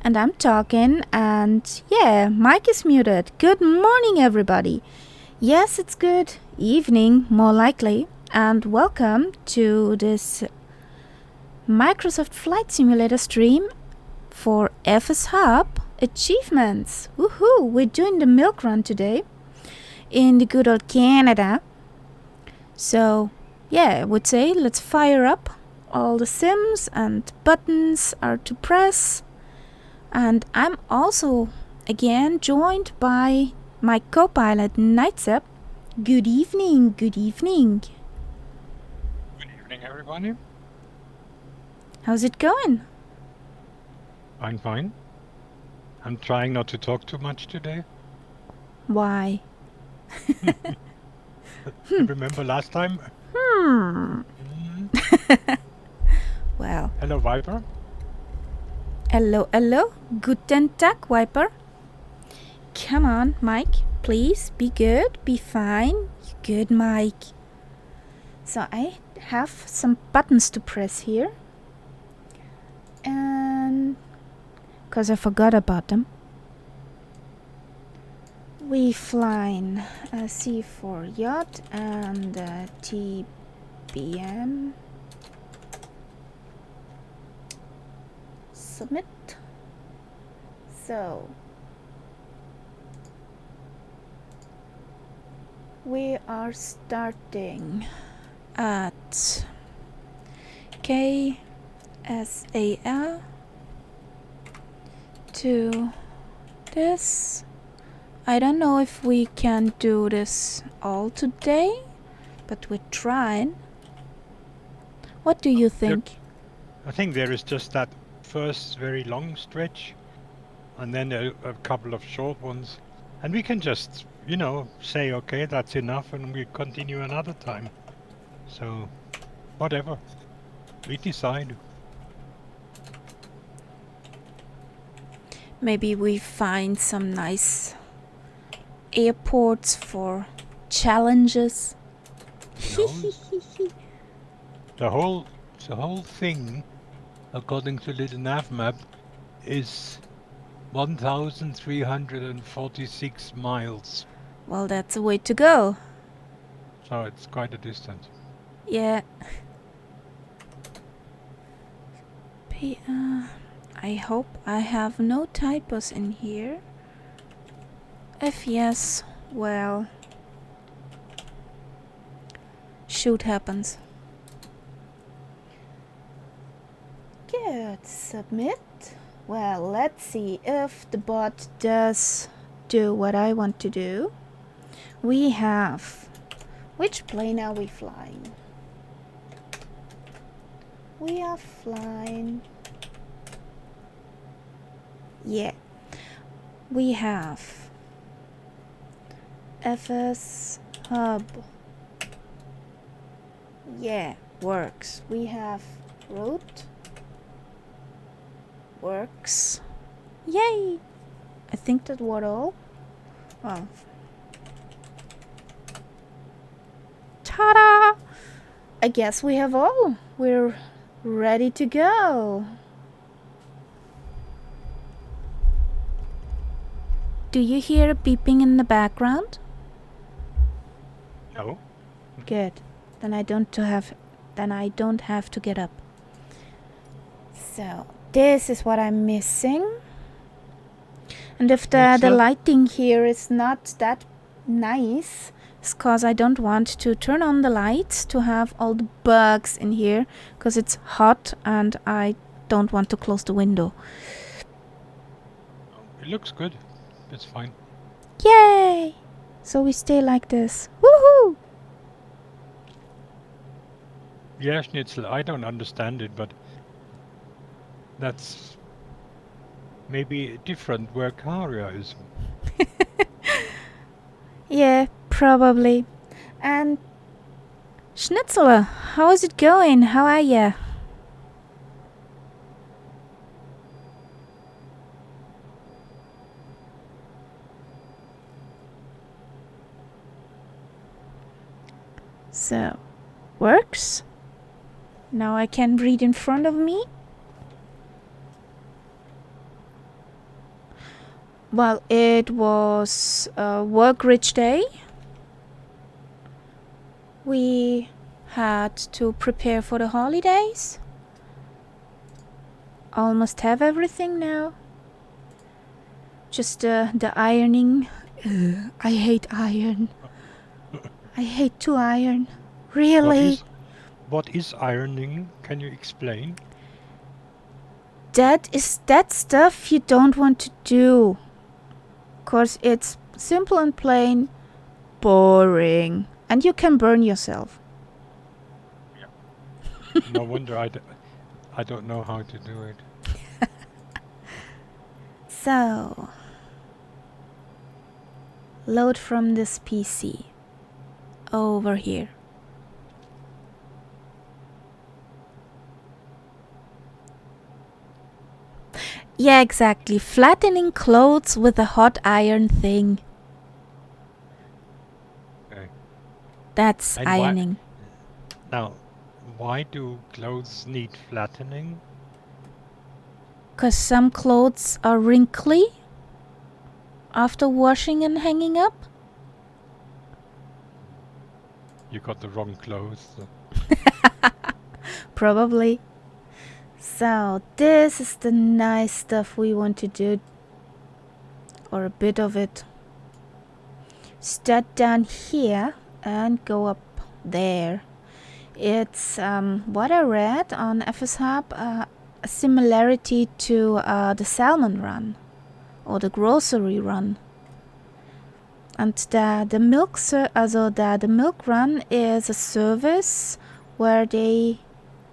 And I'm talking, and yeah, mic is muted. Good morning, everybody. Yes, it's good evening, more likely, and welcome to this Microsoft Flight Simulator stream for FS Hub Achievements. Woohoo! We're doing the milk run today in the good old Canada. So, yeah, I would say let's fire up. All the sims and buttons are to press. And I'm also again joined by my co-pilot Nightsep. Good evening, good evening. Good evening, everybody. How's it going? I'm fine. I'm trying not to talk too much today. Why? Remember last time? Well, Hello, Viper. hello. Guten Tag, Wiper. Come on, Mike. Please, be good, be fine. Good, Mike. So I have some buttons to press here. And... because I forgot about them. We flying a C4 yacht and a TBM. Submit. So we are starting at KSAL to this. I don't know if we can do this all today, but we're trying. What do you think? I think there is just that first very long stretch and then a couple of short ones. And we can just, say, okay, that's enough and we continue another time. So, whatever. We decide. Maybe we find some nice airports for challenges. The whole thing, according to the nav map, is 1,346 miles. Well, that's a way to go. So it's quite a distance. Yeah. I hope I have no typos in here. If yes, well, shoot happens. Good, submit. Well, let's see if the bot does do what I want to do. We have... which plane are we flying? We are flying... yeah. We have FS Hub. Yeah, works. We have route. Works. Yay! I think that was all. Well. Ta-da! I guess we have all. We're ready to go. Do you hear a beeping in the background? No. Good. Then I don't have to get up. So this is what I'm missing. And if the lighting here is not that nice, it's because I don't want to turn on the lights to have all the bugs in here, because it's hot and I don't want to close the window. It looks good. It's fine. Yay! So we stay like this. Woohoo! Yeah, Schnitzel, I don't understand it, but that's maybe different where Karia is. Yeah, probably. And Schnitzel, how is it going? How are ya? So, works. Now I can read in front of me. Well, it was a work-rich day. We had to prepare for the holidays. Almost have everything now. Just the ironing. I hate iron. I hate to iron. Really? What is ironing? Can you explain? That is that stuff you don't want to do. 'Cause it's simple and plain boring. And you can burn yourself. No wonder I don't know how to do it. So, load from this PC over here. Yeah, exactly. Flattening clothes with a hot iron thing. Okay. That's And ironing. Now, why do clothes need flattening? 'Cause some clothes are wrinkly after washing and hanging up. You got the wrong clothes. Probably. So, this is the nice stuff we want to do. Or a bit of it. Start down here and go up there. It's what I read on FS Hub, a similarity to the salmon run or the grocery run. And the milk run is a service where they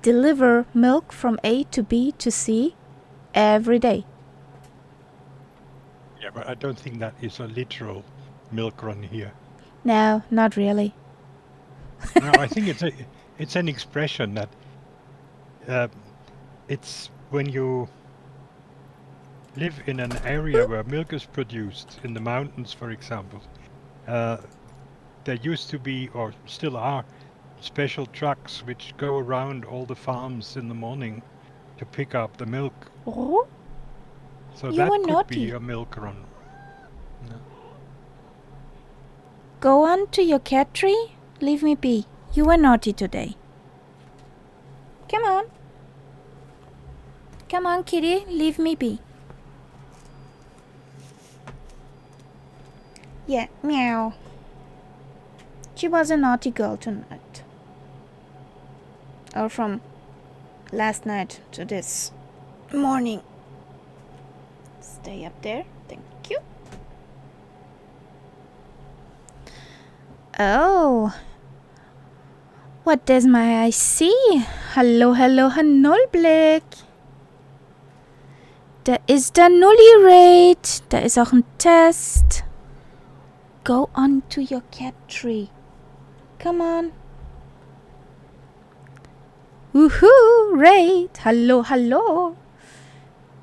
deliver milk from A to B to C every day. Yeah, but I don't think that is a literal milk run here. No, not really. No, I think it's an expression that it's when you live in an area where milk is produced, in the mountains, for example. There used to be, or still are, special trucks which go around all the farms in the morning to pick up the milk. Oh, So you that were could naughty. be a milk run. No. Go on to your cat tree. Leave me be. You were naughty today. Come on. Come on, kitty. Leave me be. Yeah, meow. She was a naughty girl tonight. Or from last night to this morning. Stay up there. Thank you. Oh. What does my eye see? Hallo, hallo, Nullblick. Da ist der Nulli-Rate. Da ist auch ein Test. Go on to your cat tree. Come on. Woohoo, Raid. Hallo, hallo.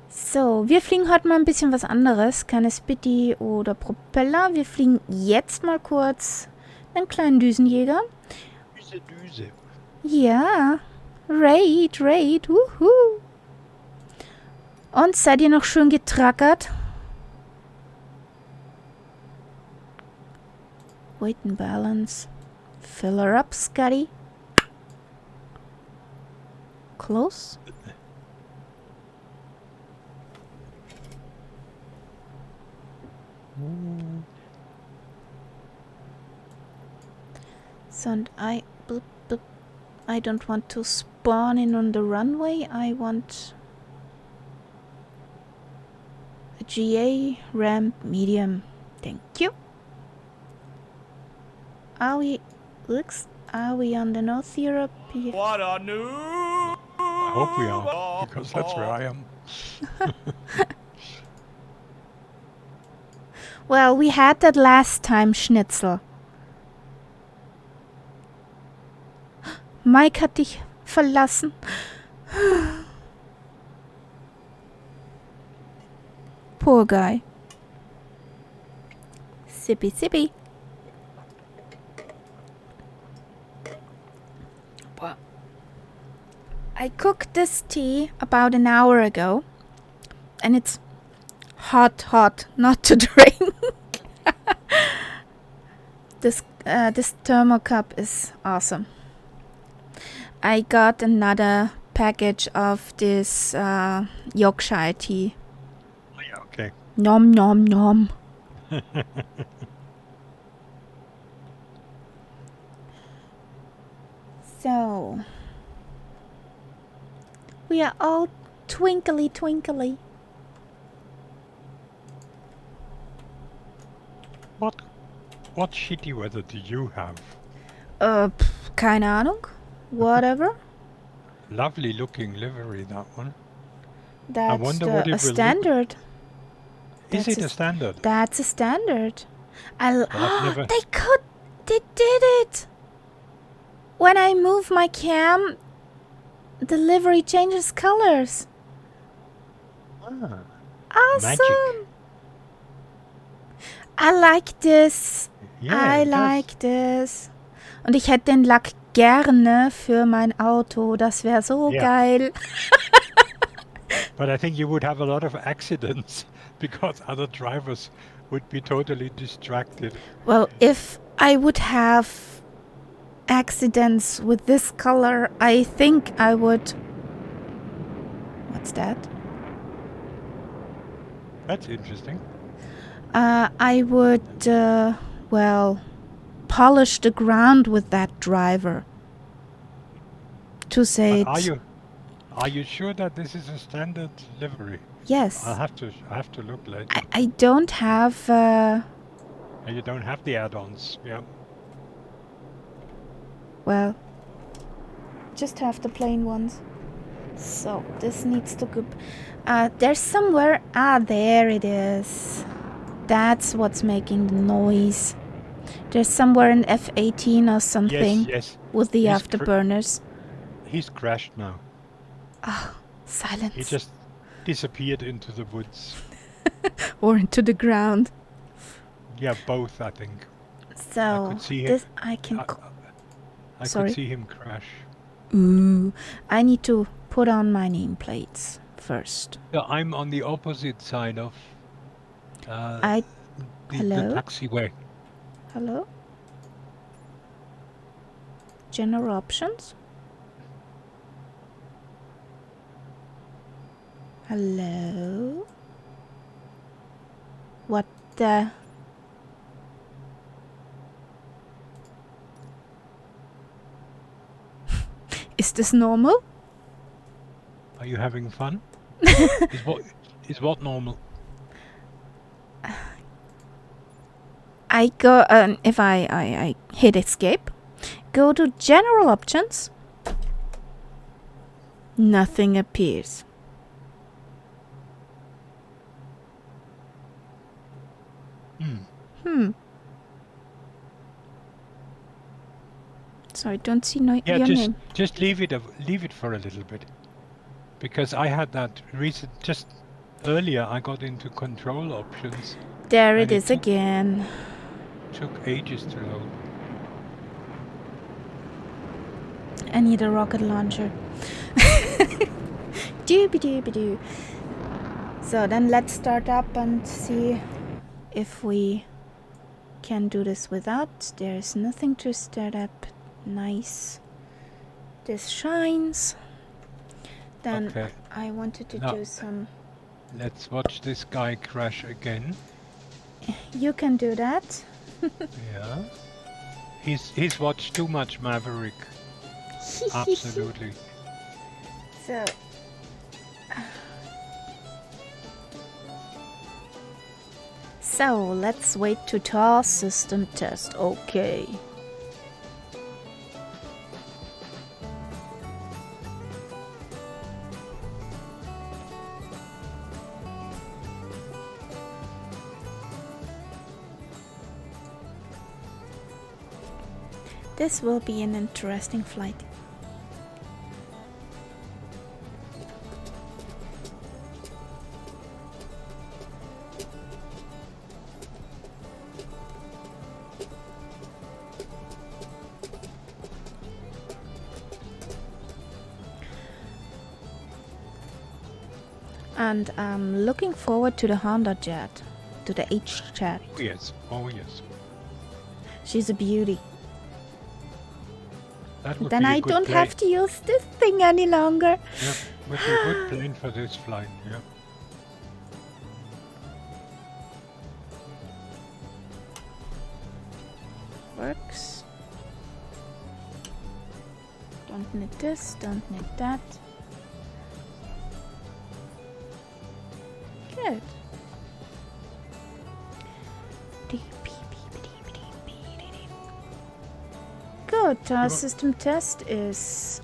So, wir fliegen heute mal ein bisschen was anderes. Keine Spitty oder Propeller. Wir fliegen jetzt mal kurz einen kleinen Düsenjäger. Düse. Ja. Raid, wuhu. Und seid ihr noch schön getrackert? Weight and balance. Fill her up, Scotty. Close. So, and I don't want to spawn in on the runway. I want a GA ramp medium. Thank you. Are we on the North Europe? What a new! I hope we are, because that's where I am. Well, we had that last time, Schnitzel. Mike hat dich verlassen. Poor guy. Sippy, sippy. I cooked this tea about an hour ago, and it's hot, not to drink. This thermo cup is awesome. I got another package of this Yorkshire tea. Oh, yeah, okay. Nom nom nom. So we are all twinkly twinkly. What shitty weather do you have? Keine Ahnung. Whatever. Lovely looking livery, that one. That's wonder what it a will look- standard. Is it a standard? That's a standard. I've never- They did it. When I move my cam, the livery changes colors. Ah, Awesome. magic. I like this. Yeah, I it does. like this. Und ich hätte den Lack gerne für mein Auto. Das wäre so Ja. geil. But I think you would have a lot of accidents because other drivers would be totally distracted. Well, if I would have accidents with this color, I think I would... What's that? That's interesting. I would, polish the ground with that driver. To say But it... are you sure that this is a standard livery? Yes. I have to look later. I don't have... You don't have the add-ons, yeah. Well, just have the plain ones. So, this needs to go... there's somewhere... there it is. That's what's making the noise. There's somewhere in F18 or something Yes. with the He's afterburners. He's crashed now. Silence. He just disappeared into the woods. Or into the ground. Yeah, both, I think. So, could see this it. I can... I Sorry? could see him crash. Ooh, I need to put on my nameplates first. Yeah, I'm on the opposite side of I... the Hello? taxiway. Hello? General options? Hello? What the... Is this normal? Are you having fun? Is what normal? I go, if I hit escape, go to general options, nothing appears. Sorry, don't see Yeah, your name. just leave it for a little bit, because I had that just earlier. I got into control options. There and it is took- again. Took ages to load. I need a rocket launcher. Doobie-doobie-doo. So then let's start up and see if we can do this without. There's nothing to start up. Nice. This shines. Then Okay. I wanted to Now- do some... Let's watch this guy crash again. You can do that. Yeah. He's watched too much Maverick. Absolutely. So... So, let's wait to task system test. Okay. This will be an interesting flight. And I'm looking forward to the Honda Jet, to the H Jet. Oh yes, oh yes. She's a beauty. That would Then be a I good don't plane. have to use this thing any longer. Yeah, would be a good plane for this flight. Yeah. Works. Don't need this, don't need that. Good. Good, our system test is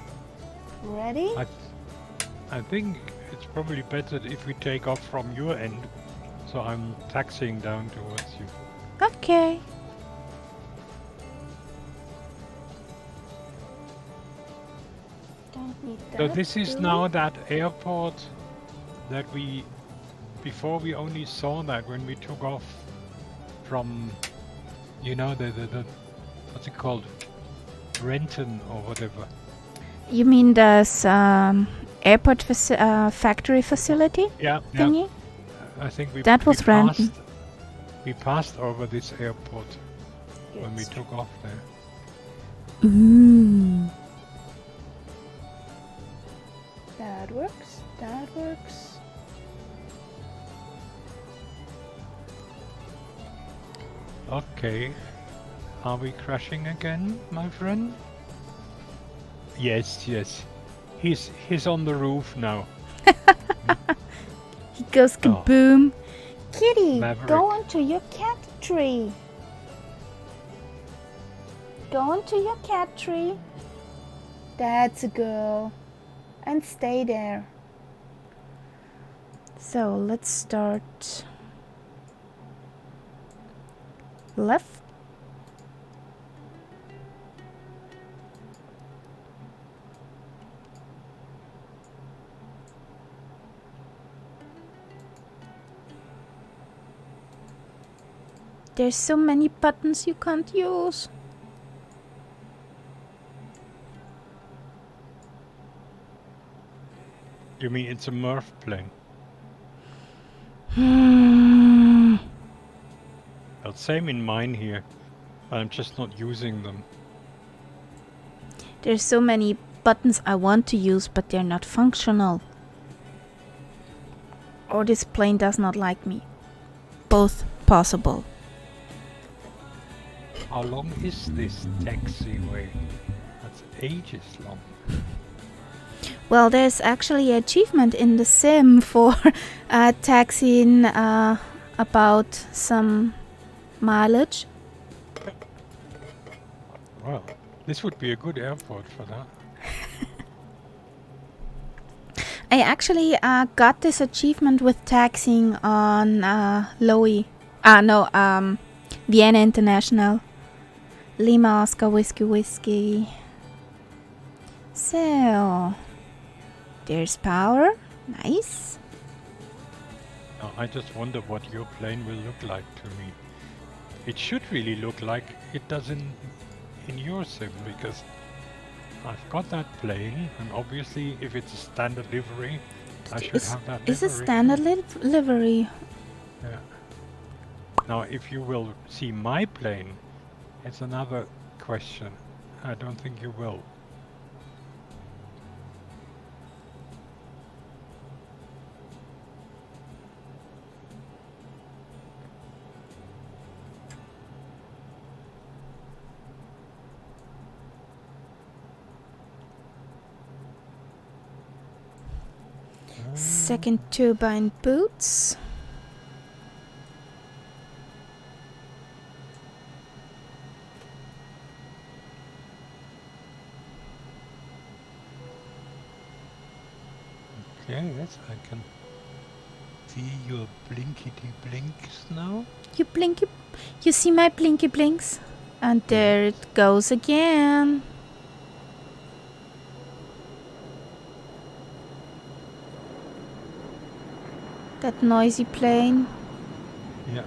ready. I think it's probably better if we take off from your end, so I'm taxiing down towards you. Okay. Don't need that. So this is do now we? that airport that we, before we only saw that when we took off from, you know, the what's it called? Renton or whatever. You mean this airport factory facility Yeah, thingy? I think we That was Renton. We passed over this airport when we took off there. Ooh. That works. That works. Okay. Are we crashing again, my friend? Yes, yes. He's on the roof now. He goes kaboom. Kitty, Maverick. go onto your cat tree. Go onto your cat tree. That's a girl. And stay there. So let's start left. There's so many buttons you can't use. You mean it's a Murph plane? Well, same in mine here. I'm just not using them. There's so many buttons I want to use, but they're not functional. Or this plane does not like me. Both possible. How long is this taxiway? That's ages long. Well, there's actually an achievement in the sim for taxiing about some mileage. Well, this would be a good airport for that. I actually got this achievement with taxiing on Vienna International. Lima Oscar Whiskey Whiskey. So, there's power. Nice. Now, I just wonder what your plane will look like to me. It should really look like it does in your sim, because I've got that plane, and obviously if it's a standard livery, I should have that livery. Is a standard livery. Yeah. Now, if you will see my plane, it's another question. I don't think you will. Second turbine boots. Okay, yes, I can see your blinkety blinks now. You see my blinky blinks? And there it goes again. That noisy plane. Yeah.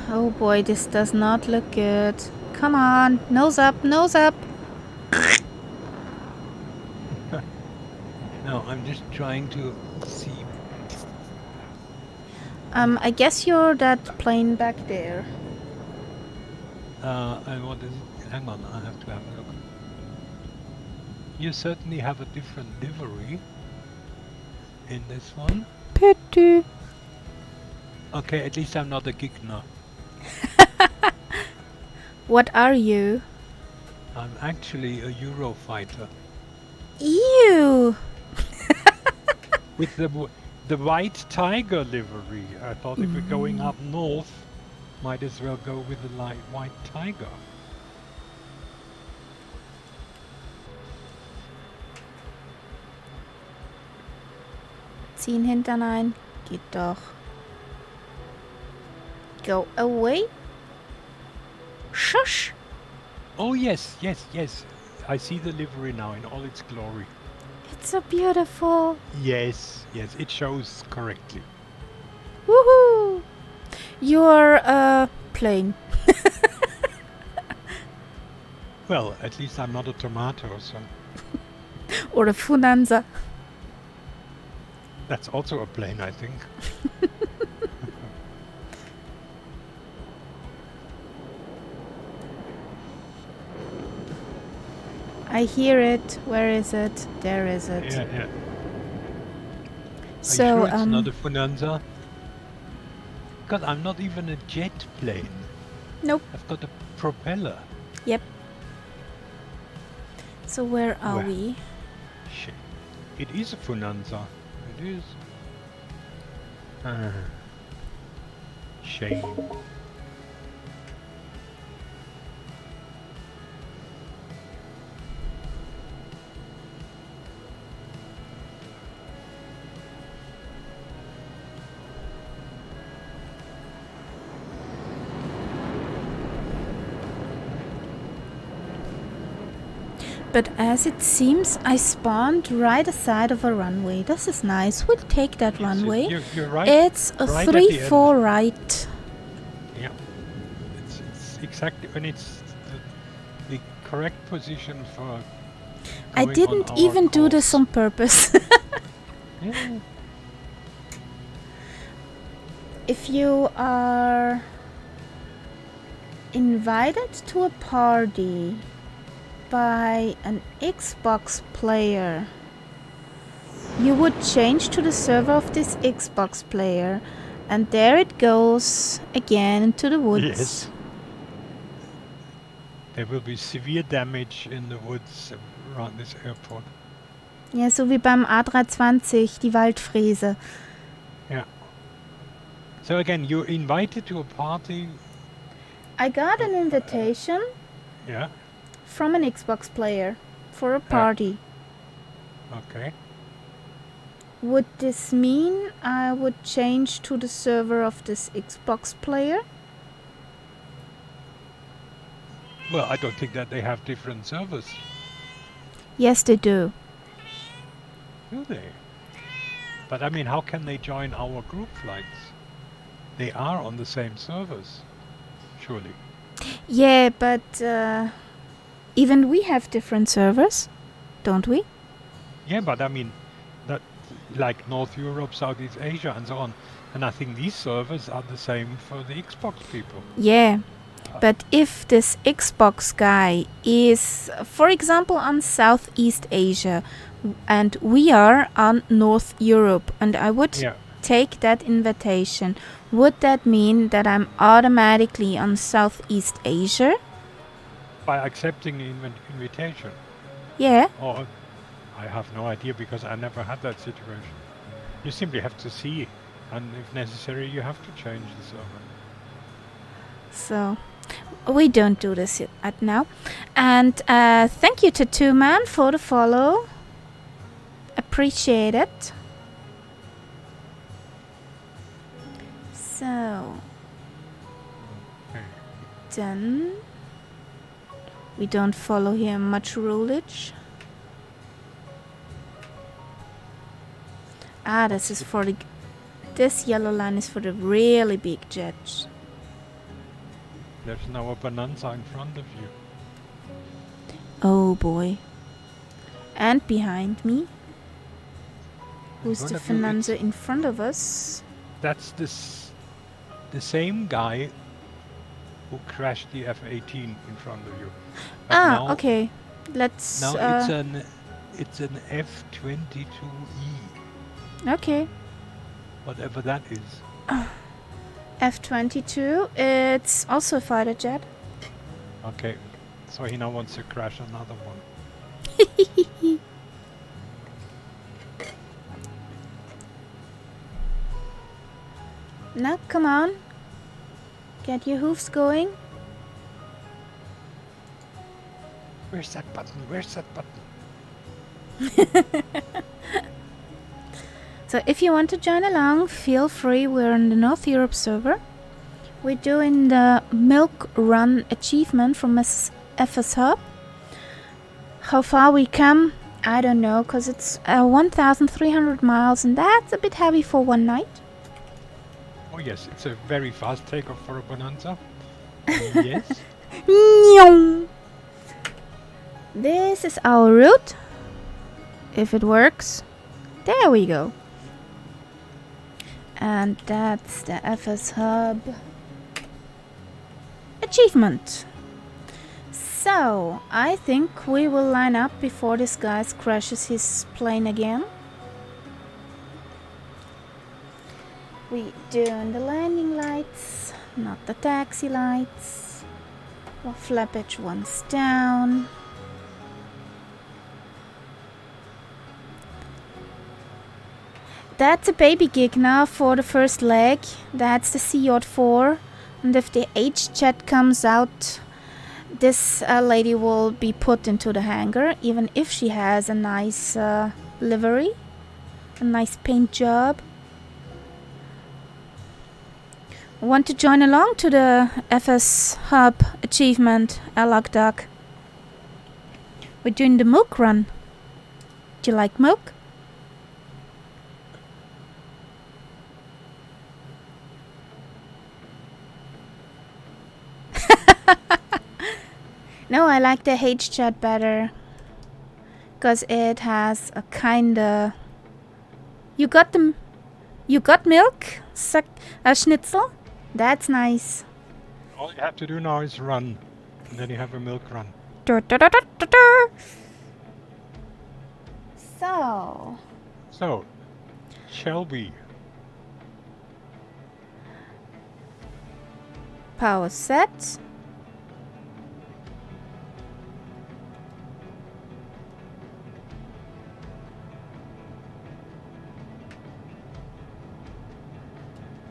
Oh boy, this does not look good. Come on, nose up, nose up. I'm just trying to see. I guess you're that plane back there. And what is it? Hang on, I have to have a look. You certainly have a different livery in this one. Pity. Okay, at least I'm not a Gigner. What are you? I'm actually a Eurofighter. Ew! With the white tiger livery. I thought if we're going up north, might as well go with the light white tiger. Ziehen Hintern ein. Geht doch. Go away. Shush! Oh yes, yes, yes. I see the livery now in all its glory. It's so beautiful. Yes, yes, it shows correctly. Woohoo! You're a plane. Well, at least I'm not a tomato, so Or a Funanza. that's also a plane, I think. I hear it. Where is it? There is it. Yeah, yeah. So, Are you sure it's not a Funanza? God, I'm not even a jet plane. Nope. I've got a propeller. Yep. So where are Where? we? Shit. It is a Funanza. It is. Shame. But as it seems, I spawned right aside of a runway. This is nice. We'll take that runway. You're right. It's a right at the 3-4 right. Yeah. It's exactly, and it's the correct position for. I going on didn't our even do this course. on purpose. Yeah. If you are invited to a party by an Xbox player, you would change to the server of this Xbox player, and there it goes again into the woods. Yes. There will be severe damage in the woods around this airport. Ja, so wie beim A320, die Waldfriese. Yeah. So again, you're invited to a party. I got an invitation Yeah. from an Xbox player for a party. Okay. Would this mean I would change to the server of this Xbox player? Well, I don't think that they have different servers, Yes, they do. do they? But I mean, how can they join our group flights? They are on the same servers, surely. Yeah, but even we have different servers, don't we? Yeah, but I mean, that like North Europe, Southeast Asia, and so on. And I think these servers are the same for the Xbox people. Yeah. But if this Xbox guy is, for example, on Southeast Asia, and we are on North Europe, and I would Yeah. take that invitation, would that mean that I'm automatically on Southeast Asia? By accepting the invitation. Yeah. Or I have no idea because I never had that situation. You simply have to see, and if necessary, you have to change the server. So we don't do this at now. And thank you, Tattoo Man, for the follow. Appreciate it. So Okay. then we don't follow here much rulage. Ah, this is for the. This yellow line is for the really big jets. There's now a bonanza in front of you. Oh boy. And behind me. Who's the Finanza in front of us? That's the same guy who crashed the F-18 in front of you. But now, okay. Let's... Now it's an F-22E. Okay. Whatever that is. F-22. It's also a fighter jet. Okay. So he now wants to crash another one. Now, come on. Get your hoofs going. Where's that button? Where's that button? So if you want to join along, feel free. We're in the North Europe server. We're doing the Milk Run achievement from FS Hub. How far we come, I don't know, because it's 1,300 miles, and that's a bit heavy for one night. Oh yes, it's a very fast takeoff for a Bonanza. Yes. This is our route. If it works. There we go. And that's the FS Hub achievement. So, I think we will line up before this guy crashes his plane again. We doing the landing lights, not the taxi lights. The flappage one's down. That's a baby gig now for the first leg. That's the CJ4. And if the H-Jet comes out, this lady will be put into the hangar, even if she has a nice livery, a nice paint job. Want to join along to the FS Hub achievement, Duck? We're doing the milk run. Do you like milk? No, I like the H-Jet better. Because it has a kinda... You got milk? Schnitzel? That's nice. All you have to do now is run. And then you have a milk run. So, shall we? Power set.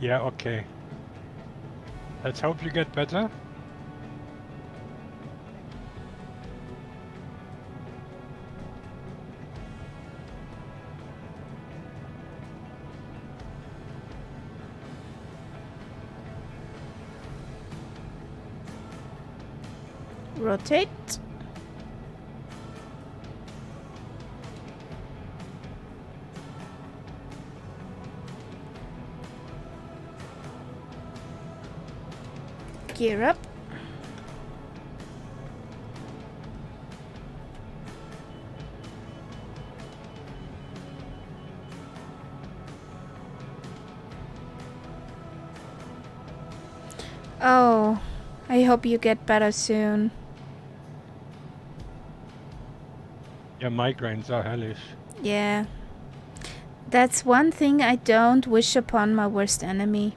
Yeah, okay. Let's hope you get better. Rotate. Gear up. Oh, I hope you get better soon. Your migraines are hellish. Yeah. That's one thing I don't wish upon my worst enemy.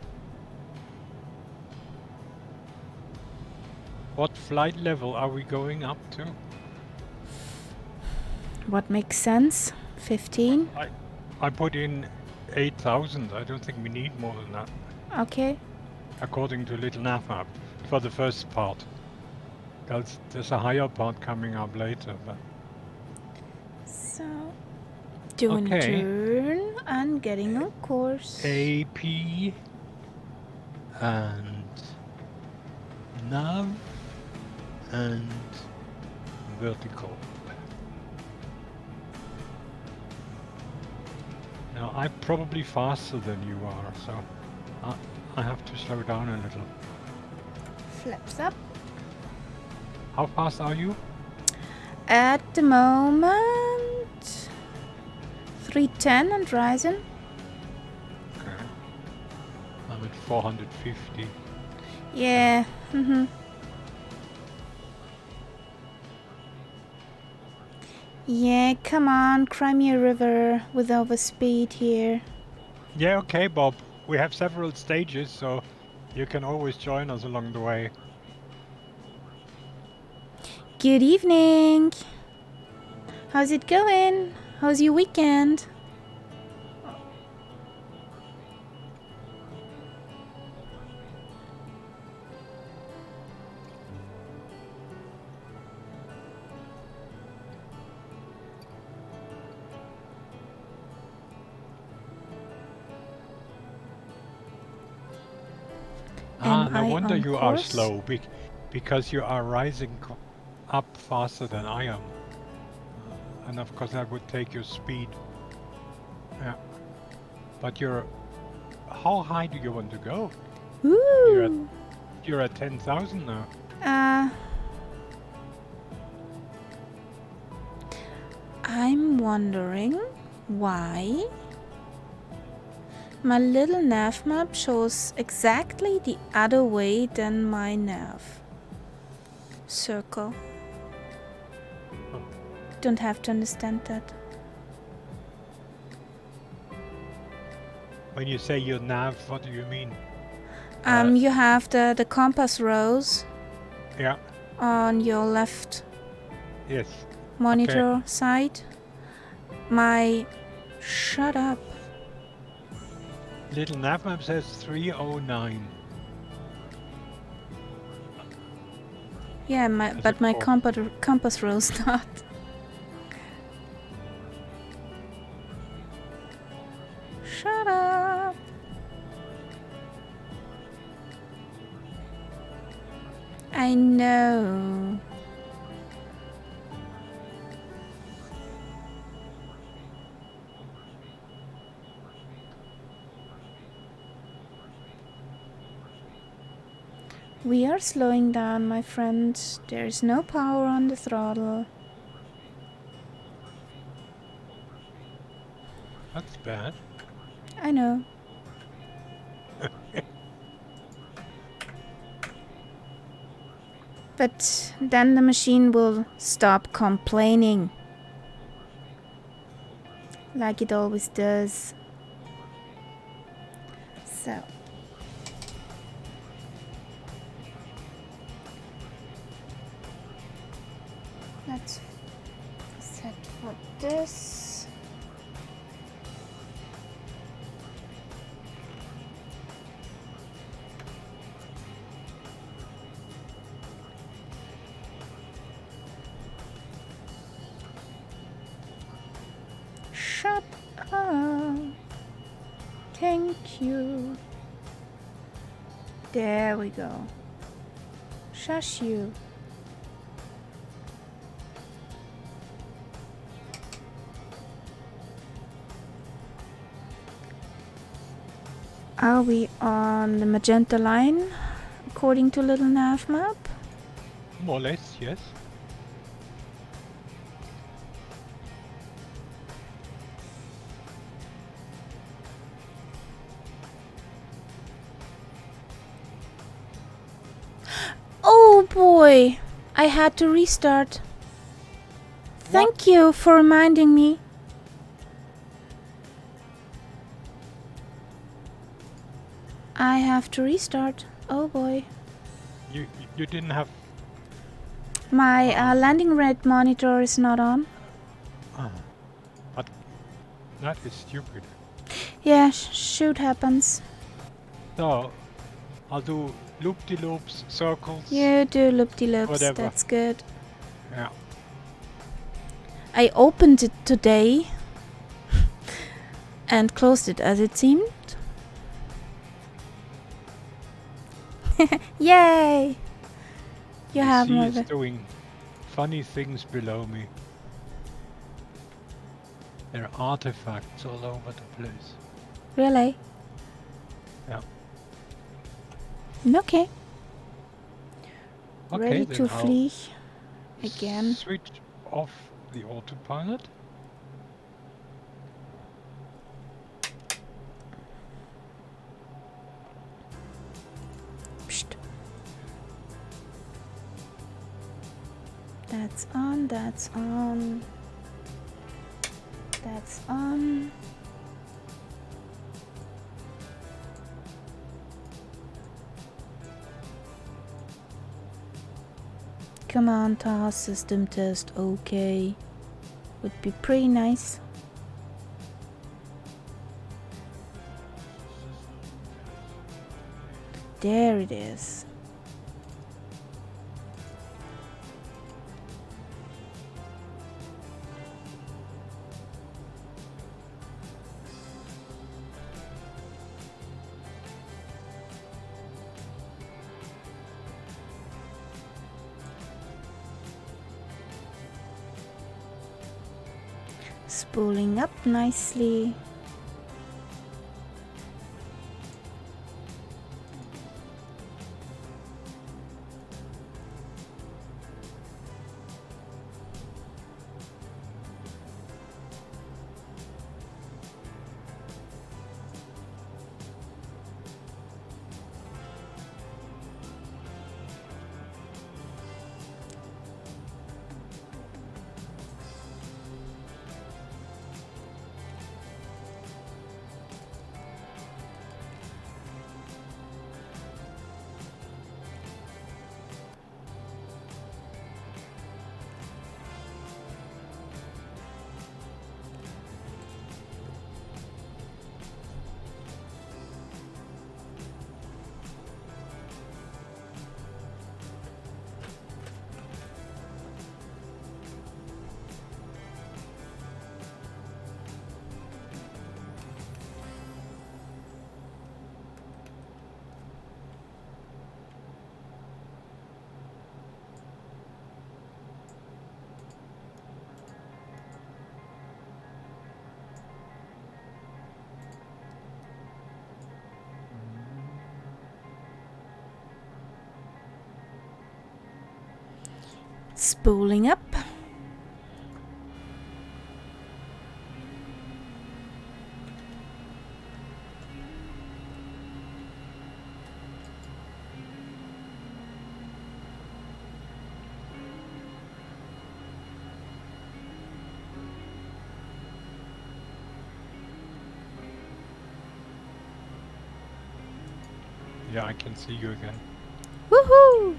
What flight level are we going up to? What makes sense? 15? I put in 8,000. I don't think we need more than that. Okay. According to Little Nafab, for the first part. There's a higher part coming up later. But So, doing a turn and getting on course. AP and nav and vertical. Now I'm probably faster than you are, so I have to slow down a little. Flaps up. How fast are you? At the moment, 310 and rising. Okay. I'm at 450. Yeah. Yeah, come on, Crimea River with overspeed here. Yeah, okay, Bob. We have several stages, so you can always join us along the way. Good evening. How's it going? How's your weekend? Am No I wonder on you are course? slow, because you are rising up faster than I am. And of course that would take your speed. Yeah. But how high do you want to go? Woo! You're at 10,000 now. I'm wondering why my little nav map shows exactly the other way than my nav circle. Oh. Don't have to understand that. When you say your nav, what do you mean? You have the compass rose. Yeah. On your left. Yes. Monitor side. Shut up. Little nav map says 309. Yeah, but my compass rose not. Shut up. I know. We are slowing down, my friend. There is no power on the throttle. That's bad. I know. But then the machine will stop complaining. Like it always does. So. Let's set for this. Shut up. Thank you. There we go. Shush you. Are we on the magenta line according to little nav map? More or less, yes. Oh boy, I had to restart. Thank you for reminding me. I have to restart. Oh boy. You didn't have... My landing rate monitor is not on. But that is stupid. Yeah, shoot happens. So, I'll do loop-de-loops, circles. You do loop-de-loops, whatever. That's good. Yeah. I opened it today and closed it as it seemed. Yay! You have The more. sea is doing funny things below me. There are artifacts all over the place. Really? Yeah. Okay. Ready then to I'll flee again. switch off the autopilot. That's on, that's on. That's on. Come on, task system test, okay. Would be pretty nice. There it is. Spooling up nicely. Spooling up. Yeah, I can see you again. Woohoo!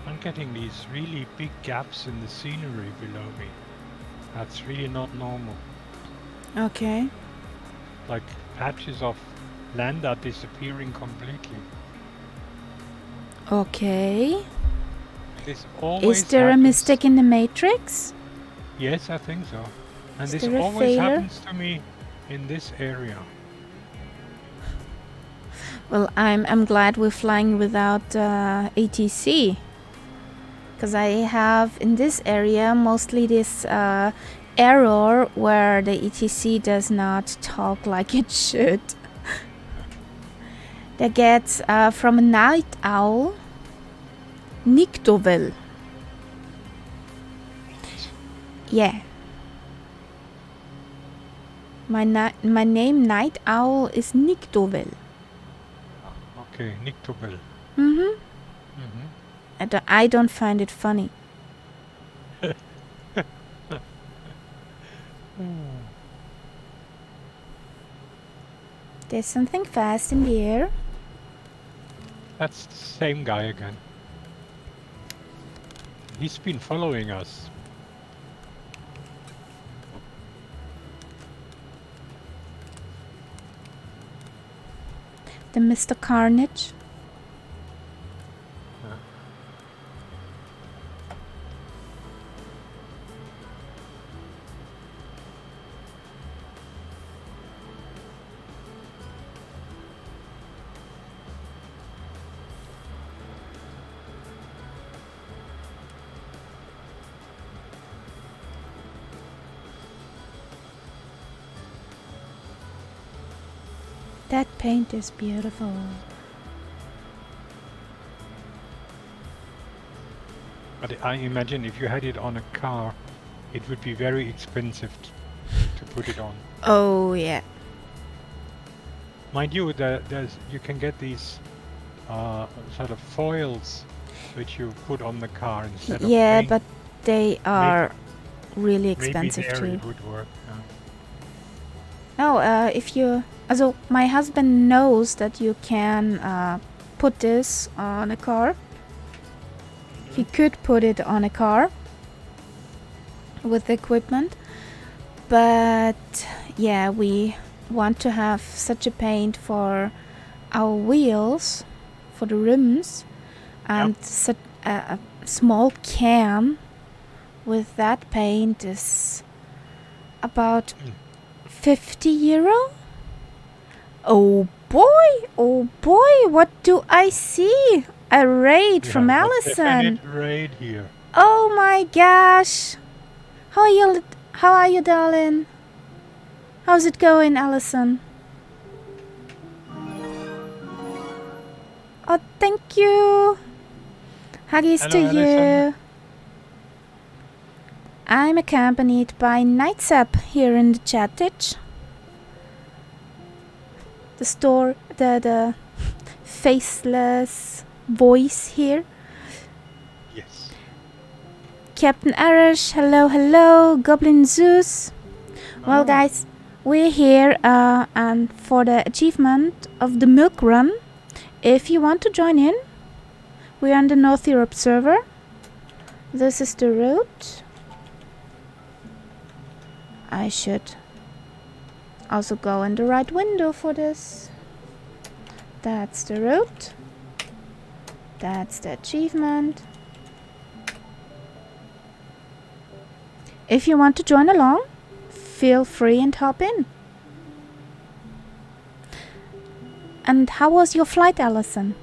I'm getting these really big gaps in the scenery below me. That's really not normal. Okay. Like patches of land are disappearing completely. Okay. This always Is there a happens. mistake in the matrix? Yes, I think so. And Is this there a always failure? happens to me in this area. Well, I'm glad we're flying without ATC. Because I have in this area mostly this error where the ETC does not talk like it should. That gets from a night owl, Niktovel. Yeah. My name Night Owl is Niktovel. Okay, Nictobel. Mm-hmm. I don't find it funny. There's something fast in the air. That's the same guy again. He's been following us. The Mr. Carnage. That paint is beautiful. But I imagine if you had it on a car, it would be very expensive to put it on. Oh, yeah. Mind you, you can get these sort of foils which you put on the car instead of Yeah, paint. but they are really Maybe expensive there too. it would work. No, if you... Also, my husband knows that you can put this on a car. He could put it on a car with equipment. But yeah, we want to have such a paint for our wheels, for the rims, and such a small can with that paint is about 50 euro. Oh boy, what do I see? A raid from Alison. Definite raid here. Oh my gosh. How are you, darling? How's it going, Alison? Oh, thank you. Huggies Hello, to Alison. you. I'm accompanied by Nightsap here in the chattage. The faceless voice here. Yes. Captain Arash, hello, Goblin Zeus. Well, guys, we're here and for the achievement of the milk run. If you want to join in, we're on the North Europe server. This is the route. I should also go in the right window for this. That's the route. That's the achievement. If you want to join along, feel free and hop in. And how was your flight, Alison?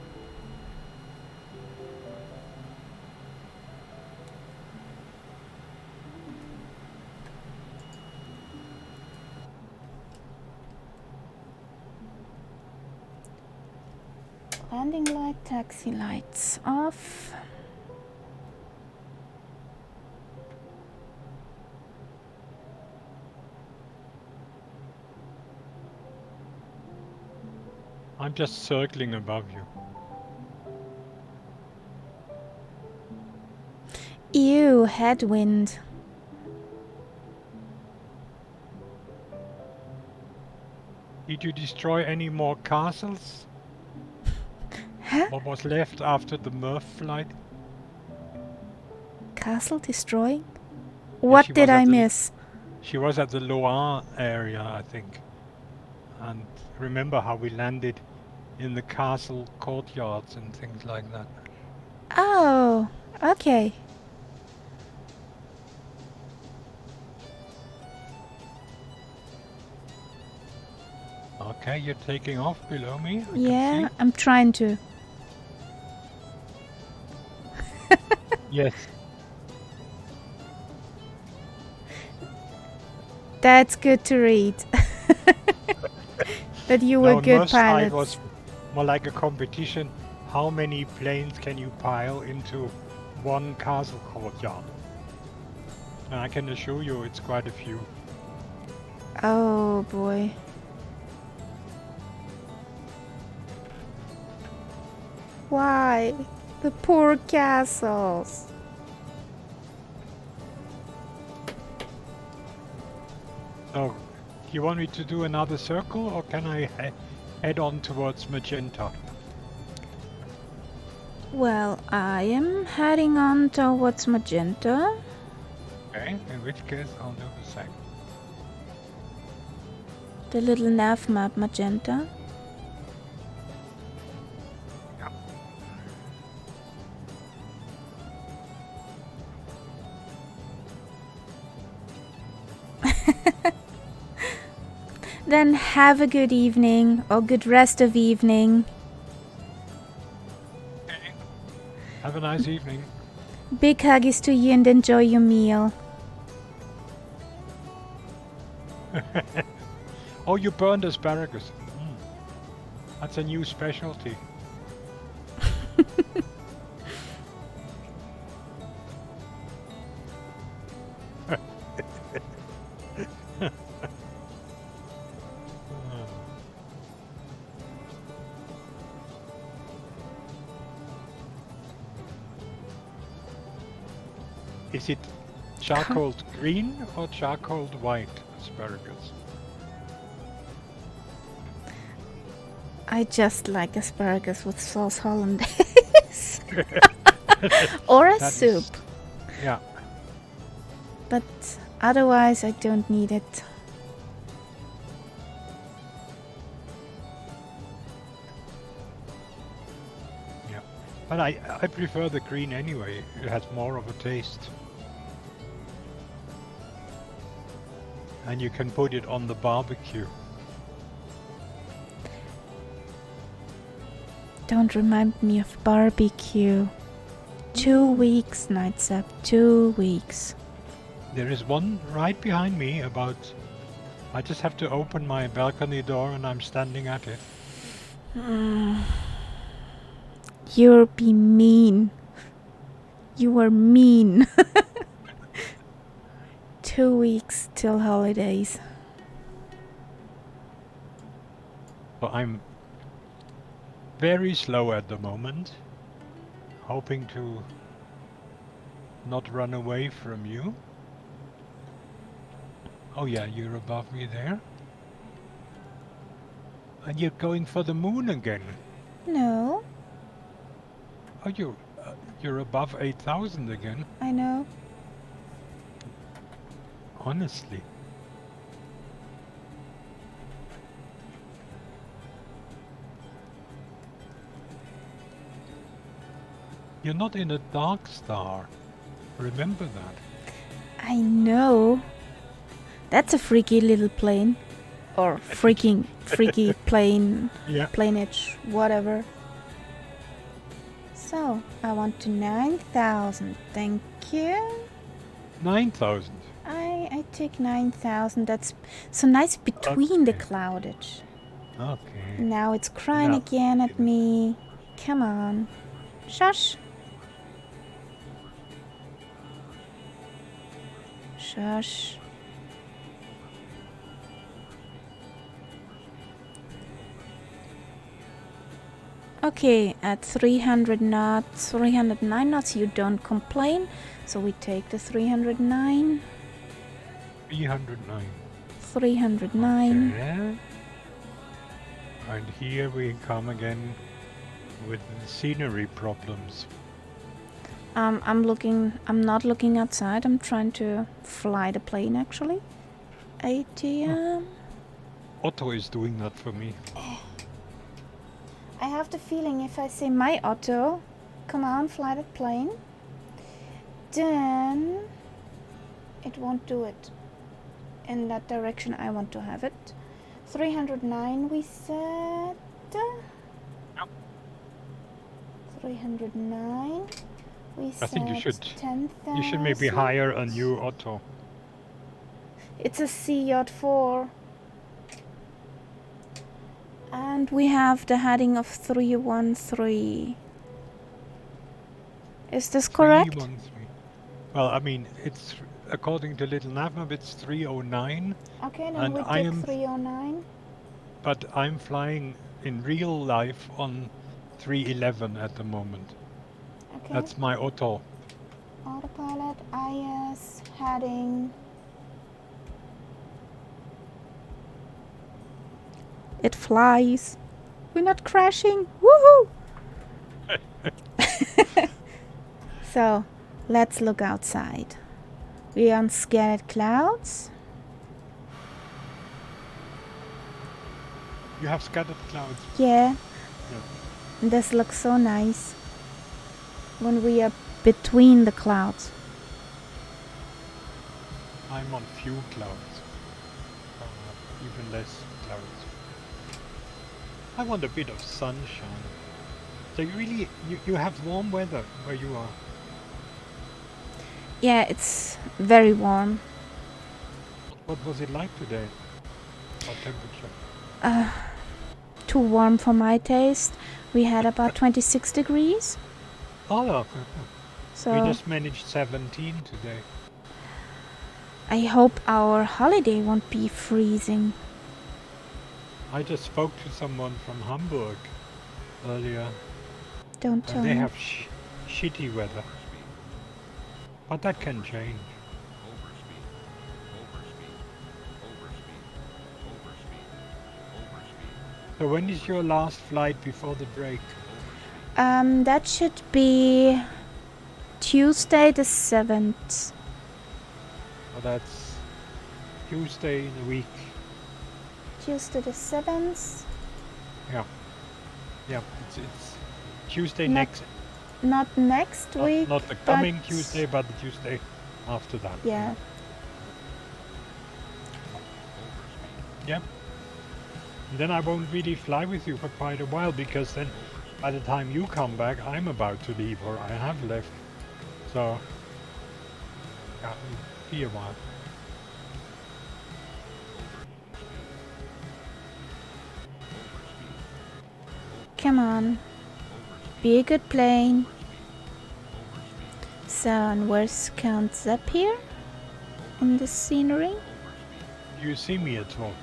Landing light, taxi lights off. I'm just circling above you. Ew, headwind. Did you destroy any more castles? Huh? What was left after the Murph flight? Castle destroying? What did I miss? She was at the Loire area, I think. And remember how we landed in the castle courtyards and things like that. Oh, okay. Okay, you're taking off below me. I Yeah, I'm trying to. Yes. That's good to read. That you were good pilots. It was more like a competition. How many planes can you pile into one castle courtyard? And I can assure you it's quite a few. Oh boy. Why? The poor castles. So, you want me to do another circle or can I head on towards Magenta? Well, I am heading on towards Magenta. Okay, in which case I'll do the same. The little nav map Magenta. Then have a good evening or good rest of evening. Okay. Have a nice evening. Big huggies to you and enjoy your meal. Oh, you burned asparagus. That's a new specialty. Is it charcoal green or charcoal white asparagus? I just like asparagus with sauce hollandaise. Or a soup. Yeah. But otherwise I don't need it. Yeah. But I prefer the green anyway. It has more of a taste. And you can put it on the barbecue. Don't remind me of barbecue. 2 weeks, Nightsap. 2 weeks. There is one right behind me I just have to open my balcony door and I'm standing at it. You're be mean. You are mean. 2 weeks till holidays. So I'm very slow at the moment, hoping to not run away from you. Oh yeah, you're above me there. And you're going for the moon again. No, Oh, you're above 8,000 again. I know. Honestly. You're not in a dark star. Remember that. I know. That's a freaky little plane. Or freaky plane. Yeah. Planeage, whatever. So, I want to 9,000. Thank you. 9,000. I take 9,000. That's so nice between the Okay. cloudage. Okay. Now it's crying No. again at me. Come on. Shush. Shush. Okay, at 300 knots, 309 knots, you don't complain. So we take the 309. 309. 309. Okay. And here we come again with the scenery problems. I'm not looking outside. I'm trying to fly the plane actually. ATM. Otto is doing that for me. I have the feeling if I say my Otto, come on, fly that plane, then it won't do it in that direction I want to have it. 309 we said. Yep. 309 we said. I think you should 10,000. You should maybe hire a new Otto. It's a CJ4. And we have the heading of 313. Is this correct? 313. Well, I mean, it's according to Little Navmap, it's 309. Okay, then And we I take am 309. But I'm flying in real life on 311 at the moment. Okay. That's my Otto. Autopilot, IS, heading. It flies. We're not crashing. Woohoo! So, let's look outside. We're on scattered clouds. You have scattered clouds. Yeah. Yeah. This looks so nice when we are between the clouds. I'm on few clouds. Even less clouds. I want a bit of sunshine. So you have warm weather where you are. Yeah, it's very warm. What was it like today? What temperature? too warm for my taste. We had about 26 degrees. Oh, look. So We just managed 17 today. I hope our holiday won't be freezing. I just spoke to someone from Hamburg earlier, Don't tell and they me. have shitty weather. But that can change. So when is your last flight before the break? That should be Tuesday the 7th. Well, that's Tuesday in a week. Tuesday the 7th. Yeah. Yeah, it's Tuesday Not next. Not next week. Not the coming Tuesday, but the Tuesday after that. Yeah. Yeah. And then I won't really fly with you for quite a while, because then by the time you come back, I'm about to leave, or I have left. So, yeah, it'll be a while. Come on. Be a good plane. So, and where's Count Zepp here? In the scenery? Do you see me at all?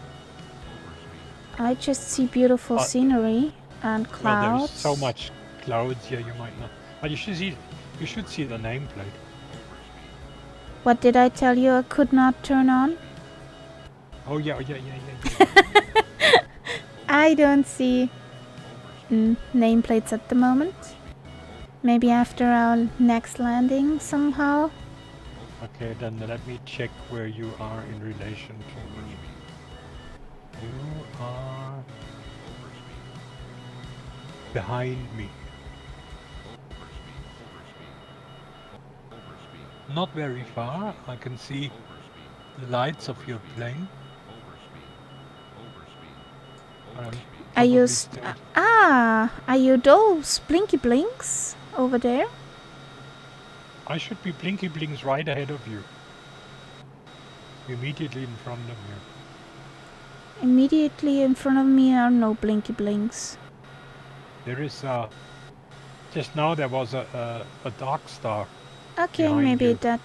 I just see beautiful scenery and clouds. Well, there's so much clouds here, you might not. But you should see the nameplate. What did I tell you I could not turn on? Oh yeah. I don't see nameplates at the moment. Maybe after our next landing somehow. Okay, then let me check where you are in relation to me. You are behind me. Not very far. I can see the lights of your plane. Are you those blinky blinks over there? I should be blinky blinks right ahead of you. Immediately in front of you. Immediately in front of me are no blinky blinks. There is just now there was a dark star. Okay, maybe that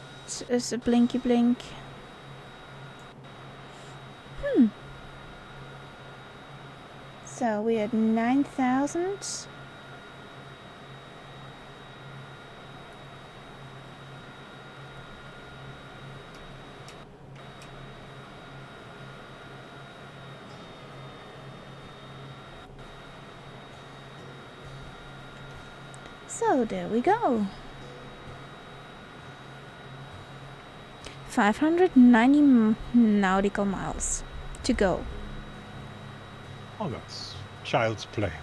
is a blinky blink. So we're at 9,000. So there we go. 590 nautical miles to go. Oh, that's child's play.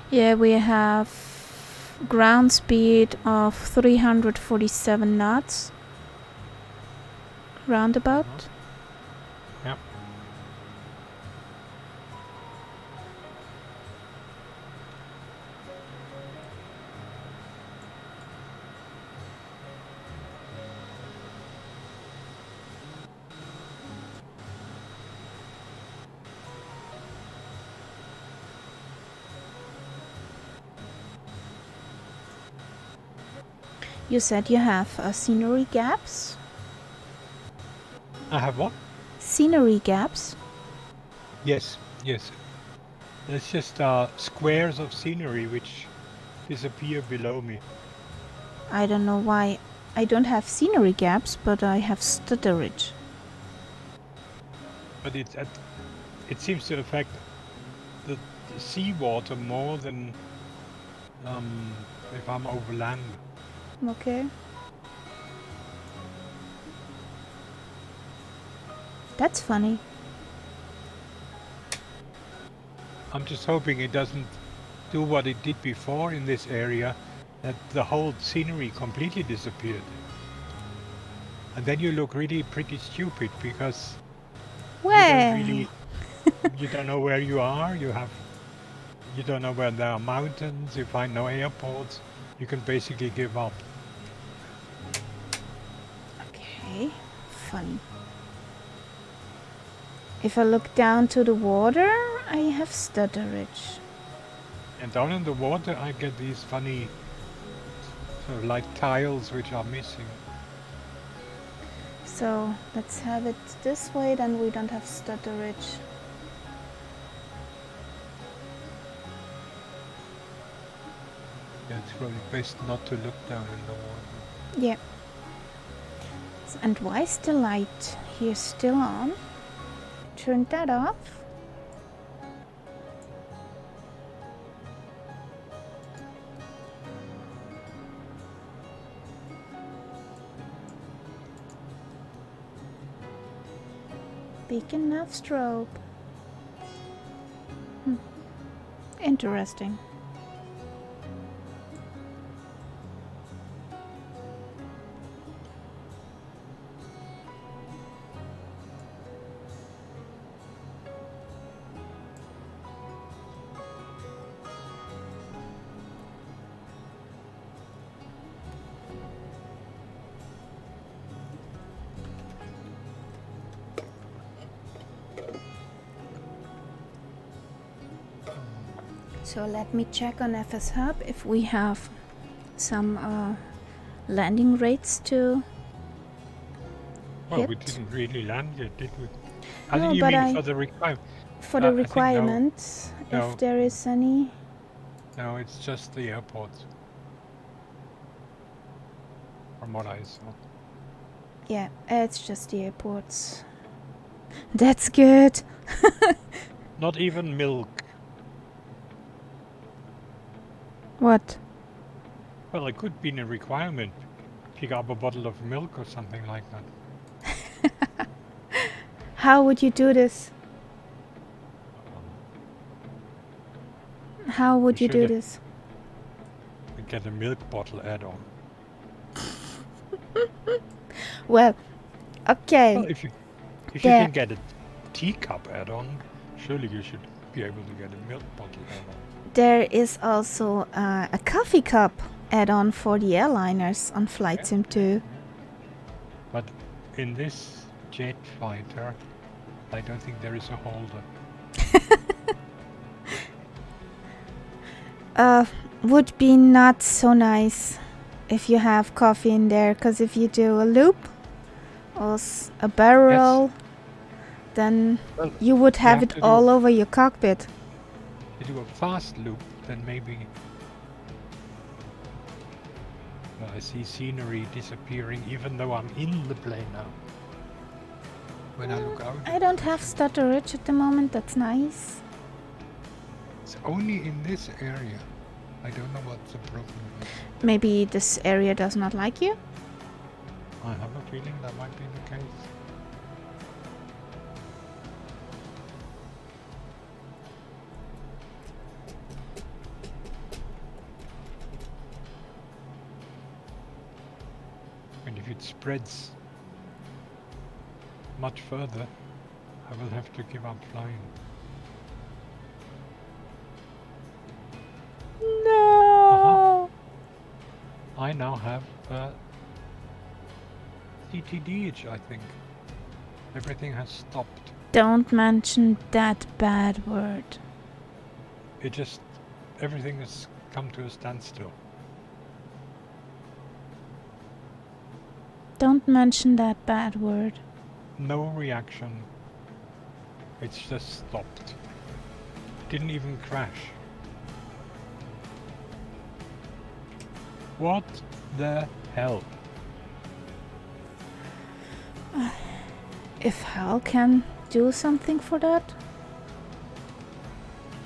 Yeah, we have ground speed of 347 knots. Roundabout. Yep. You said you have scenery gaps? I have what? Scenery gaps? Yes. There's just squares of scenery which disappear below me. I don't know why. I don't have scenery gaps, but I have stutterage. But it seems to affect the seawater more than if I'm over land. Okay. That's funny. I'm just hoping it doesn't do what it did before in this area, that the whole scenery completely disappeared. And then you look really pretty stupid, because you don't know where you are, you don't know where there are mountains, you find no airports, you can basically give up. Okay, funny. If I look down to the water, I have stutterage. And down in the water, I get these funny, sort of like tiles which are missing. So let's have it this way, then we don't have stutterage. Yeah, it's probably best not to look down in the water. Yeah. And why is the light here still on? Turn that off. Big enough strobe. Interesting. So let me check on FS Hub if we have some landing rates to Well, hit. we didn't really land yet, did we? No, You but mean for the requirement? for I the think no. requirements, No. if there is any. No, it's just the airport. From what I saw. Yeah, it's just the airports. That's good. Not even milk. What? Well, it could be a requirement. Pick up a bottle of milk or something like that. How would you do this? How would you do this? Get a milk bottle add-on. Well, okay. Well, if you can get a teacup add-on, surely you should be able to get a milk bottle add-on. There is also a coffee cup add-on for the airliners on Flight Sim 2. But in this jet fighter, I don't think there is a holder. Would be not so nice if you have coffee in there, because if you do a loop or a barrel, then you would have it all over your cockpit. If you do a fast loop, then maybe... Well, I see scenery disappearing even though I'm in the plane now. When I look out... I don't have stutterage at the moment, that's nice. It's only in this area. I don't know what the problem is. Maybe this area does not like you? I have a feeling that might be the case. And if it spreads much further, I will have to give up flying. No! I now have CTDH, I think. Everything has stopped. Don't mention that bad word. It just... everything has come to a standstill. Don't mention that bad word. No reaction. It's just stopped. Didn't even crash. What the hell? If HAL can do something for that?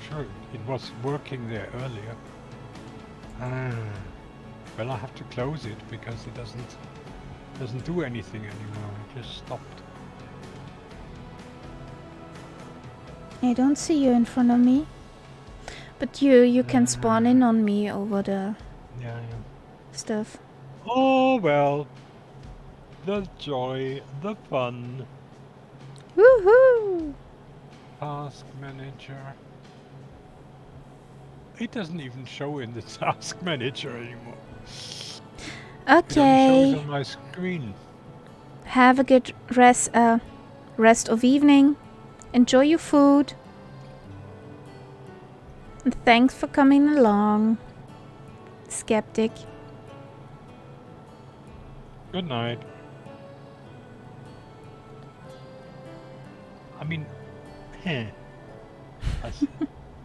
Sure, it was working there earlier. Well, I have to close it because it doesn't do anything anymore. It just stopped. I don't see you in front of me. But you can spawn in on me over the stuff. Oh well. The joy, the fun. Woohoo! Task manager. It doesn't even show in the task manager anymore. Okay. It doesn't show it on my screen. Have a good rest of evening. Enjoy your food. Thanks for coming along, skeptic. Good night. I mean, I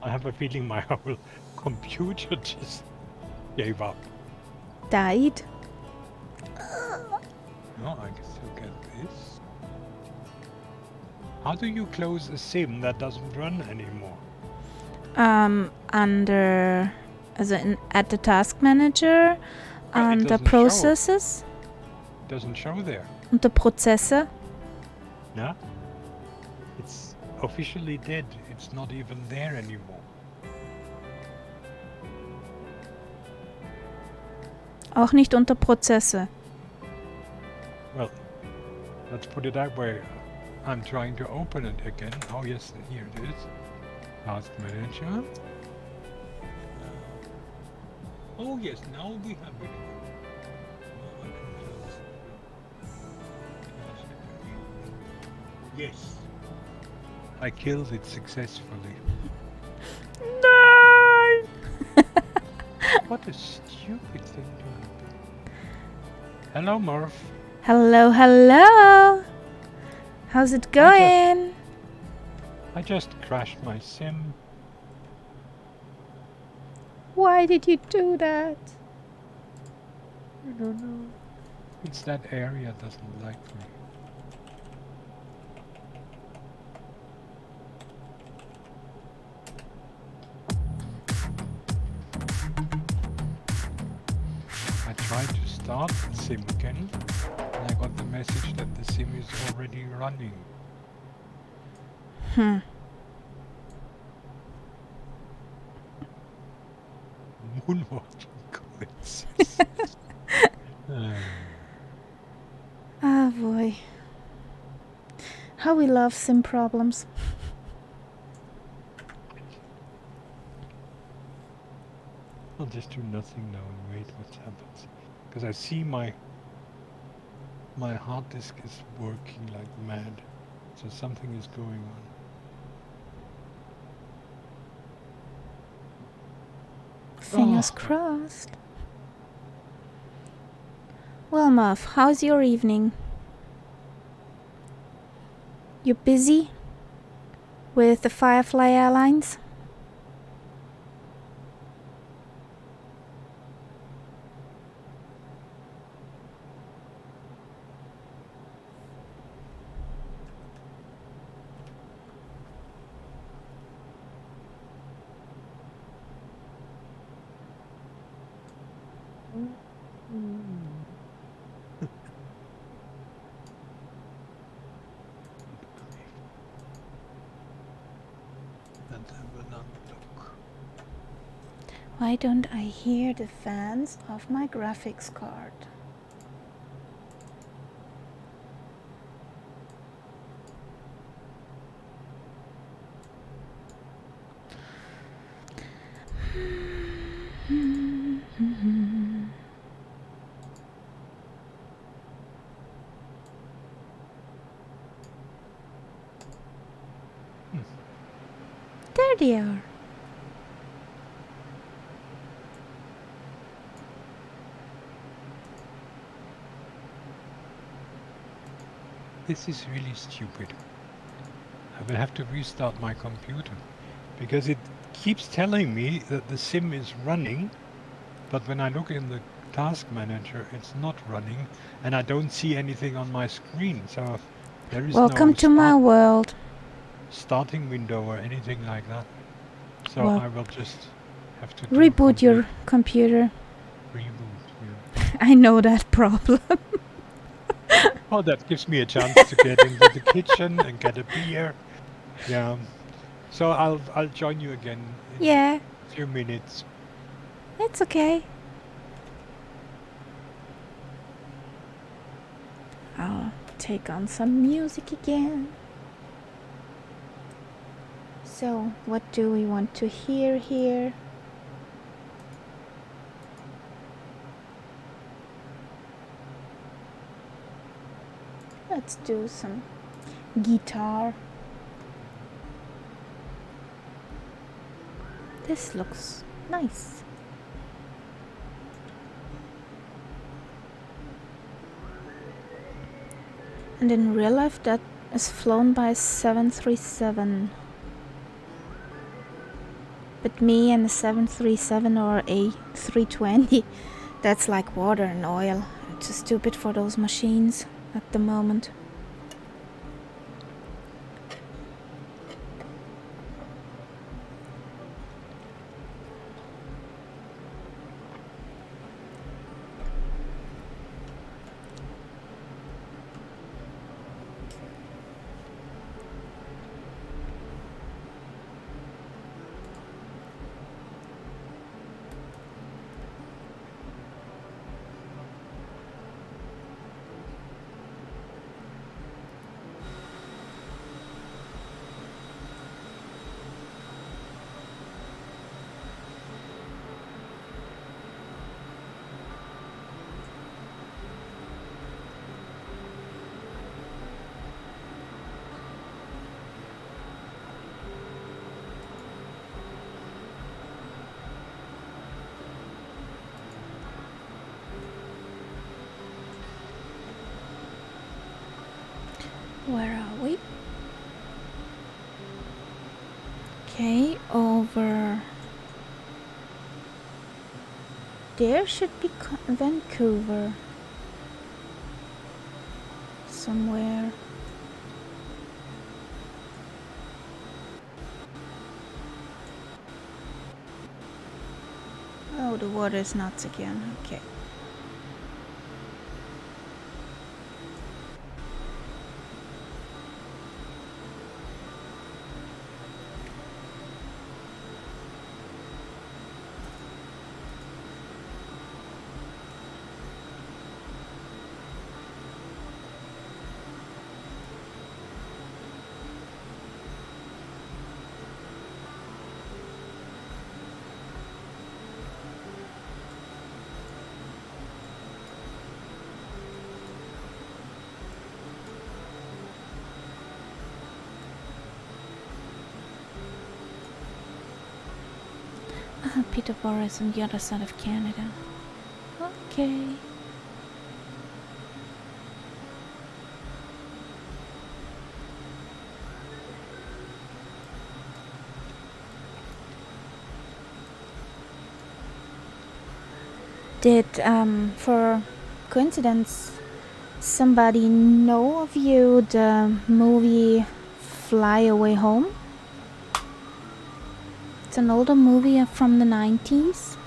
have a feeling my whole computer just gave up. Died? No, I can still get this. How do you close a sim that doesn't run anymore? Under as in at the task manager, under processes. It doesn't show there. Unter Prozesse. No? It's officially dead. It's not even there anymore. Auch nicht unter Prozesse. Well, let's put it that way. I'm trying to open it again. Oh yes, here it is. Task manager. Oh yes, now we have it. Now I can close it. Yes. I killed it successfully. No! What a stupid thing to happen. Hello, Murph. Hello, hello. How's it going? I just crashed my sim. Why did you do that? I don't know. It's that area doesn't like me. I tried to start the sim again, and I got the message that the sim is already running. Moonwalking coincidence. Ah, boy. How we love sim problems. I'll just do nothing now and wait what happens. Because I see my hard disk is working like mad. So something is going on. Fingers crossed. Well, Muff, how's your evening? You busy with the Firefly Airlines? And have another look. Why don't I hear the fans of my graphics card? There they are. This is really stupid. I will have to restart my computer because it keeps telling me that the sim is running, but when I look in the task manager, it's not running, and I don't see anything on my screen. So there is Welcome no to my world. starting window or anything like that. So Well, I will just have to reboot your computer. Reboot, yeah. I know that problem. Oh, that gives me a chance to get into the kitchen and get a beer. Yeah. So I'll join you again in a few minutes. It's okay. I'll take on some music again. So, what do we want to hear here? Let's do some guitar. This looks nice. And in real life that is flown by a 737. But me and a 737 or a 320, that's like water and oil. It's too stupid for those machines at the moment. Where are we? Okay, over there should be Vancouver. Somewhere. Oh, the water is nuts again. Okay. Peterborough is on the other side of Canada. Okay. Did, for coincidence, somebody know of you the movie Fly Away Home? It's an older movie from the 90s.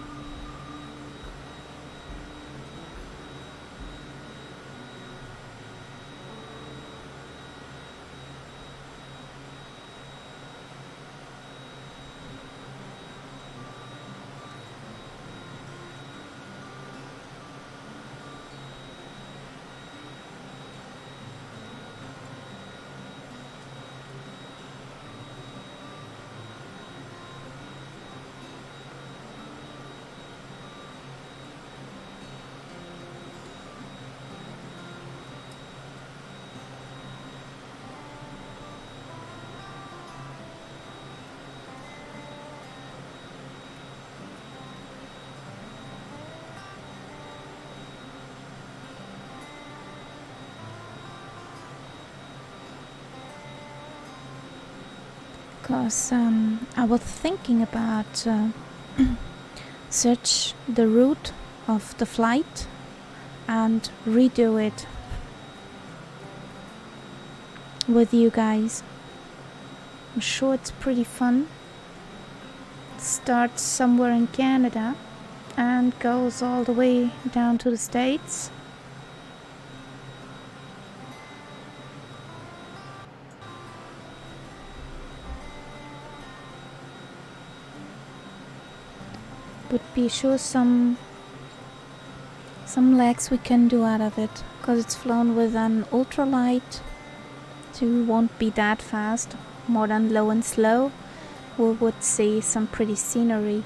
Because I was thinking about search the route of the flight and redo it with you guys. I'm sure it's pretty fun. It starts somewhere in Canada and goes all the way down to the States. Would be sure some legs we can do out of it, because it's flown with an ultralight, so we won't be that fast, more than low and slow. We would see some pretty scenery.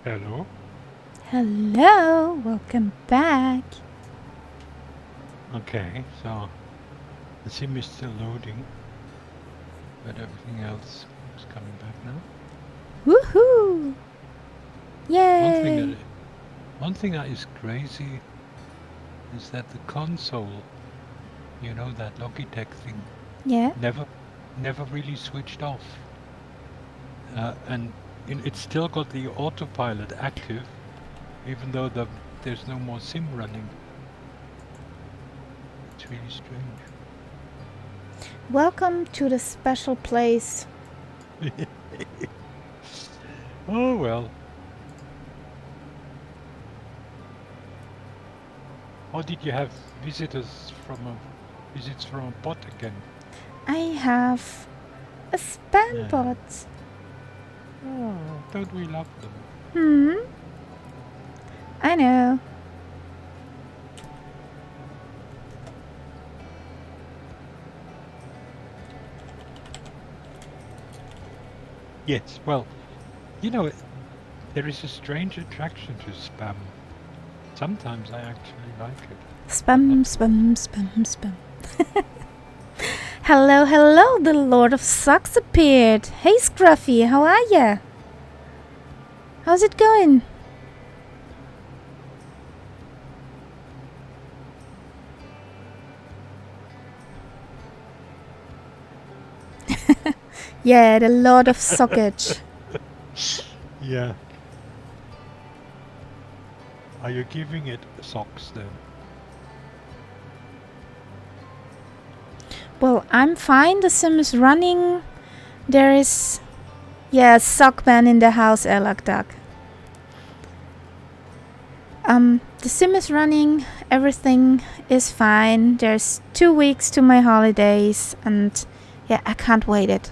Hello? Hello, welcome back. Okay, so the sim is still loading, but everything else is coming back now. Woohoo! Yay! One thing that is crazy is that the console, you know, that Logitech thing, Yeah. never really switched off. And it's still got the autopilot active, even though there's no more sim running. It's really strange. Welcome to the special place. Oh well. Or did you have visits from a bot again? I have a spam Yeah. bot. Oh, don't we love them? I know. Yes, well, you know, there is a strange attraction to spam. Sometimes I actually like it. Spam, spam, spam, spam. Hello, hello, the Lord of Socks appeared. Hey, Scruffy, how are ya? How's it going? Yeah, the Lord of Sockage. Yeah. Are you giving it socks then? Well, I'm fine. The sim is running. There is, yeah, Sockman in the house, Elakdak. The sim is running. Everything is fine. There's 2 weeks to my holidays, and yeah, I can't wait it.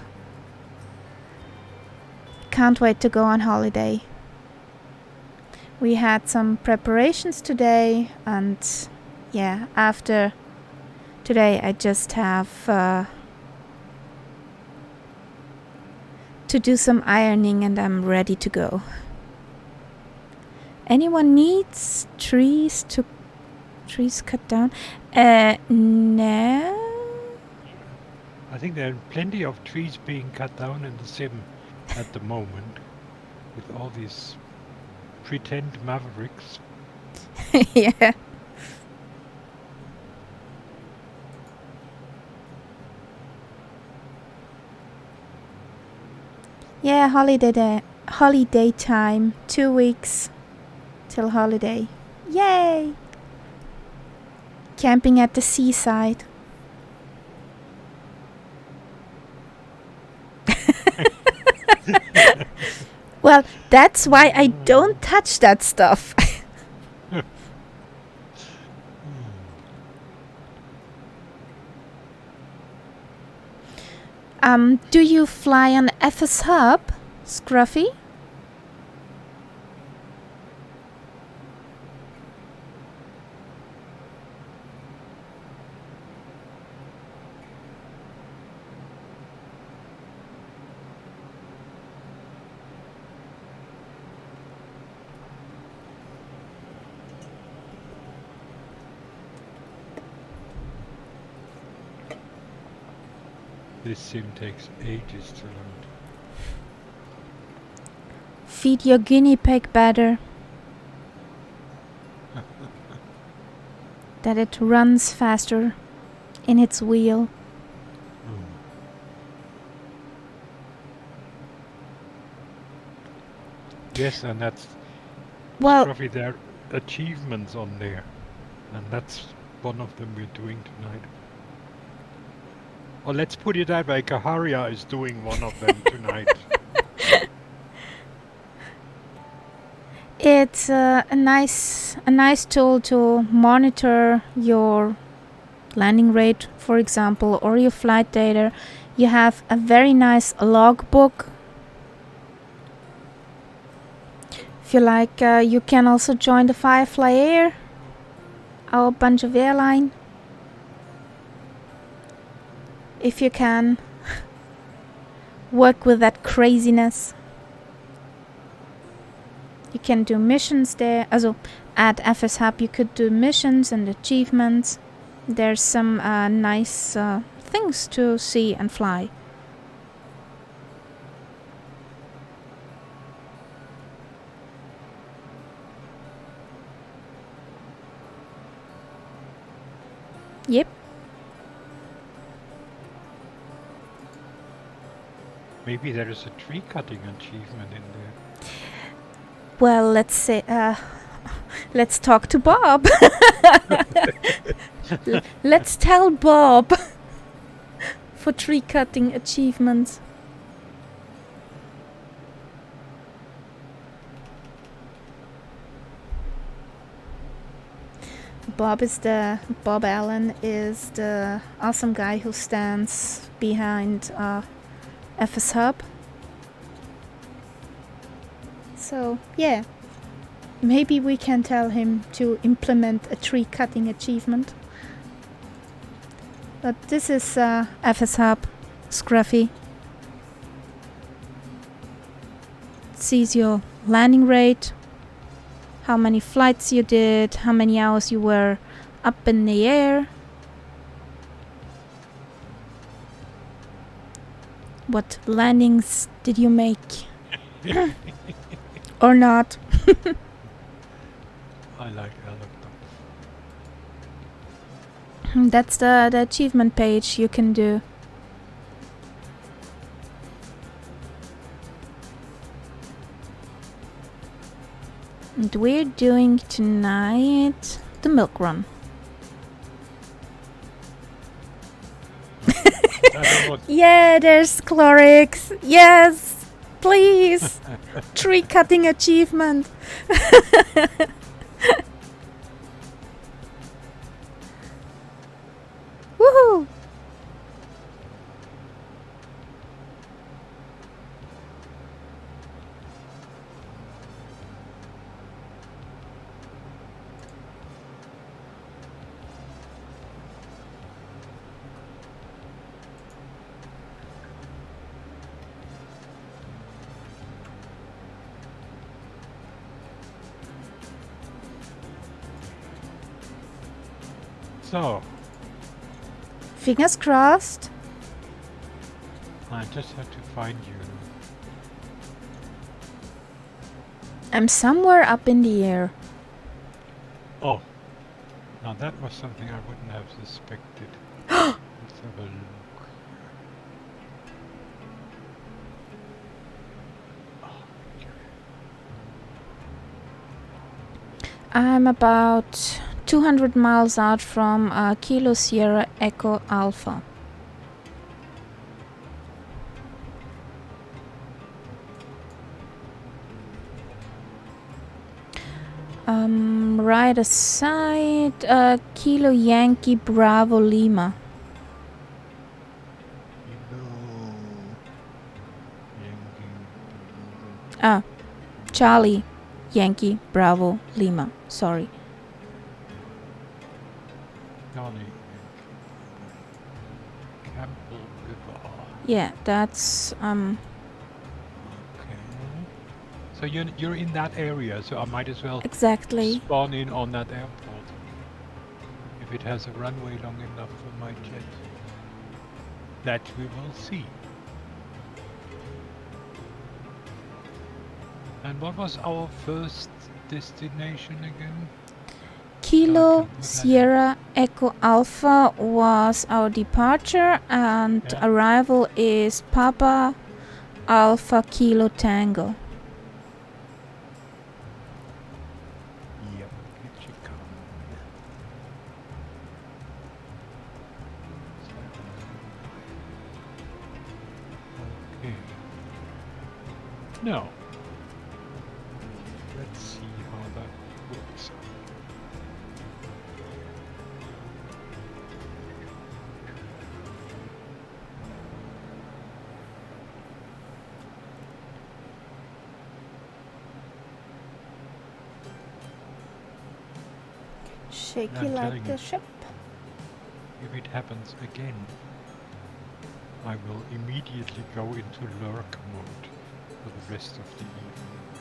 Can't wait to go on holiday. We had some preparations today, and yeah, after today I just have to do some ironing and I'm ready to go. Anyone needs trees cut down? No. I think there are plenty of trees being cut down in the sim at the moment, with all these pretend mavericks. Yeah. Yeah, holiday time. 2 weeks till holiday. Yay! Camping at the seaside. Well, that's why I don't touch that stuff. Do you fly on FS Hub, Scruffy? This sim takes ages to load. Feed your guinea pig better. That it runs faster in its wheel. Yes, and that's Scruffy, there are achievements on there, and that's one of them we're doing tonight. Or let's put it that way, Kaharia is doing one of them tonight. It's a nice tool to monitor your landing rate, for example, or your flight data. You have a very nice logbook. If you like, you can also join the Firefly Air, our bunch of airline. If you can work with that craziness. You can do missions there. Also, at FS Hub you could do missions and achievements. There's some nice things to see and fly. Yep. Maybe there is a tree cutting achievement in there. Well, let's say, let's talk to Bob. Let's tell Bob for tree cutting achievements. Bob Allen is the awesome guy who stands behind FS Hub. So yeah, maybe we can tell him to implement a tree cutting achievement. But this is FS Hub, Scruffy. It sees your landing rate, how many flights you did, how many hours you were up in the air. What landings did you make? Or not? I like helicopters. That's the achievement page you can do. And we're doing tonight the milk run. Yeah, there's Clorix. Yes, please. Tree cutting achievement. Woohoo! So, Fingers crossed. I just have to find you. I'm somewhere up in the air. Oh, now that was something I wouldn't have suspected. Let's have a look. Oh, okay. I'm about 200 miles out from Kilo Sierra Echo Alpha. Right aside, Kilo Yankee Bravo Lima. Charlie Yankee Bravo Lima. Sorry. Campbell River. Yeah, that's Okay. So you're in that area, so I might as well exactly. spawn in on that airport if it has a runway long enough for my jet. That we will see. And what was our first destination again? Kilo Sierra Echo Alpha was our departure, and arrival is Papa Alpha Kilo Tango. Yep, it should come. Okay. Now, let's see how that works. Shaky like the ship. If it happens again, I will immediately go into lurk mode for the rest of the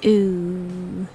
evening. Ooh.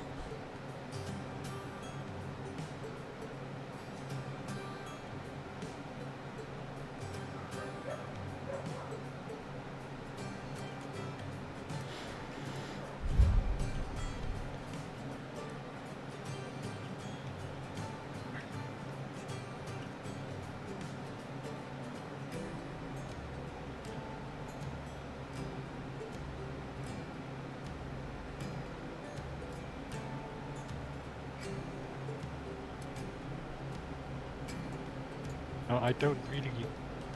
I don't really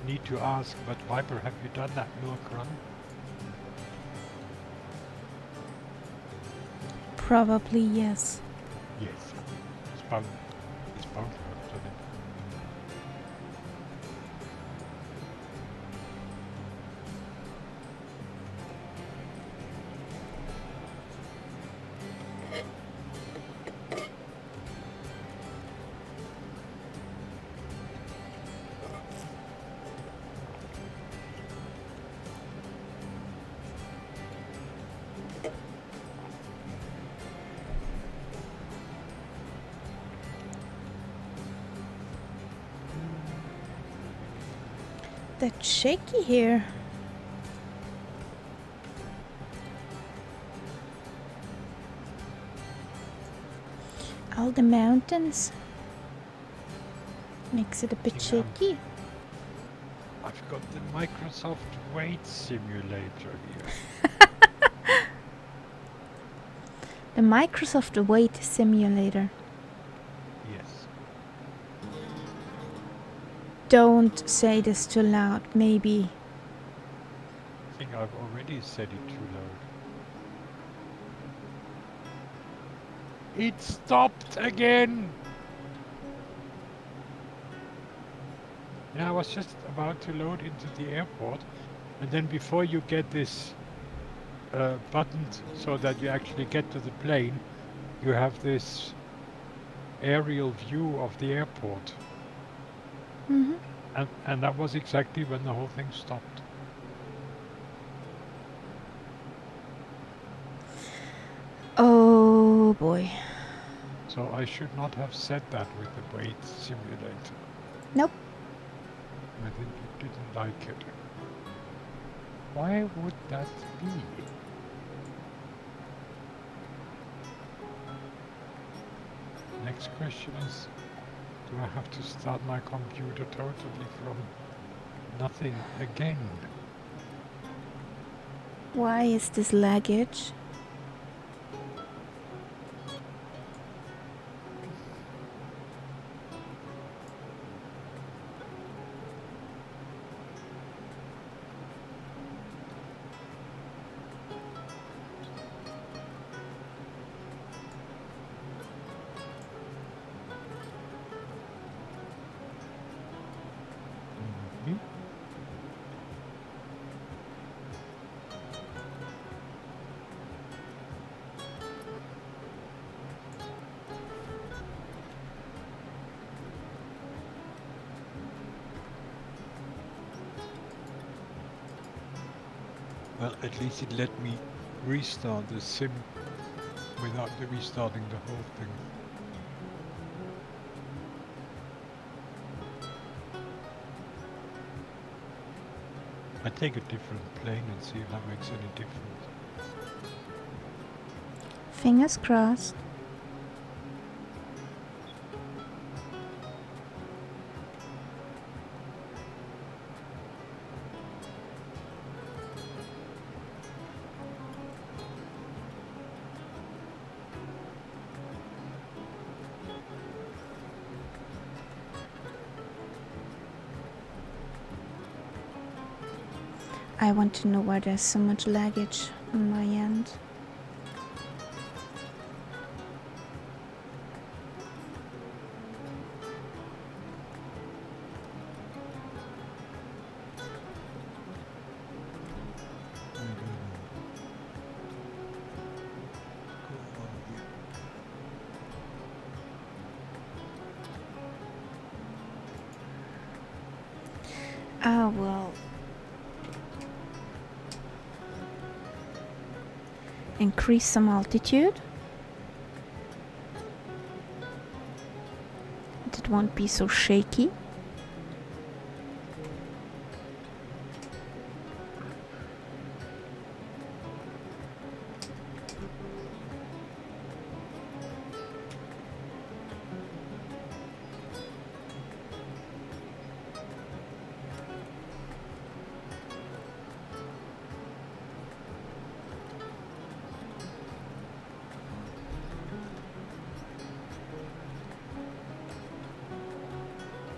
need to ask, but Viper, have you done that milk run? Probably yes. Yes. It's bound to have done it. That's shaky here. All the mountains makes it a bit shaky. I've got the Microsoft Weight Simulator here. The Microsoft Weight Simulator. Yes. Don't say this too loud, maybe. I think I've already said it too loud. It stopped again! I was just about to load into the airport, and then before you get this button so that you actually get to the plane, you have this aerial view of the airport. Mm-hmm. And that was exactly when the whole thing stopped. Oh boy. So I should not have said that with the weight simulator. Nope. I think you didn't like it. Why would that be? Next question is, do I have to start my computer totally from nothing again? Why is this luggage? Well, at least it let me restart the sim without restarting the whole thing. I take a different plane and see if that makes any difference. Fingers crossed. I want to know why there's so much luggage on my end. Ah, well. Increase some altitude. It won't be so shaky.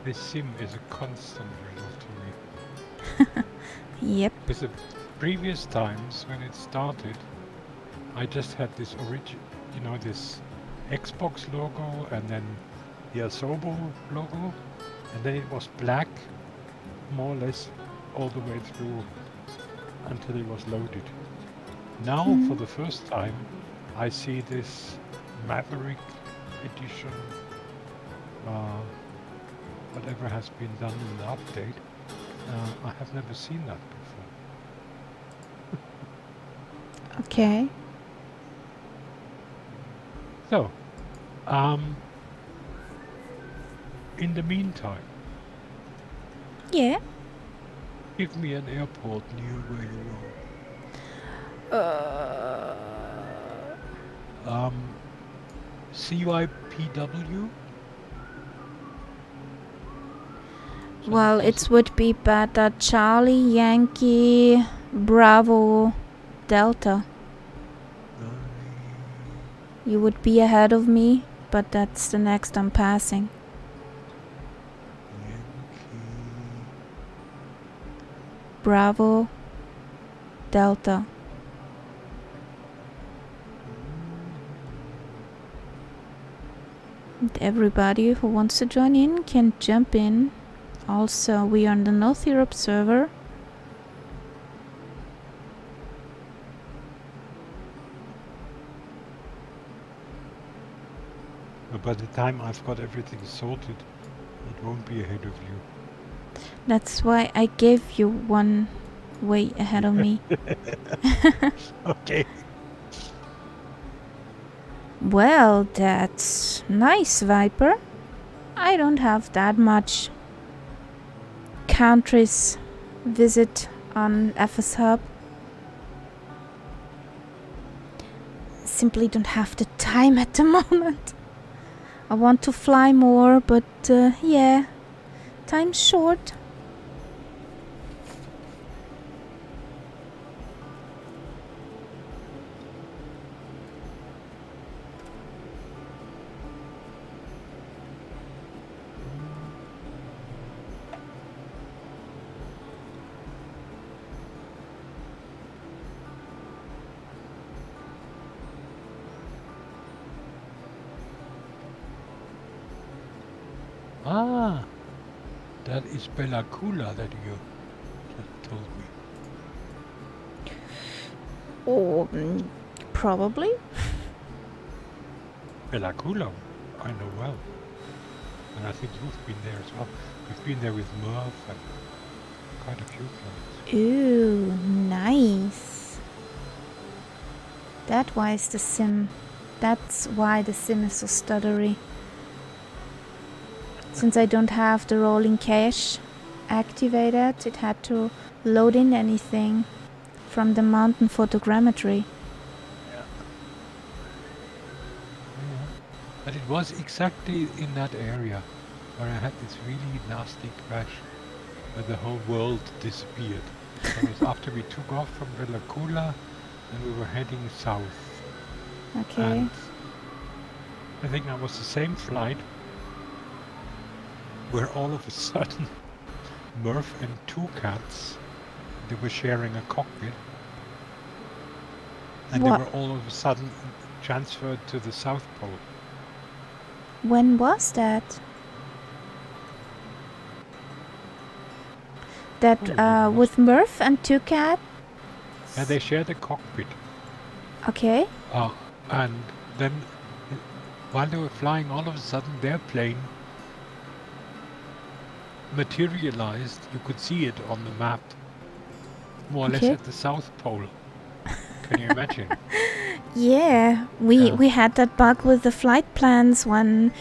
This sim is a constant riddle to me. Yep. Because the previous times when it started, I just had this this Xbox logo and then the Asobo logo, and then it was black, more or less, all the way through until it was loaded. Now, for the first time, I see this Maverick edition, whatever has been done in the update. I have never seen that before. Okay. So, in the meantime, Yeah. give me an airport near where you are. CYPW? Well, it would be Beta Charlie Yankee Bravo Delta. You would be ahead of me, but that's the next I'm passing. Bravo Delta. And everybody who wants to join in can jump in. Also, we are on the North Europe server. But by the time I've got everything sorted, it won't be ahead of you. That's why I gave you one way ahead of me. Okay. Well, that's nice, Viper. I don't have that much countries visit on FS Hub. Simply don't have the time at the moment. I want to fly more, but yeah, time's short. Ah, that is Bellacula that you just told me. Oh, probably. Bellacula, I know well. And I think you've been there as well. We've been there with Murph and quite a few planes. Ooh, nice. That's why the sim is so stuttery. Since I don't have the rolling cache activated, it had to load in anything from the mountain photogrammetry. Yeah. But it was exactly in that area where I had this really nasty crash where the whole world disappeared. It was after we took off from Bellacula and we were heading south. Okay. And I think that was the same flight where all of a sudden Murph and two cats, they were sharing a cockpit, and they were all of a sudden transferred to the South Pole. When was that? That with Murph and two cats? Yeah, they shared a cockpit. Okay. And then while they were flying, all of a sudden their plane materialized. You could see it on the map, more or less at the South Pole. Can you imagine? Yeah, we had that bug with the flight plans when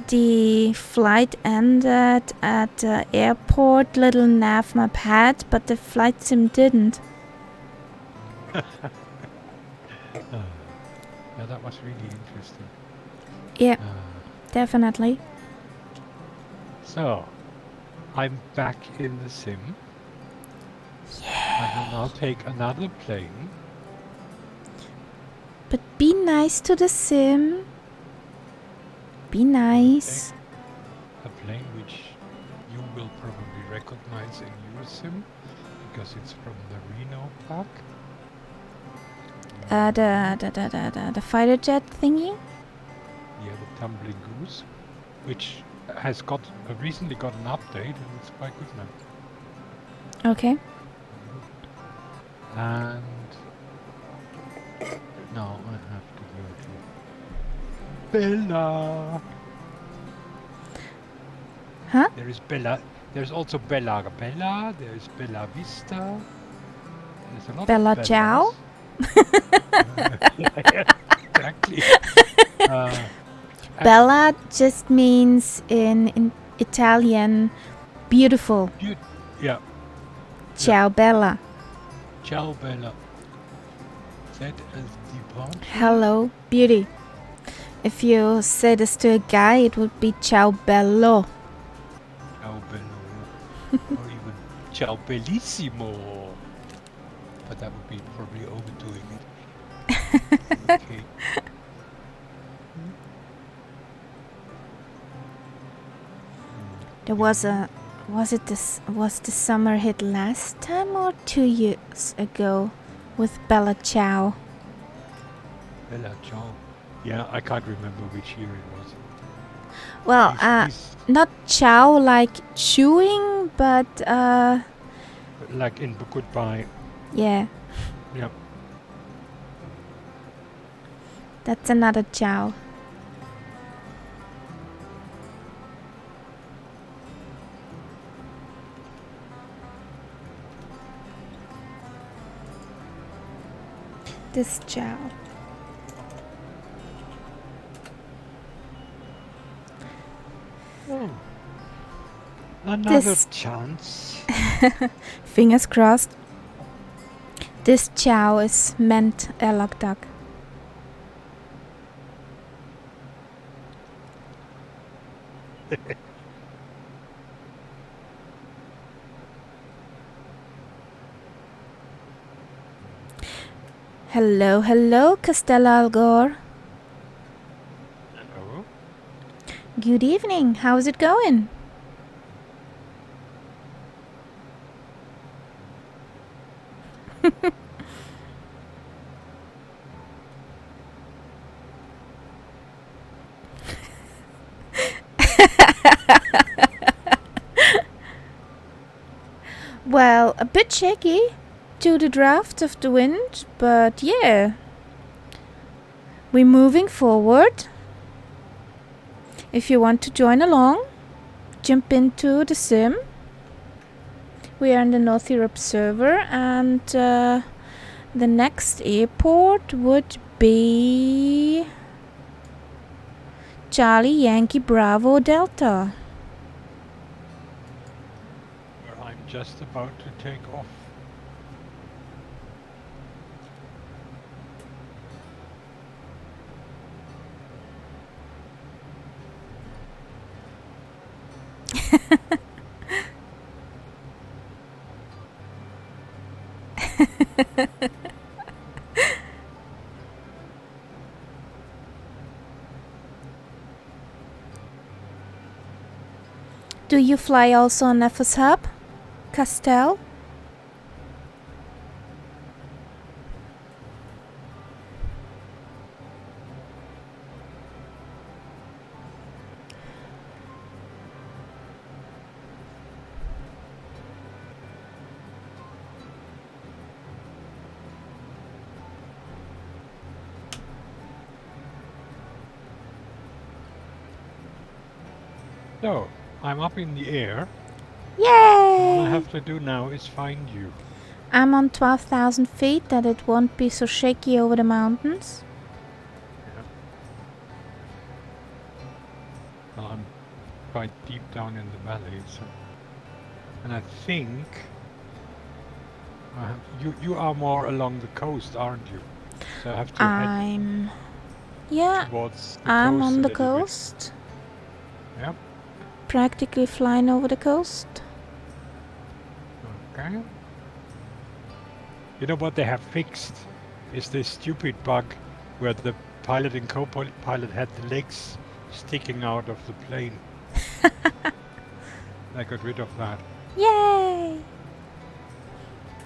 the flight ended at the airport little nav map had, but the flight sim didn't. Yeah, that was really interesting. Yeah, definitely. So, I'm back in the sim. Yeah. And I'll take another plane. But be nice to the sim. Be nice. A plane which will probably recognize in your sim because it's from the Reno pack. The fighter jet thingy? Yeah, the Tumbling Goose, which has recently got an update and it's quite good now. Okay. And now I have to go to Bella. Huh? There is Bella. There's also Bella. There is Bella Vista. There's a lot Bella of Ciao? Yeah, exactly. Bella just means in Italian beautiful. Yeah. Ciao, Bella. Ciao, Bella. That is departure. Hello, beauty. If you say this to a guy, it would be ciao bello. Ciao, bello. Or even ciao, bellissimo. But that would be probably overdoing it. Okay. There was the summer hit last time or 2 years ago with Bella Ciao? Bella Ciao. Yeah, I can't remember which year it was. Well, not ciao like chewing, but like in goodbye. Yeah. Yep. That's another ciao. This ciao. Oh. Another chance. Fingers crossed. This ciao is meant airlock duck. Hello, hello, Castella Algor. Hello. Good evening. How's it going? Well, a bit shaky to the draft of the wind, but yeah. We're moving forward. If you want to join along, jump into the sim. We are in the North Europe server, and the next airport would be Charlie Yankee Bravo Delta. Where I'm just about to take off. Do you fly also on FS Hub, Castell? So, I'm up in the air. Yay! All I have to do now is find you. I'm on 12,000 feet, that it won't be so shaky over the mountains. Yeah. Well, I'm quite deep down in the valley, so. And I think you are more along the coast, aren't you? So I have to head towards the I'm coast on a the little bit. coast. Yep. Practically flying over the coast. Okay. You know what they have fixed is this stupid bug where the pilot and co-pilot had the legs sticking out of the plane. I got rid of that. Yay!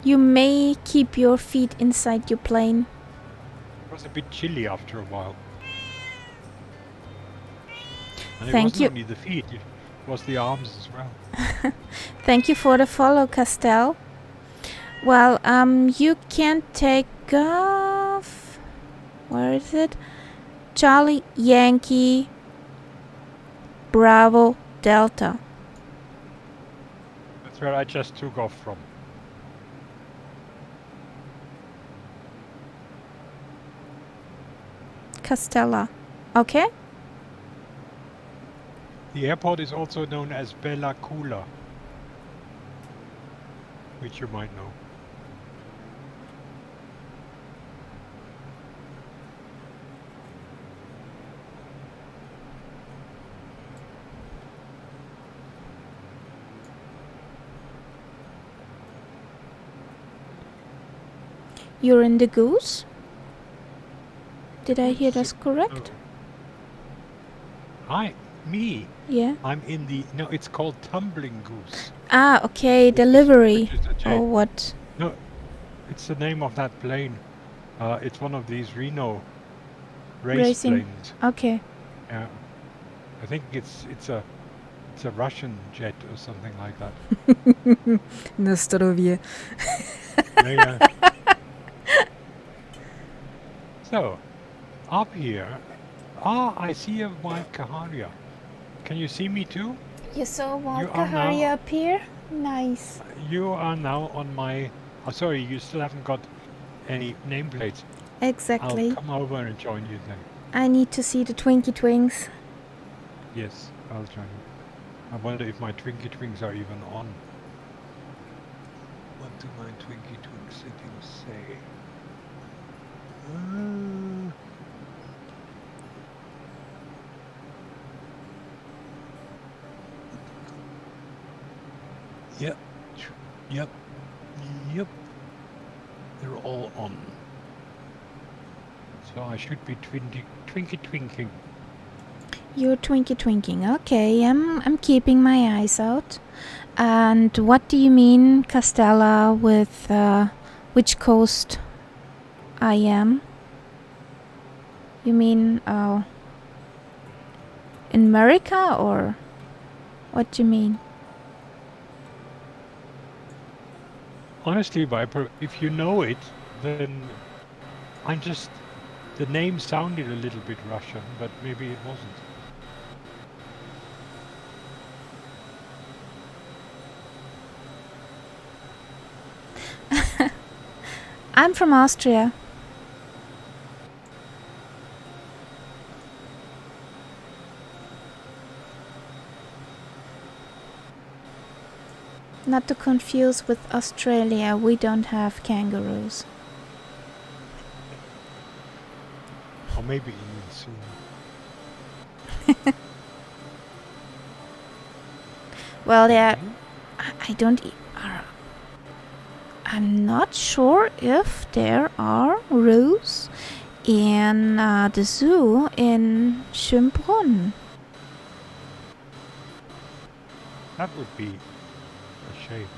You may keep your feet inside your plane. It was a bit chilly after a while. And it Thank wasn't you. only the feet, it was the arms as well. Thank you for the follow, Castell. Well, you can take off. Where is it? Charlie Yankee Bravo Delta. That's where I just took off from. Castella. Okay? The airport is also known as Bella Coola, which you might know. You're in the Goose? Did I hear this correct? Me? Yeah. I'm in the... No, it's called Tumbling Goose. Ah, okay, delivery. Which is a jet. Or what? No, it's the name of that plane. It's one of these Reno race Racing. planes. Okay. Yeah. I think it's a Russian jet or something like that. Na zdrowie. Yeah. So, up here, I see a wild Kaharia. Can you see me too? You saw wild You are Kaharia now- up here? Nice. You are now on my... Oh, sorry, you still haven't got any nameplates. Exactly. I'll come over and join you then. I need to see the Twinkie Twinks. Yes, I'll join you. I wonder if my Twinkie Twinks are even on. What do my Twinkie Twink settings say? Yep. Yep. Yep. They're all on. So I should be Twinkie Twinking. You're Twinkie Twinking. Okay, I'm keeping my eyes out. And what do you mean, Castella, with which coast I am? You mean in America, or what do you mean? Honestly, Viper, if you know it, then I'm just... The name sounded a little bit Russian, but maybe it wasn't. I'm from Austria. Not to confuse with Australia, we don't have kangaroos. Or maybe even soon. Well, I don't. I'm not sure if there are roos in the zoo in Schönbrunn. That would be a shame.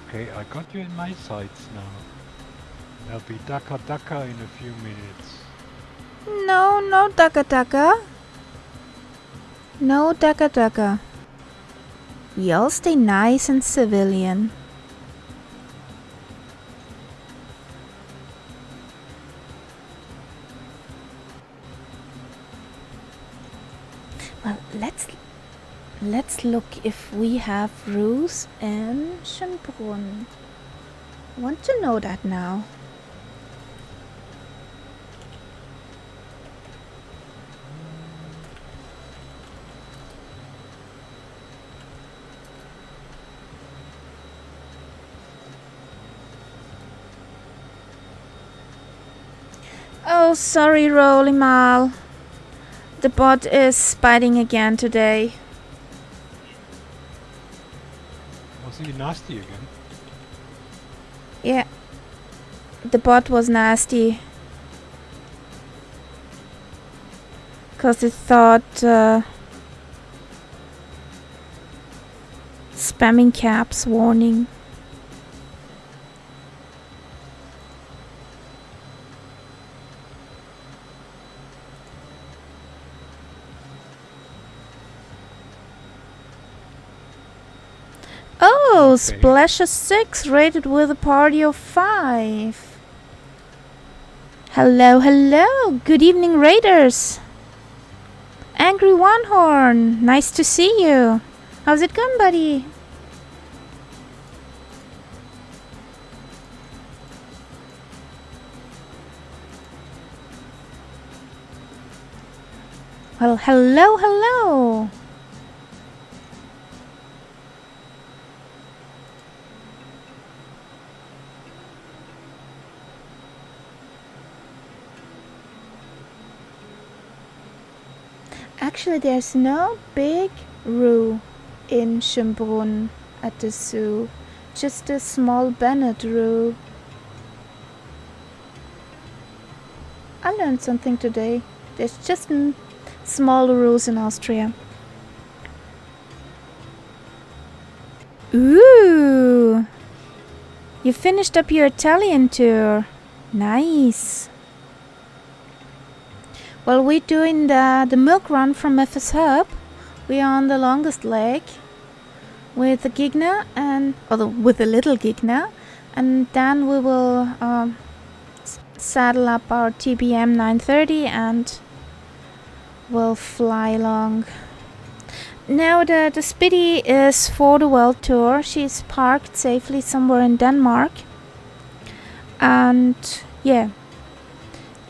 Okay, I got you in my sights now. There'll be Daka Daka in a few minutes. No, no Daka Daka. No Daka Daka. We all stay nice and civilian. Well, let's look if we have roos in Schönbrunn. I want to know that now. Oh, sorry, Rolly Mal. The bot is biting again today. Was he nasty again? Yeah. The bot was nasty. Because it thought spamming caps warning. Oh, Okay. Splash a 6 rated with a party of 5. Hello, hello. Good evening, Raiders. Angry One Horn, nice to see you. How's it going, buddy? Well, hello, hello. Actually, there's no big roo in Schönbrunn at the zoo. Just a small Bennett roo. I learned something today. There's just small roos in Austria. Ooh! You finished up your Italian tour. Nice. Well, we're doing the milk run from Memphis Hub. We are on the longest leg with the Gigna and with the little Gigna, and then we will saddle up our TBM 930 and we'll fly along. Now the Spitty is for the World Tour. She's parked safely somewhere in Denmark, and yeah,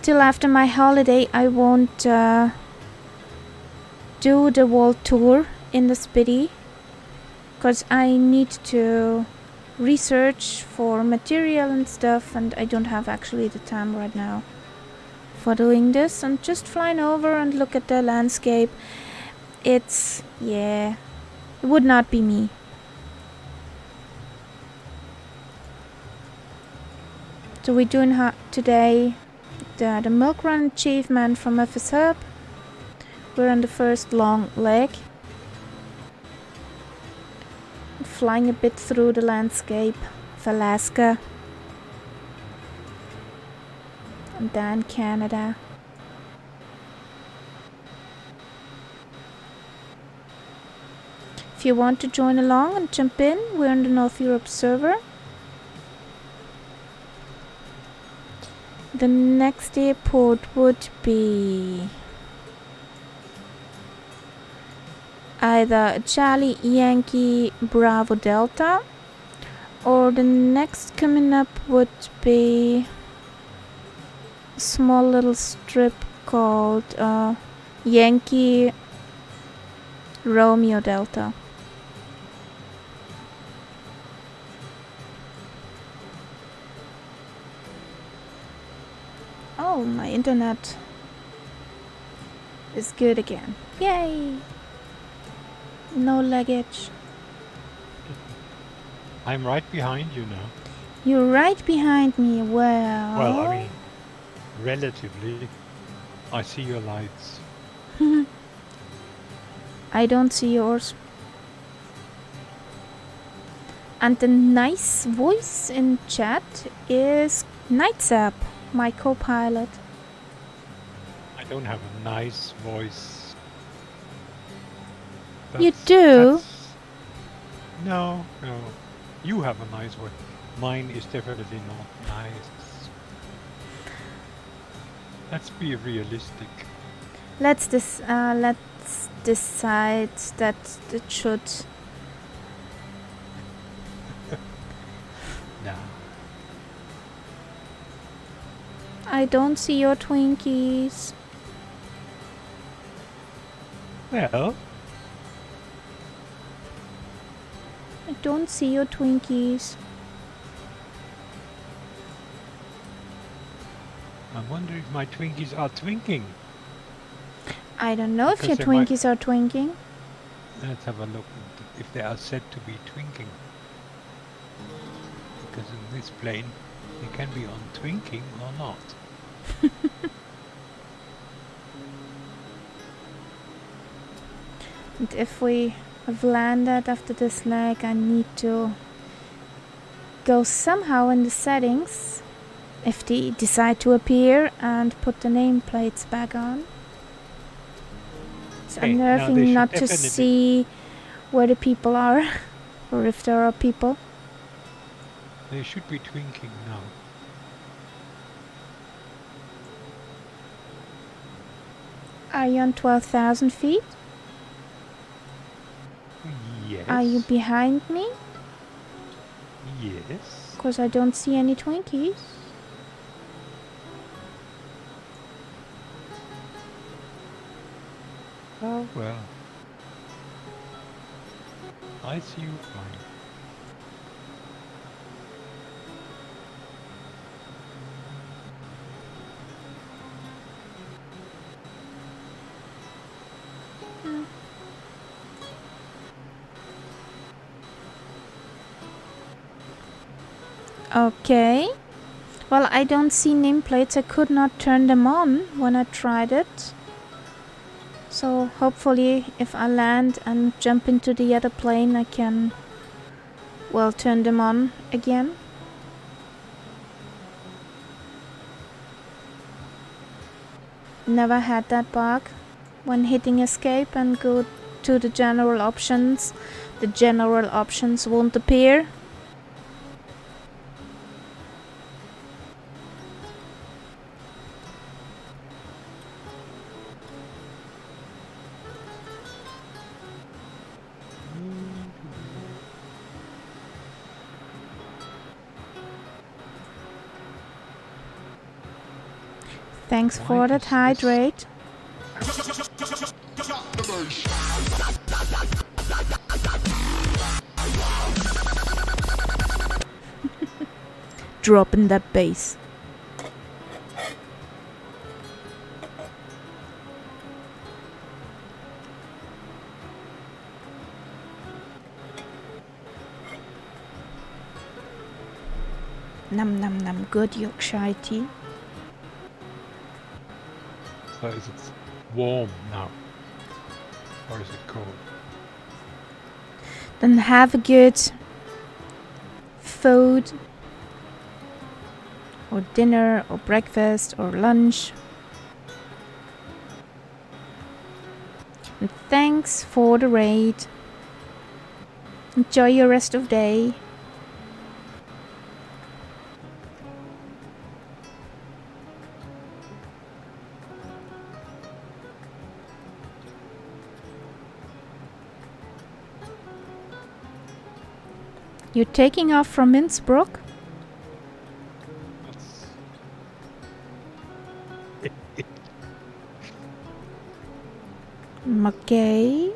till after my holiday I won't do the World Tour in the Spitty, because I need to research for material and stuff, and I don't have actually the time right now for doing this. I'm just flying over and look at the landscape. It's, yeah, it would not be me. So we're doing today the milk run achievement from Memphis Hub. We're on the first long leg, flying a bit through the landscape of Alaska and then Canada. If you want to join along and jump in, we're on the North Europe server. The next airport would be either Charlie Yankee Bravo Delta, or the next coming up would be a small little strip called Yankee Romeo Delta. Oh, my internet is good again. Yay! No luggage. I'm right behind you now. You're right behind me. Well, I mean, relatively. I see your lights. I don't see yours. And the nice voice in chat is Nightsap, my co-pilot. I don't have a nice voice. You do? No. You have a nice voice. Mine is definitely not nice. Let's be realistic. Let's decide that it should. No. I don't see your Twinkies. Well, I don't see your Twinkies. I wonder if my Twinkies are twinking. I don't know if your Because they might- Twinkies are twinking. Let's have a look if they are said to be twinking. Because in this plane, they can be on twinking or not. And if we have landed after this leg, I need to go somehow in the settings if they decide to appear and put the nameplates back on. It's Okay, now they unnerving should not to definitely- see where the people are or if there are people. They should be twinkling now. Are you on 12,000 feet? Yes. Are you behind me? Yes. Because I don't see any Twinkies. Oh well. I see you fine. Okay. Well, I don't see nameplates. I could not turn them on when I tried it. So hopefully if I land and jump into the other plane, I can, well, turn them on again. Never had that bug. When hitting escape and go to the general options won't appear. Thanks Why for that is this- hydrate. Dropping that bass. Num num num, good Yorkshire tea. So is it warm now? Or is it cold? Then have a good food or dinner or breakfast or lunch. And thanks for the raid. Enjoy your rest of day. You're taking off from Innsbruck? That's Okay.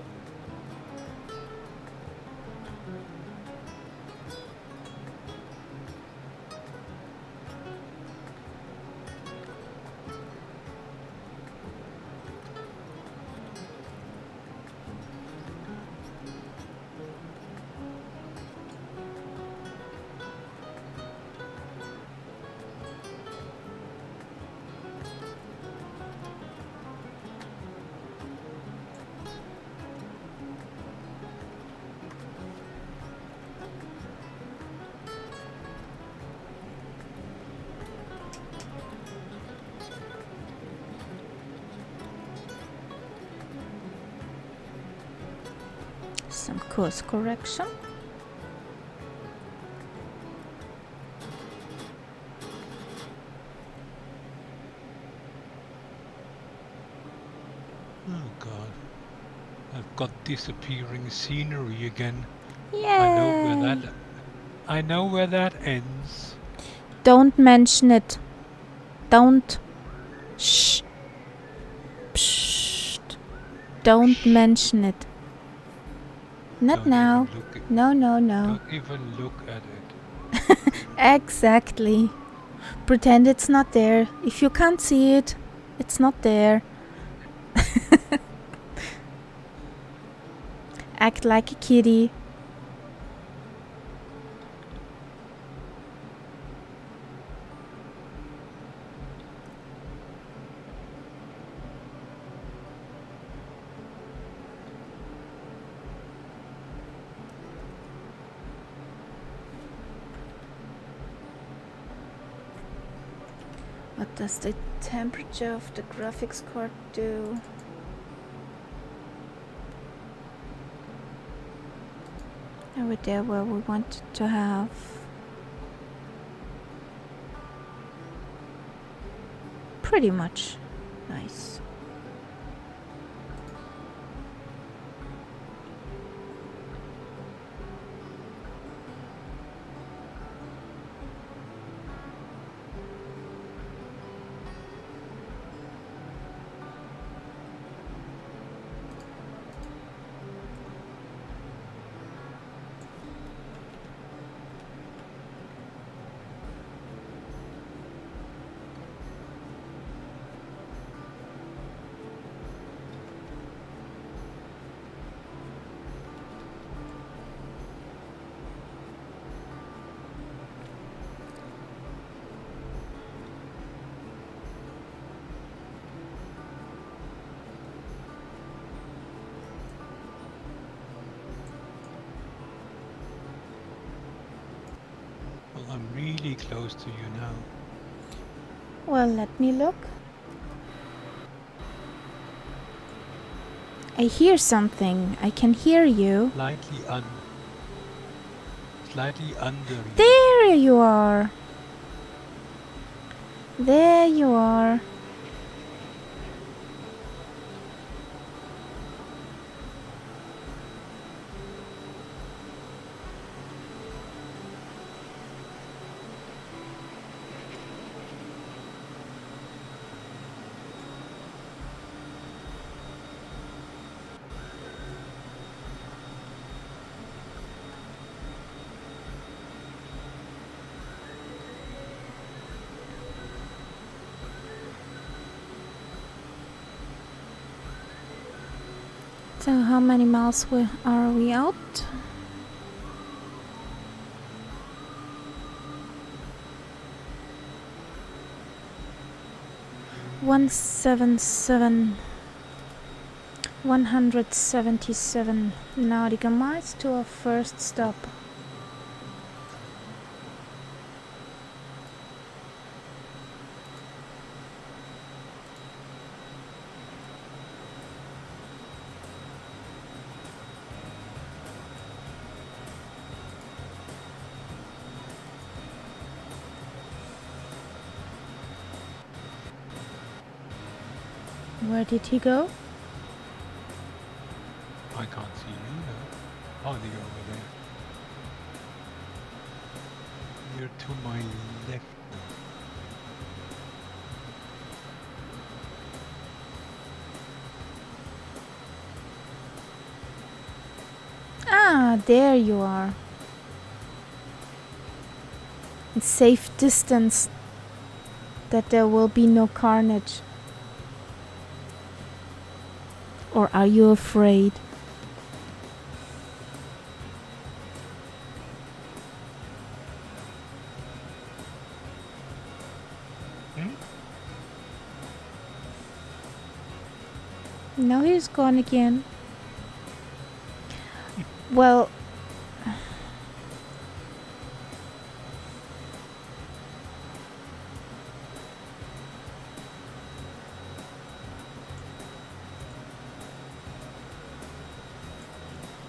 Some course correction. Oh god. I've got disappearing scenery again. Yay! I know where that ends. Don't mention it. Don't. Shh. Psst. Don't mention it. Not Don't now. even look No. Don't even look at it. Exactly. Pretend it's not there. If you can't see it, it's not there. Act like a kitty. What does the temperature of the graphics card do? Are we there where we want to have? Pretty much. Nice. Well, I'm really close to you now. Well, let me look. I hear something. I can hear you. Slightly under you. There you are. There you are. So how many miles are we out? 177 nautical miles to our first stop. Where did he go? I can't see you now. Oh, you're over there. You're to my left now. Ah, there you are. It's safe distance that there will be no carnage. Or are you afraid? No, he's gone again. Well,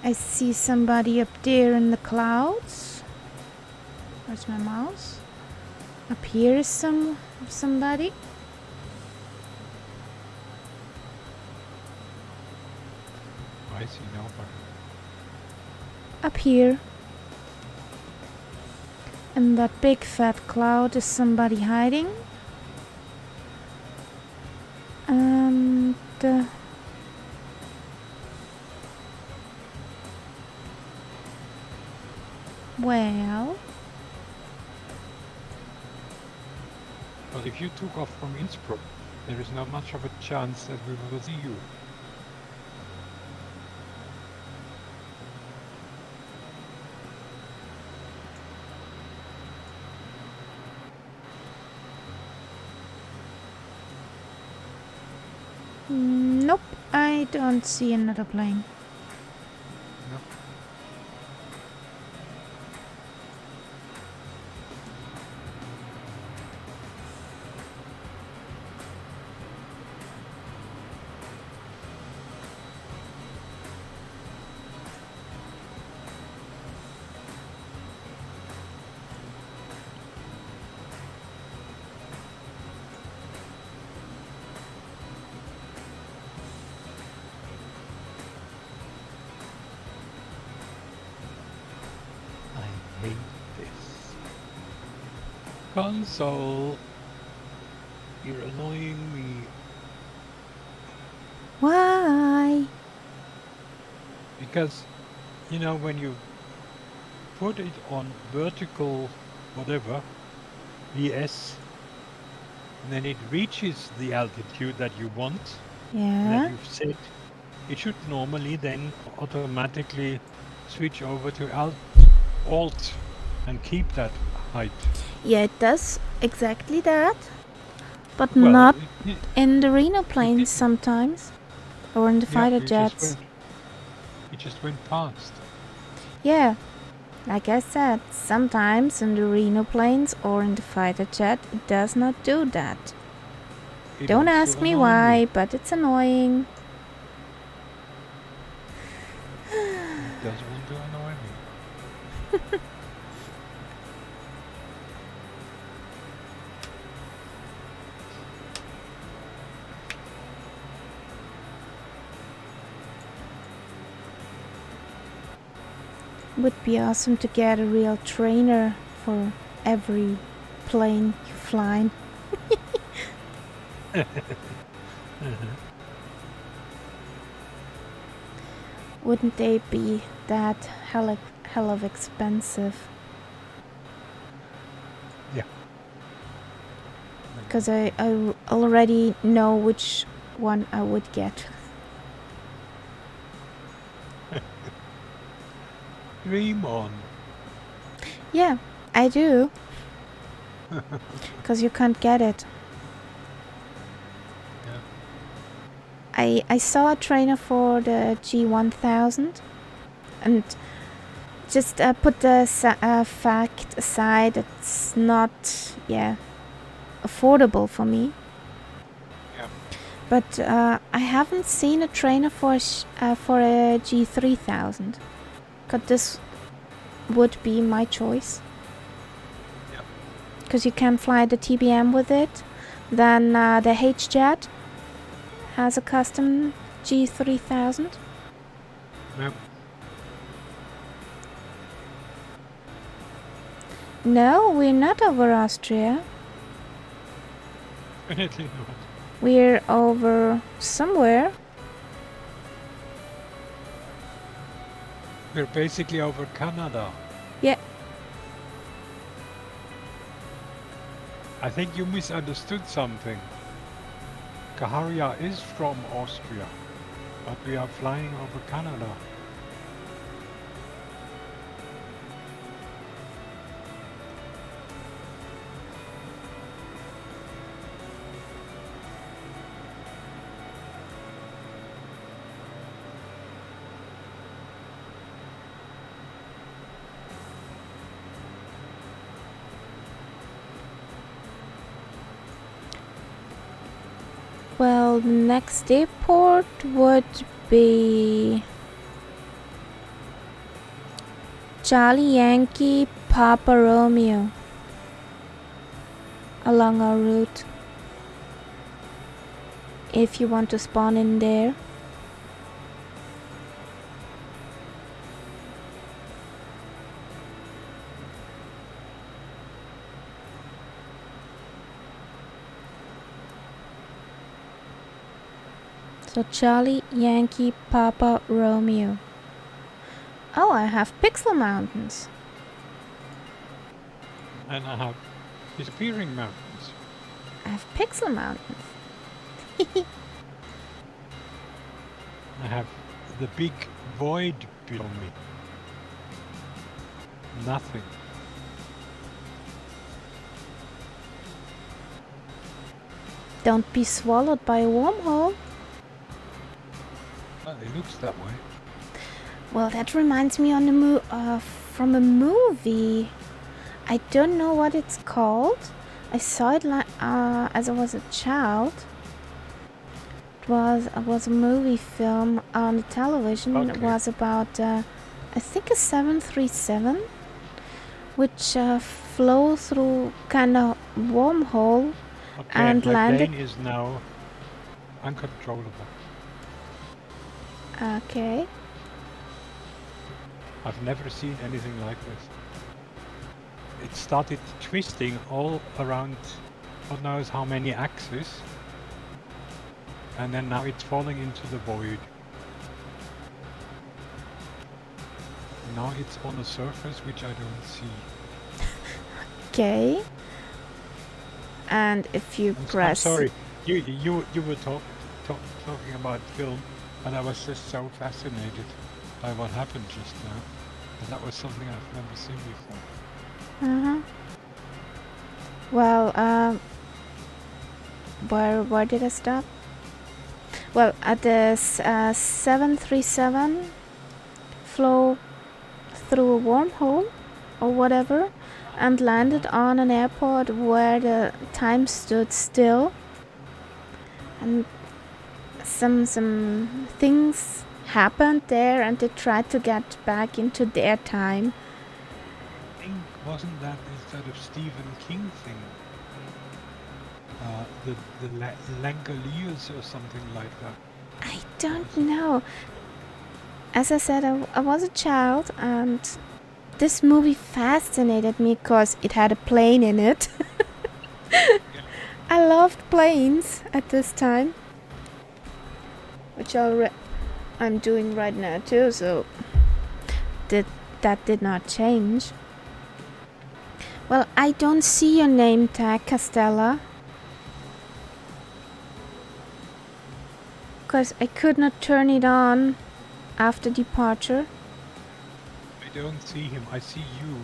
I see somebody up there in the clouds. Where's my mouse? Up here is somebody. I see nobody. Up here. And that big fat cloud is somebody hiding. And well, Well, if you took off from Innsbruck, there is not much of a chance that we will see you. nope, I don't see another plane. No. Console, you're annoying me. Why? Because, you know, when you put it on vertical, whatever, VS, and then it reaches the altitude that you want, and that Yeah. you've set, it should normally then automatically switch over to Alt and keep that height. Yeah, it does exactly that. But Well, not in the Reno it planes did. sometimes. Or in the Yeah, fighter jets. it just went past. Yeah. Like I said, sometimes in the Reno planes or in the fighter jet, it does not do that. It Don't wants ask to me annoy why, me. but it's annoying. It does want to annoy me. Would be awesome to get a real trainer for every plane you fly. Wouldn't they be that hell of expensive? Yeah. Because I already know which one I would get. Dream on. Yeah, I do. Because you can't get it. Yeah. I saw a trainer for the G1000 and just put the fact aside, it's not, affordable for me. Yeah. But I haven't seen a trainer for a G3000. Cause this would be my choice. Yeah. Because you can fly the TBM with it. Then the H-Jet has a custom G3000. Yeah. No, we're not over Austria. Definitely not. We're over somewhere. We're basically over Canada. Yeah. I think you misunderstood something. Kaharia is from Austria, but we are flying over Canada. Well, the next airport would be Charlie Yankee Papa Romeo along our route. If you want to spawn in there. So Charlie Yankee Papa Romeo. Oh, I have Pixel Mountains. And I have disappearing mountains. I have Pixel Mountains. I have the big void below me. Nothing. Don't be swallowed by a wormhole. Well, it looks that way. Well, that reminds me from a movie. I don't know what it's called. I saw it as I was a child. It was a movie film on the television. Okay. It was about I think a 737, which flew through kind of wormhole and my landed. plane is now uncontrollable. Okay. I've never seen anything like this. it started twisting all around God knows how many axes, and then now it's falling into the void. Now it's on a surface which I don't see. Okay. And if you I'm press... sorry, you were talking about film, and I was just so fascinated by what happened just now. And that was something I've never seen before. Uh-huh. Well, where did I stop? Well, at the 737 flew through a wormhole or whatever and landed on an airport where the time stood still, and some things happened there, and they tried to get back into their time. I think wasn't that this sort of Stephen King thing? The Langoliers or something like that. I don't know. As I said, I was a child, and this movie fascinated me because it had a plane in it. I loved planes at this time, which I'm doing right now too, so that did not change. Well, I don't see your name tag, Castella, because I could not turn it on after departure. I don't see him. I see you,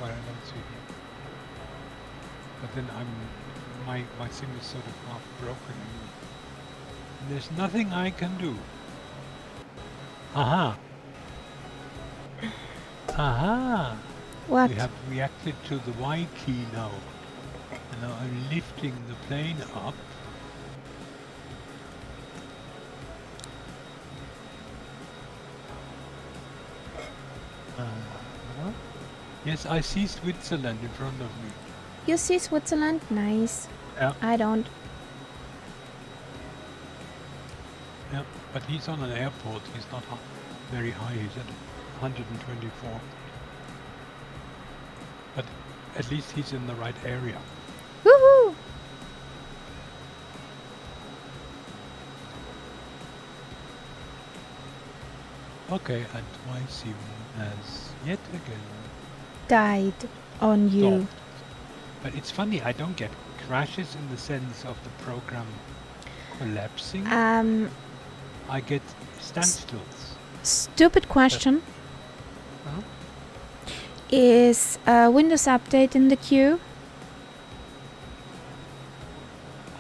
but I don't see him. But then my sim is sort of half broken, and there's nothing I can do. Aha! Aha! What? We have reacted to the Y key now. And now I'm lifting the plane up. Yes, I see Switzerland in front of me. You see Switzerland? Nice. Yeah. I don't. Yeah, but he's on an airport. He's not very high. He's at 124. But at least he's in the right area. Woohoo! Okay, and my sim has yet again Died on you. stopped. But it's funny, I don't get crashes in the sense of the program collapsing. I get standstills. Stupid question. Huh? Is a Windows update in the queue?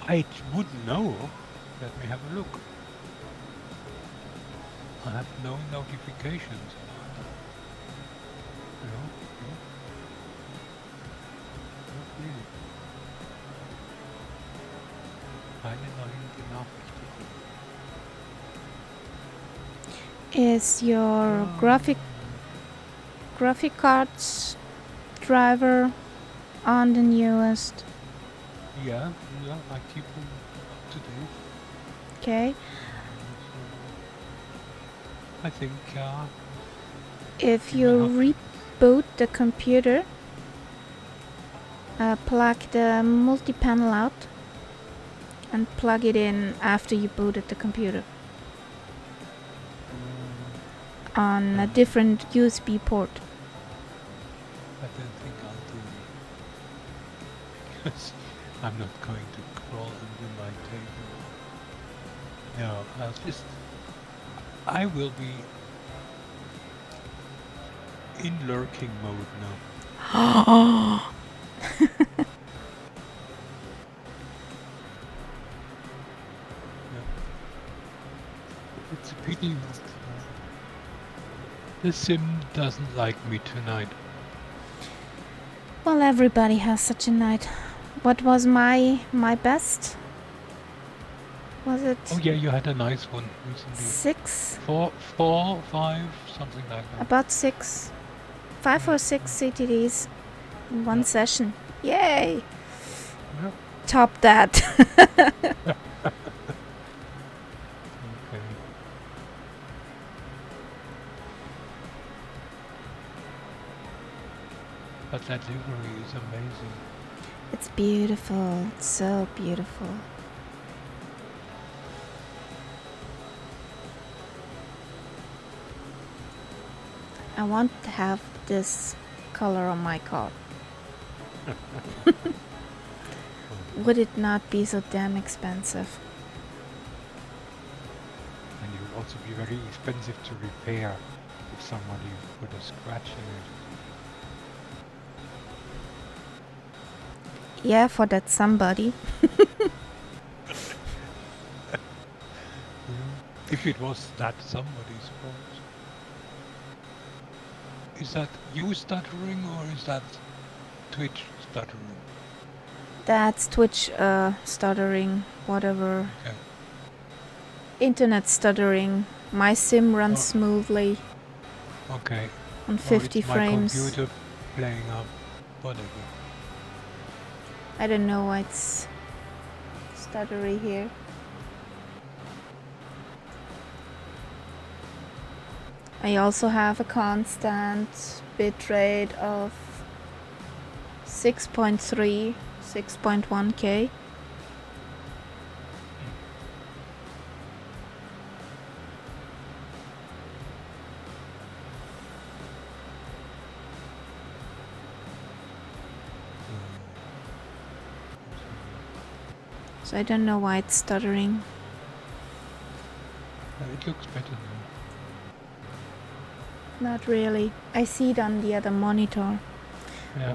I wouldn't know. Let me have a look. I have no notifications. No. Not really. Keine neuen Benachrichtigungen. Is your graphic cards driver on the newest? Yeah, I keep them up to date. Okay. I think, If you reboot the computer, plug the multi-panel out and plug it in after you booted the computer on a different USB port. I don't think I'll do it. Because I'm not going to crawl under my table. No, I will be in lurking mode now. It's a pity that the sim doesn't like me tonight. Well, everybody has such a night. What was my best? Was it? Oh yeah, you had a nice one recently. 6? 4, 5, something like that. About 6. 5 or 6 CTDs in one session. Yay! Yeah. Top that. Okay. But that livery is amazing. It's beautiful. It's so beautiful. I want to have this color on my car. Would it not be so damn expensive? And it would also be very expensive to repair if somebody put a scratch in it. Yeah, for that somebody. If it was that somebody's fault. Is that you stuttering or is that Twitch stuttering? That's Twitch stuttering, whatever. Okay. Internet stuttering. My sim runs smoothly Okay. on 50 it's frames. My computer playing up, whatever. I don't know why it's stuttery here. I also have a constant bitrate of 6.3, 6.1K. So I don't know why it's stuttering. It looks better now. Not really. I see it on the other monitor. Yeah.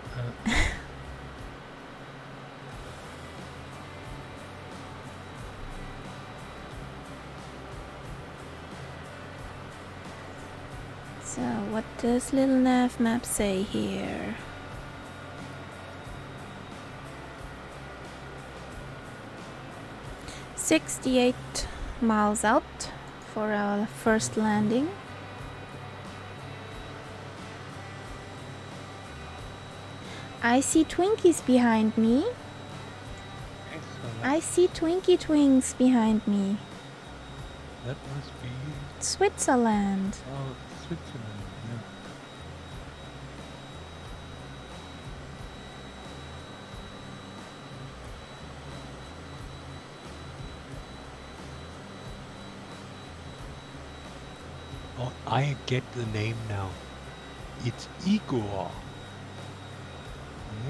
So what does little nav map say here? "68 miles out for our first landing." I see Twinkies behind me. Excellent. I see Twinkie Twinks behind me. That must be Switzerland. Switzerland, yeah. Oh, I get the name now. It's Igor.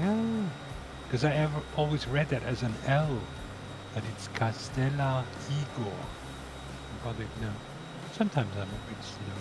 Yeah. Because I always read that as an L. But it's Castella Igor. I got it now. Sometimes I'm a bit slow.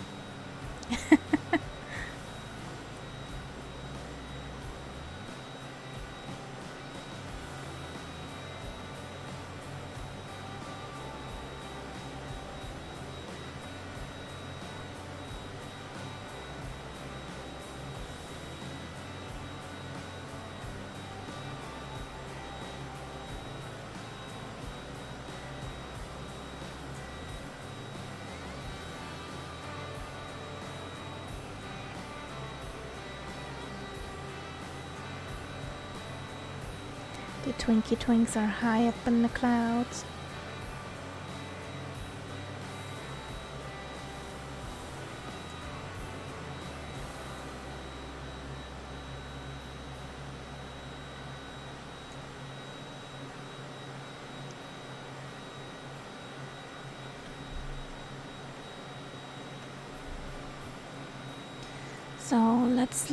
The Twinkie Twinks are high up in the clouds. So let's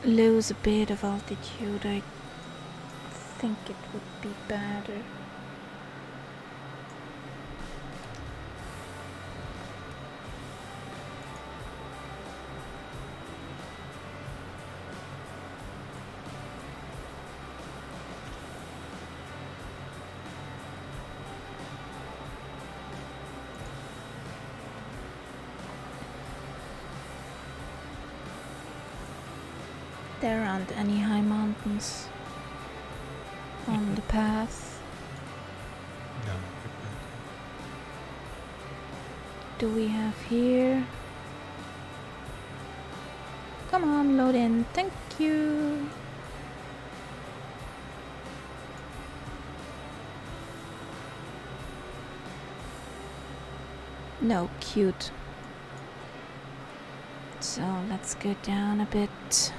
lose a bit of altitude. I think it would be better. There aren't any high mountains on the path. No. Do we have here? Come on, load in. Thank you. No, cute. So let's go down a bit.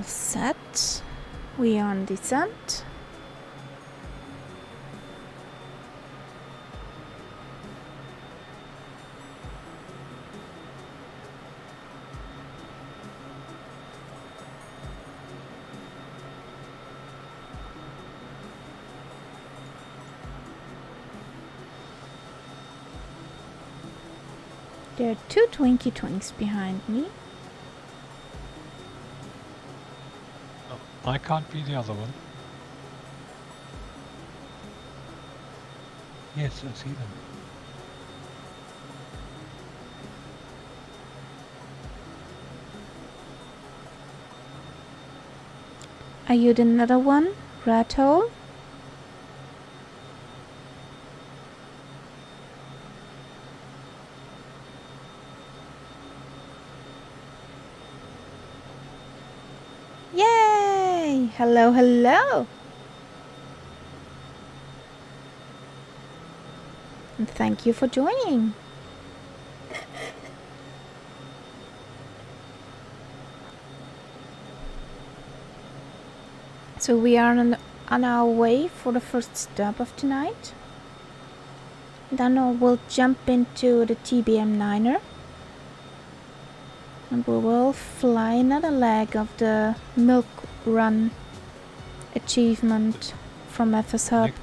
set. We are on descent. There are two Twinkie Twinks behind me. Oh, I can't be the other one. Yes, I see them. Are you the another one, rat hole? Yay! Hello, hello! And thank you for joining. So we are on our way for the first stop of tonight. Then we'll jump into the TBM 9er. And we will fly another leg of the Milk Run achievement from FS Hub. The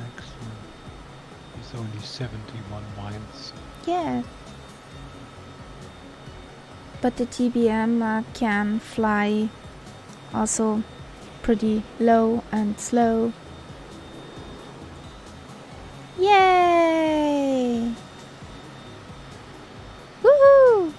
next one is only 71 miles. Yeah. But the TBM can fly also pretty low and slow. Yay! Woohoo!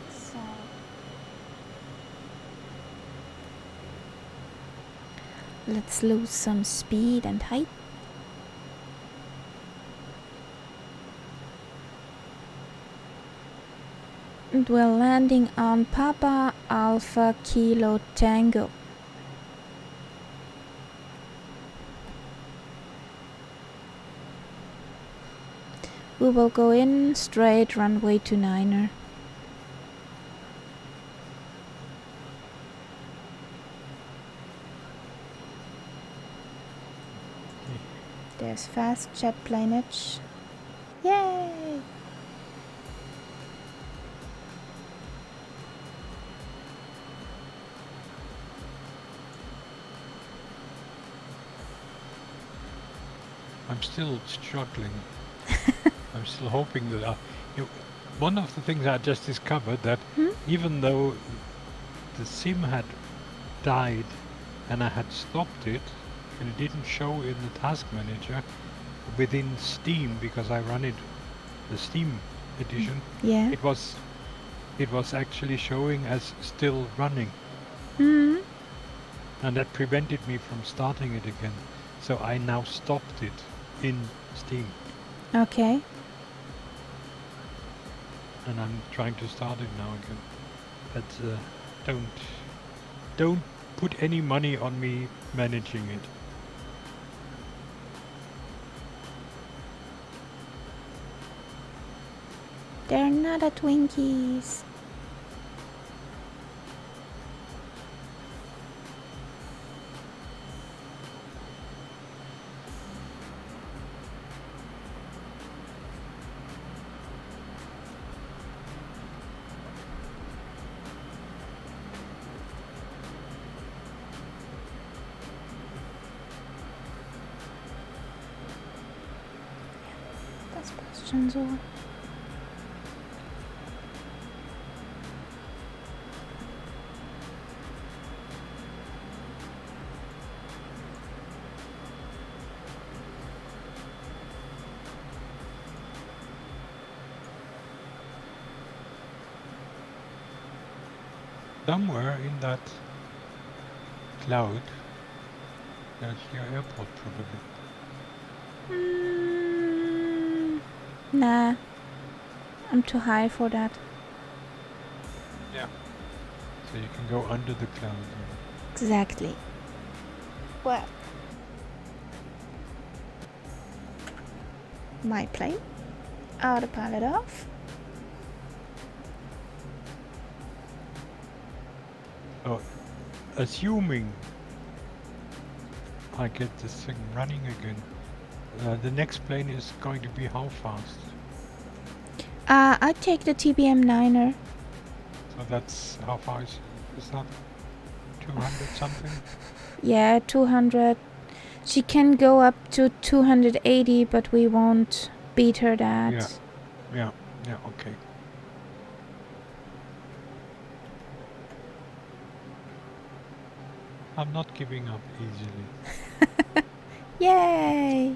So let's lose some speed and height. And we're landing on Papa Alpha Kilo Tango. We will go in straight runway to 9er. There's fast jet planeage. Yay! I'm still struggling. I'm still hoping that one of the things I just discovered that even though the sim had died and I had stopped it and it didn't show in the task manager within Steam because I run it the Steam edition, Yeah. it was actually showing as still running. Hmm. And that prevented me from starting it again. So I now stopped it in Steam. Okay. And I'm trying to start it now again. But don't put any money on me managing it. They're not a Twinkies. Das passt schon so. Somewhere in that cloud, there's your airport probably. Nah, I'm too high for that. Yeah. So you can go under the cloud. Exactly. Well, my plane. Autopilot off. So, assuming I get this thing running again, the next plane is going to be how fast? I take the TBM 9er. So that's how far is that? 200 something? Yeah, 200. She can go up to 280, but we won't beat her that. Yeah, okay. I'm not giving up easily. Yay!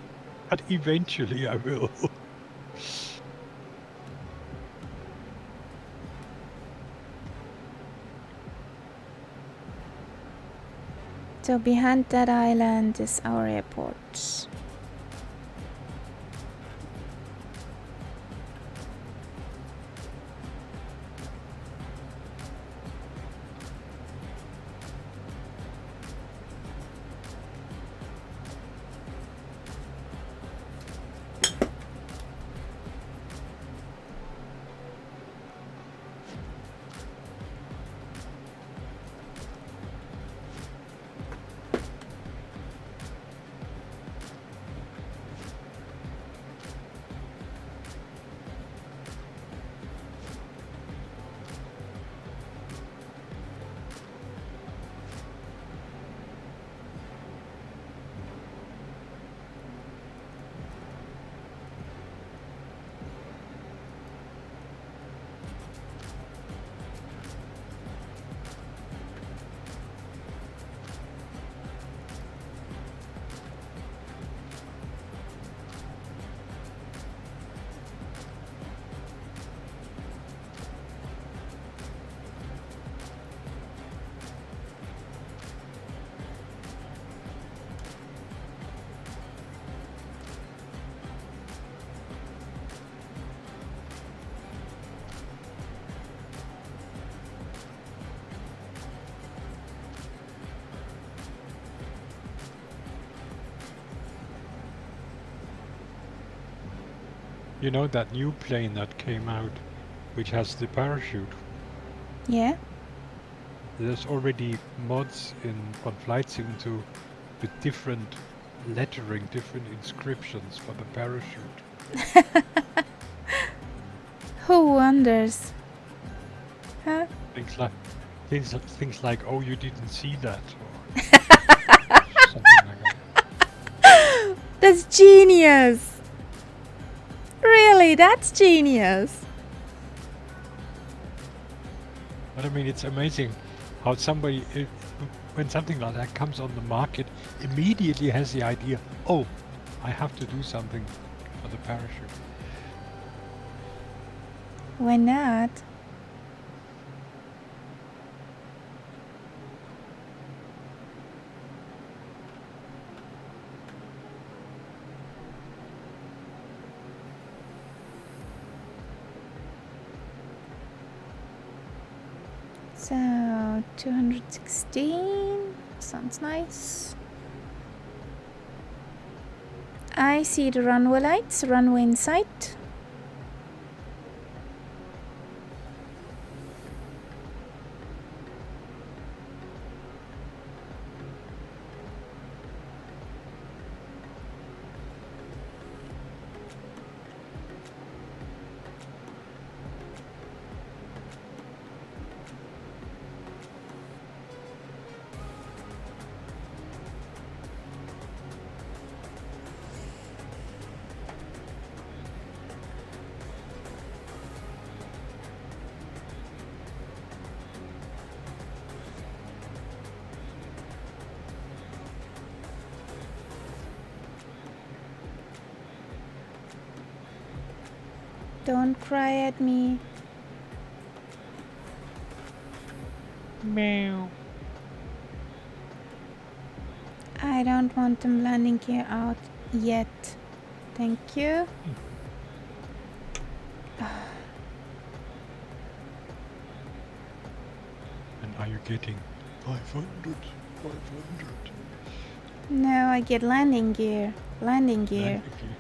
But eventually I will. So behind that island is our airport. You know that new plane that came out, which has the parachute? Yeah? There's already mods on Flight Sim with different lettering, different inscriptions for the parachute. Who wonders? Huh? Things like, oh, you didn't see that, or something like that. That's genius! Really, that's genius! But I mean, it's amazing how somebody, when something like that comes on the market, immediately has the idea, oh, I have to do something for the parachute. Why not? So, 216 sounds nice. I see the runway lights, runway in sight. Don't cry at me. Meow. I don't want them landing here out yet. Thank you. And are you getting 500? 500. No, I get landing gear. Landing gear. Landing gear.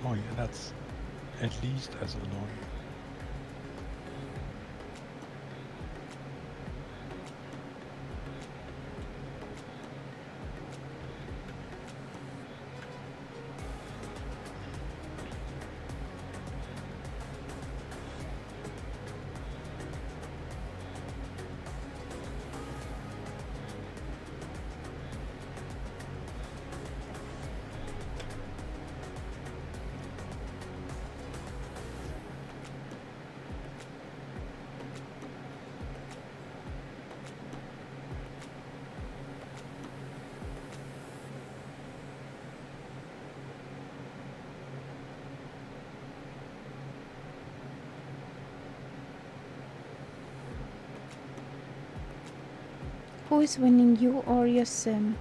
Oh yeah, that's at least as annoying. Who is winning, you or your sim?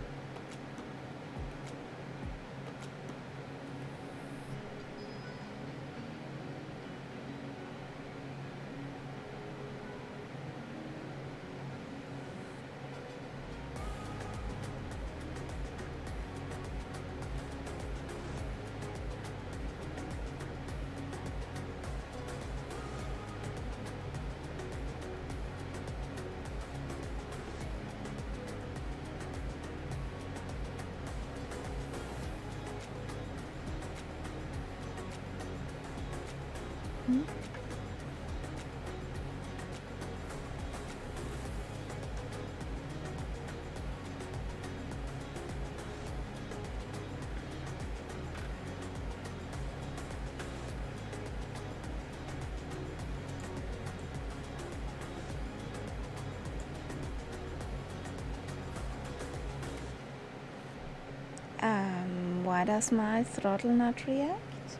Why does my throttle not react?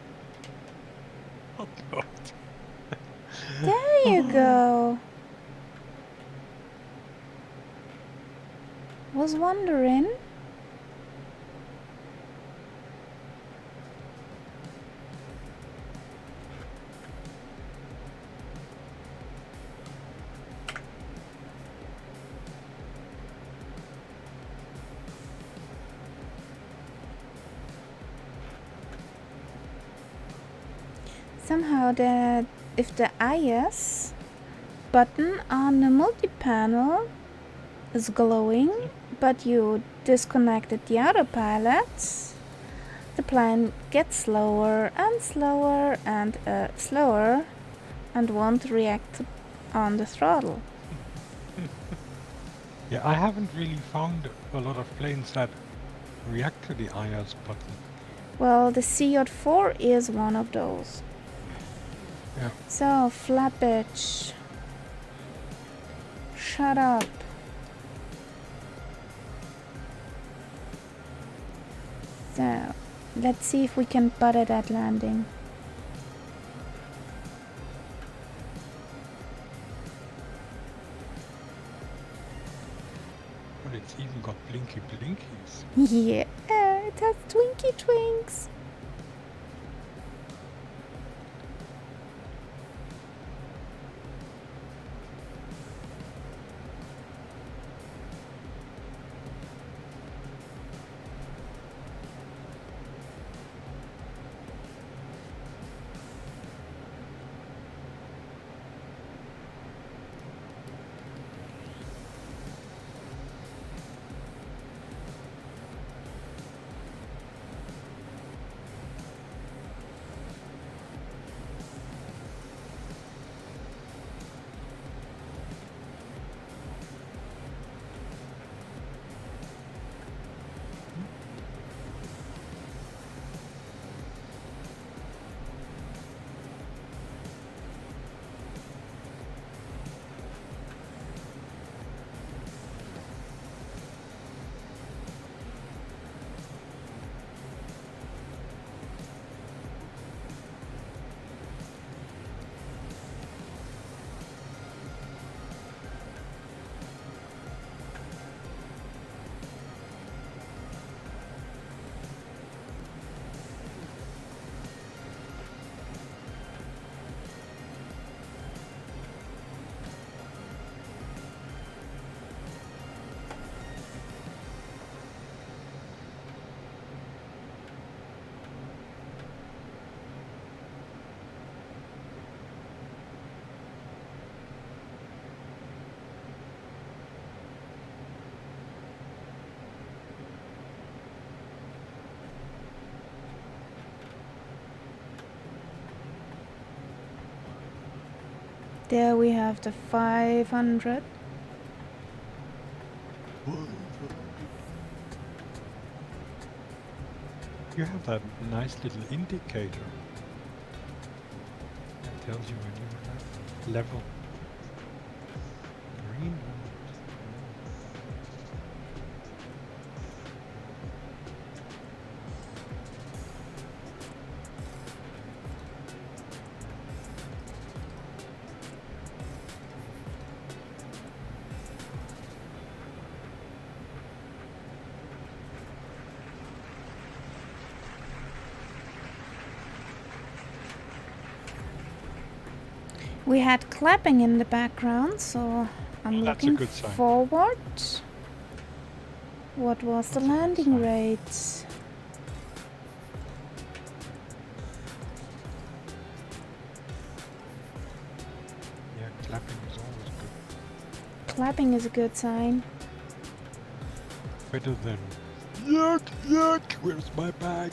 Oh God. There you go. Was wondering. Somehow that if the IS button on the multi-panel is glowing, but you disconnected the autopilot, the plane gets slower and slower and slower and won't react on the throttle. Yeah, I haven't really found a lot of planes that react to the IS button. Well, the CJ4 is one of those. Yeah. So, flappage. Shut up. So, let's see if we can butter that landing. But it's even got blinky blinkies. Yeah, it has twinky twinks. There we have the 500. You have that nice little indicator that tells you when you're at level. Green. We had clapping in the background, so I'm That's a looking good sign. forward. What was the That's a good landing sign. rate? Yeah, clapping is always good. Clapping is a good sign. Better than yuck, yuck, where's my bag?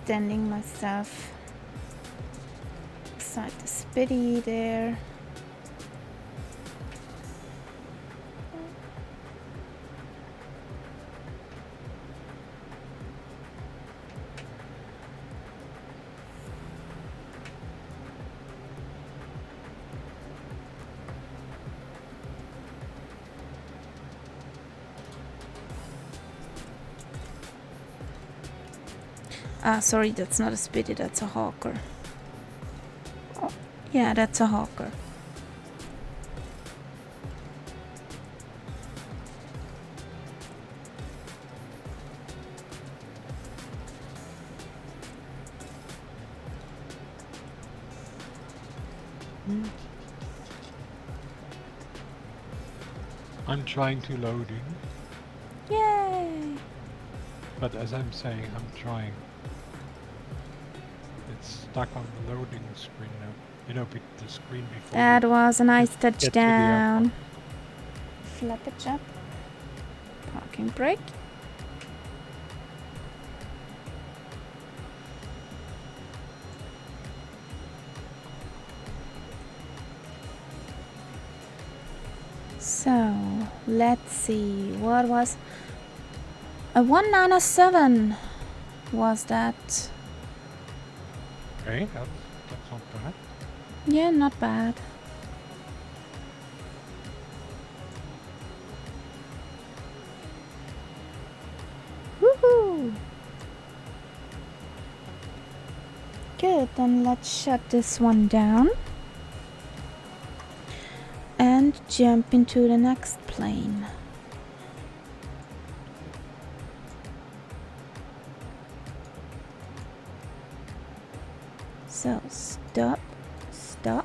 Standing myself beside the spitty there. Ah, sorry, that's not a spitty, that's a hawker. Oh, yeah, that's a hawker. I'm trying to load in, Yay! but as I'm saying, I'm trying. It's stuck on the loading screen now. You know, the screen before. That was a nice get to the touchdown. airport. Flappage up. Parking brake. So, let's see. What was a 197? Was that? Okay, that's not bad. Yeah, not bad. Woohoo! Good, then let's shut this one down and jump into the next plane. So stop, stop.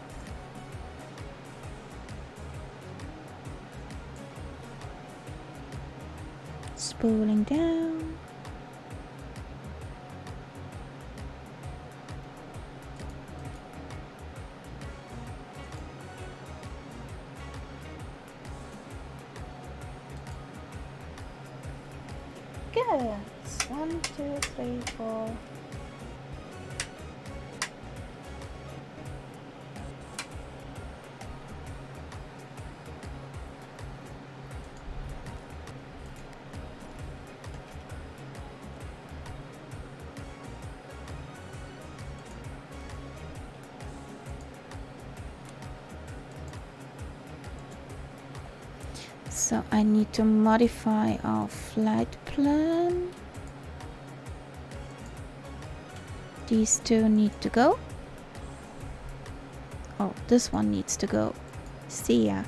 Spooling down. Good. 1, 2, 3, 4. So I need to modify our flight plan. These two need to go. Oh, this one needs to go. See ya.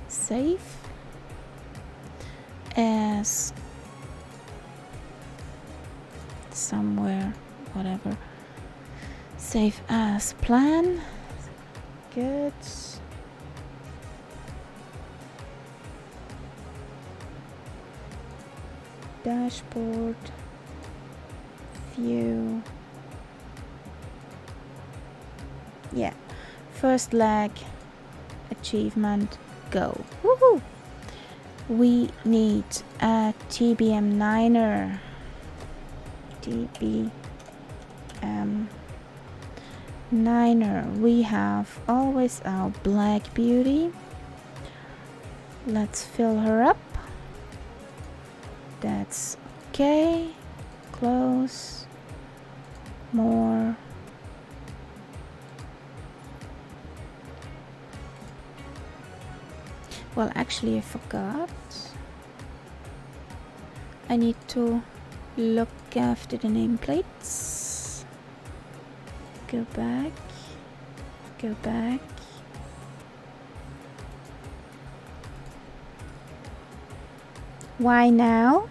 Save. As somewhere, whatever. Save as plan. Good. Dashboard. View. Yeah. First leg achievement. Go. Woohoo! We need a TBM 9er. TBM 9er. We have always our Black Beauty. Let's fill her up. That's okay. Close. More. Well, actually I forgot. I need to look after the nameplates. Go back. Go back. Why now?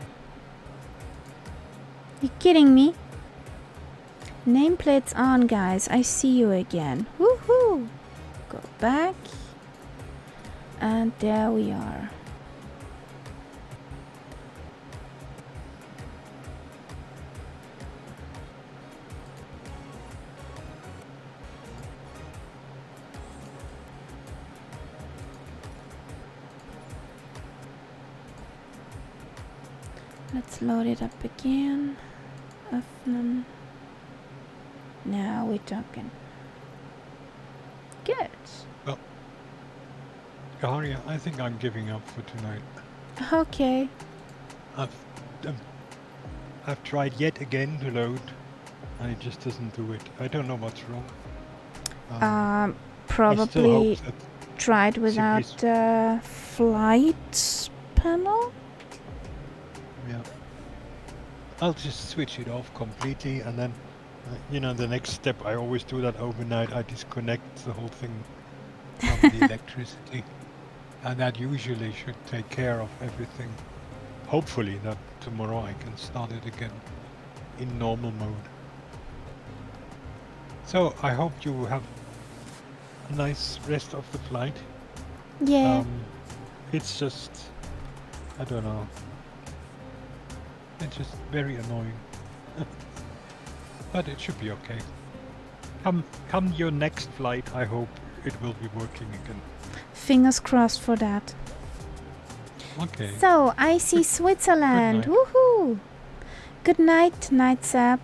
You kidding me? Nameplates on, guys. I see you again. Woohoo! Go back. And there we are. Let's load it up again. Öffnen. Now we're talking. Good. Well, Gaharia, I think I'm giving up for tonight. Okay. I've tried yet again to load, and it just doesn't do it. I don't know what's wrong. Probably tried without the flight panel. Yeah. I'll just switch it off completely, and then, the next step, I always do that overnight. I disconnect the whole thing from the electricity, and that usually should take care of everything. Hopefully that tomorrow I can start it again in normal mode. So I hope you have a nice rest of the flight. Yeah. It's just, I don't know. It's just very annoying. But it should be okay. Come your next flight, I hope it will be working again. Fingers crossed for that. Okay. So, I see Switzerland. Good night. Woohoo! Good night, Night Sap.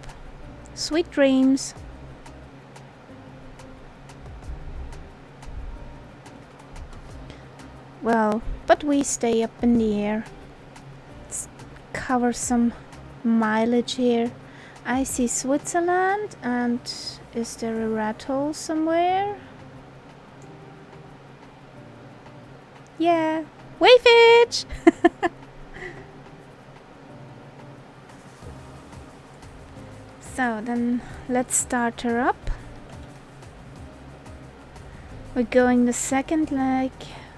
Sweet dreams. Well, but we stay up in the air. Let's cover some mileage here. I see Switzerland, and is there a rat hole somewhere? Yeah. Wayfish! So then let's start her up. We're going the second leg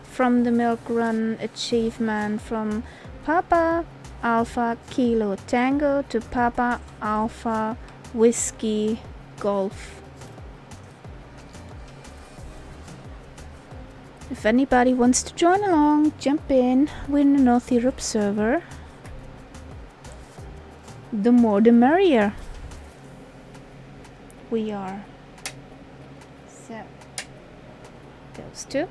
from the milk run achievement from Papa Alpha Kilo Tango to Papa Alpha Whiskey Golf. If anybody wants to join along, jump in. We're in the North Europe server. The more the merrier. We are. So, those two.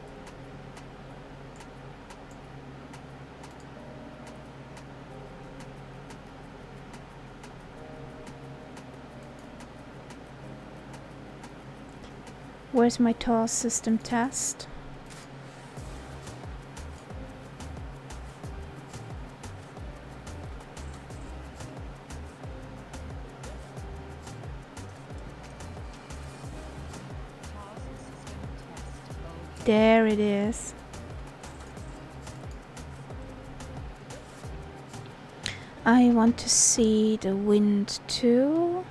Where's my toss system test? There it is. I want to see the wind too.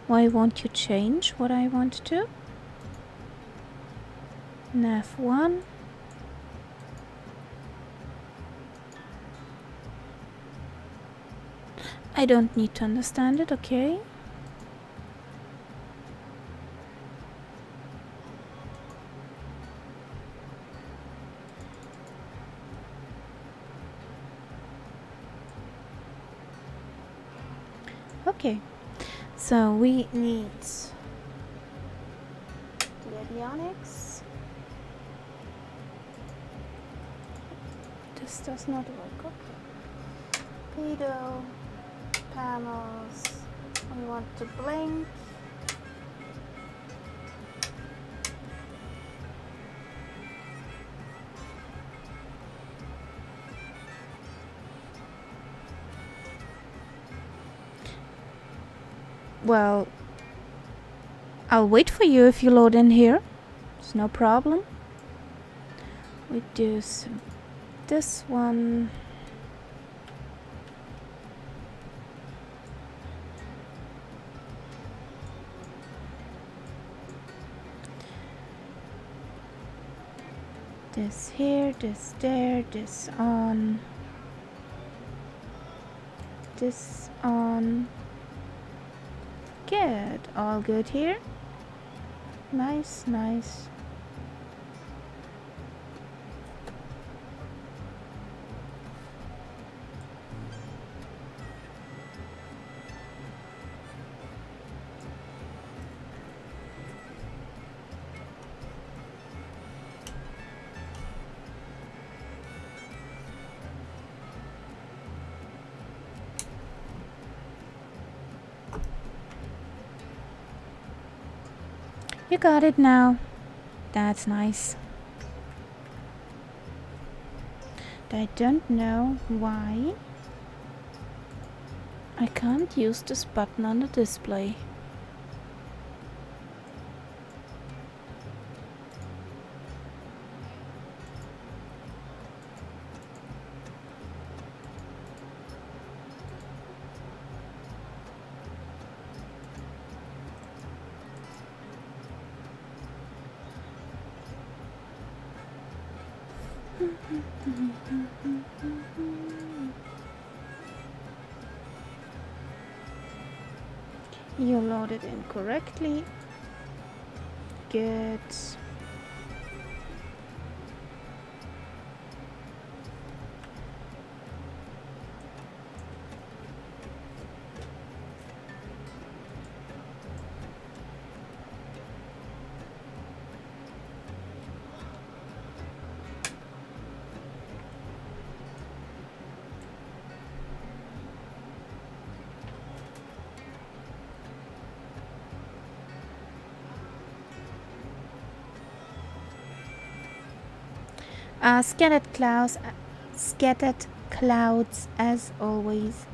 Why won't you change what I want to? Nav 1. I don't need to understand it, okay? Okay, so we need the avionics. This does not work. Okay. Pedo panels. We want to blink. Well, I'll wait for you if you load in here. It's no problem. We do this one. This here, this there, this on. This on. Good, all good here. Nice, nice. You got it now. That's nice. I don't know why I can't use this button on the display. You loaded in correctly. Good. Scattered clouds as always.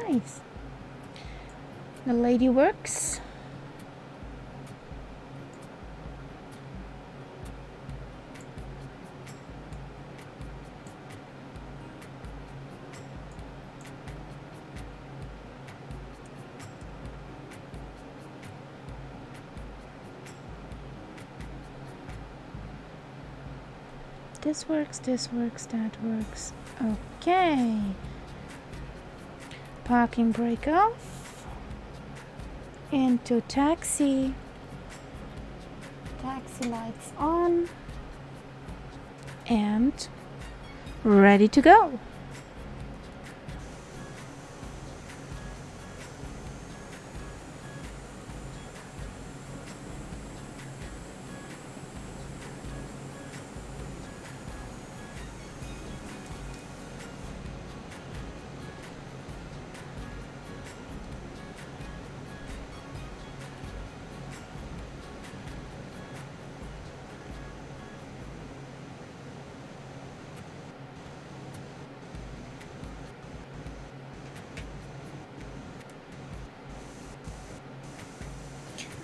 Nice. The lady works. This works, that works. Okay. Parking brake off. Into taxi. Taxi lights on. And ready to go.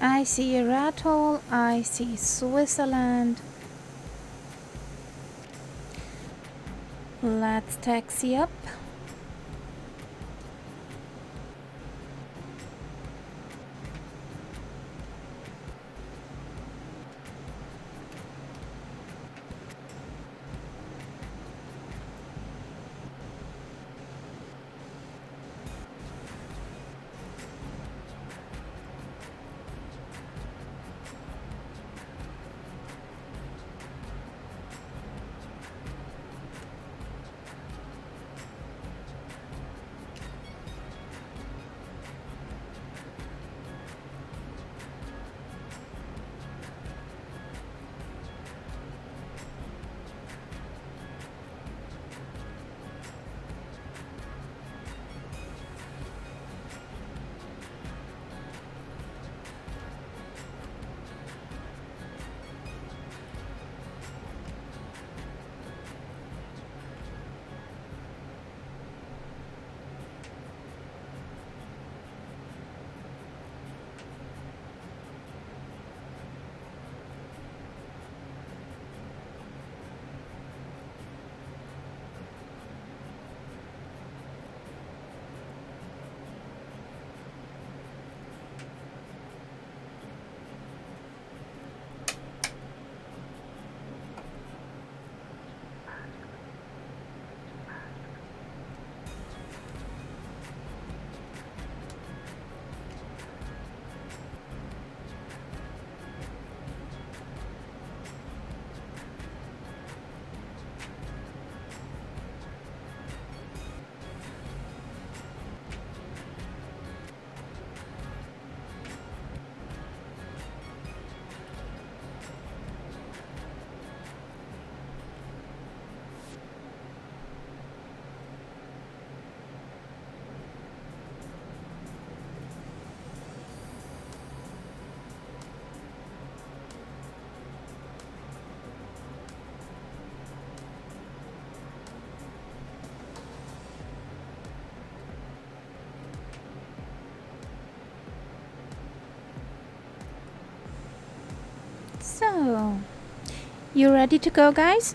I see a rat hole, I see Switzerland. Let's taxi up. So, you ready to go, guys?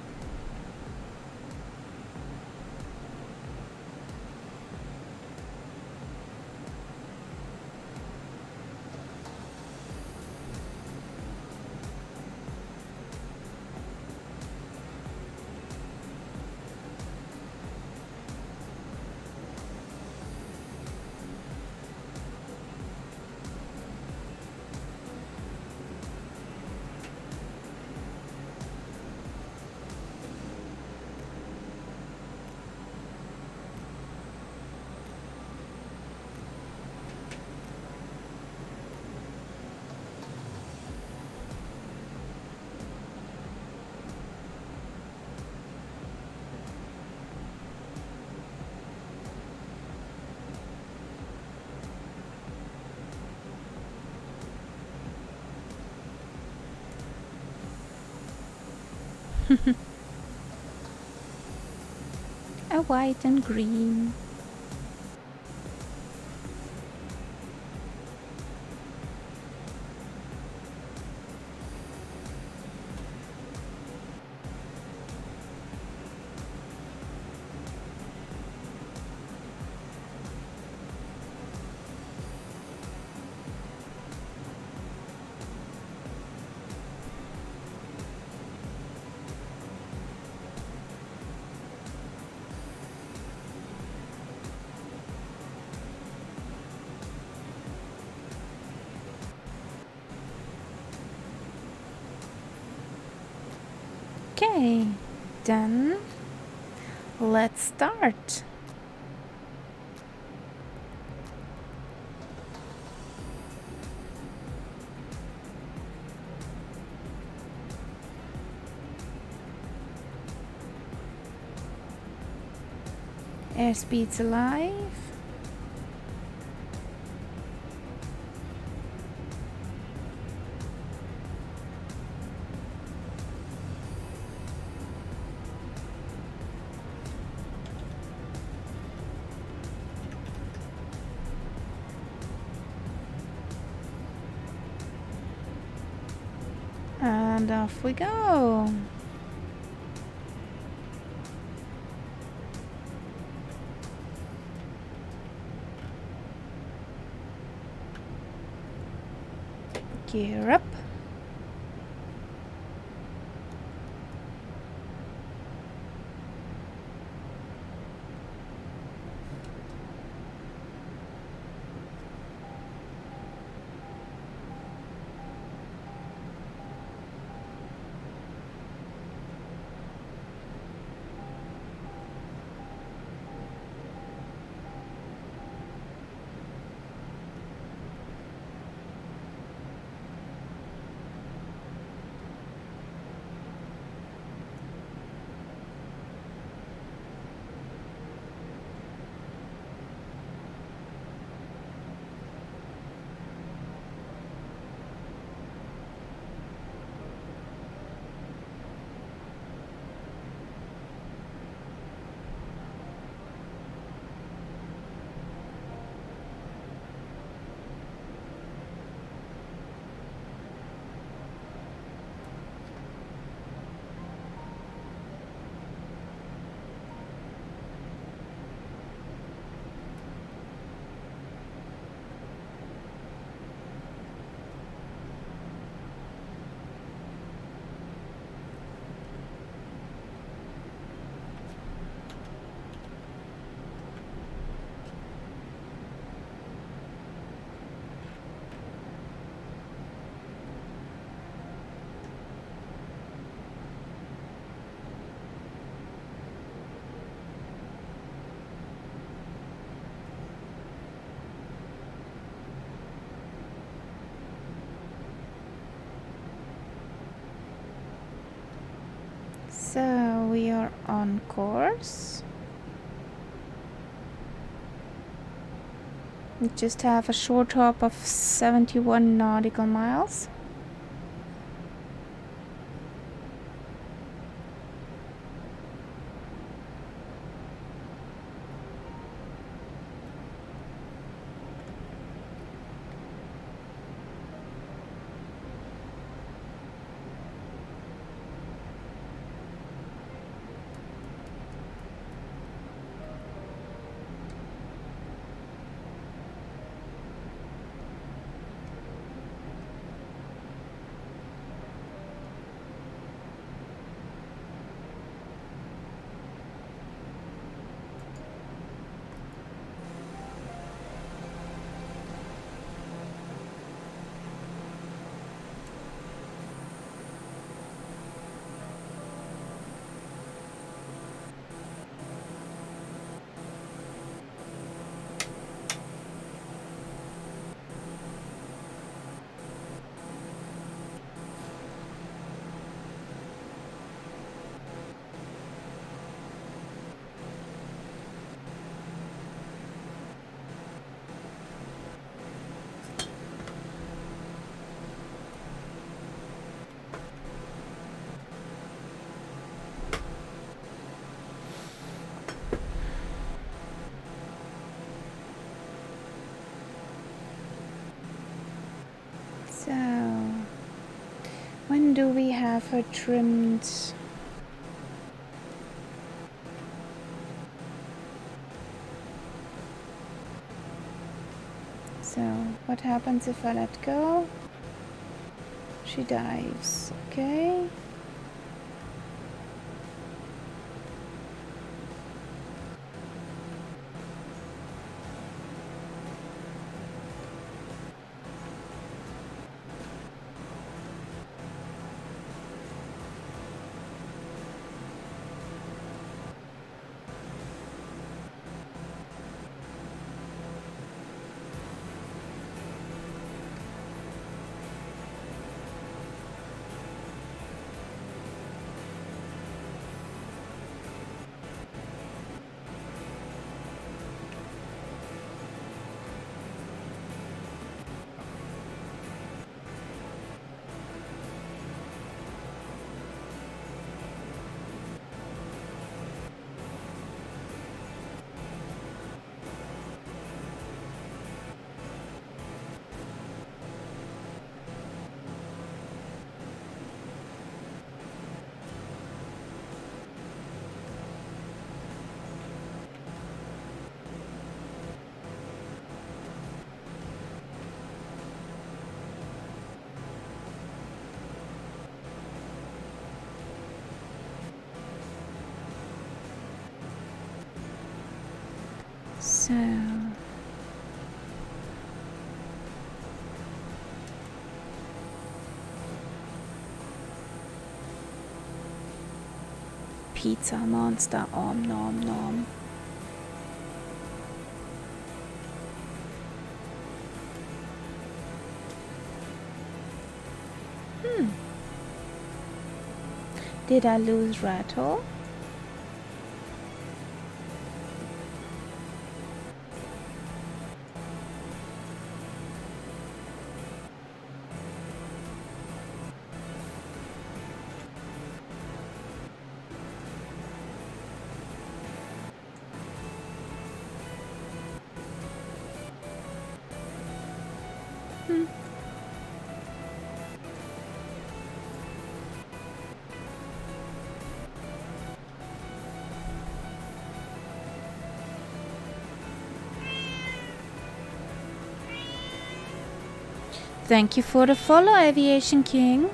A white and green. Okay, then let's start. Airspeed's alive. And off we go. Gear up. So we are on course. We just have a short hop of 71 nautical miles. do we have her trimmed? So, what happens if I let go? She dives. Okay. So, pizza monster, om nom nom. Did I lose Rattle? Thank you for the follow, Aviation King.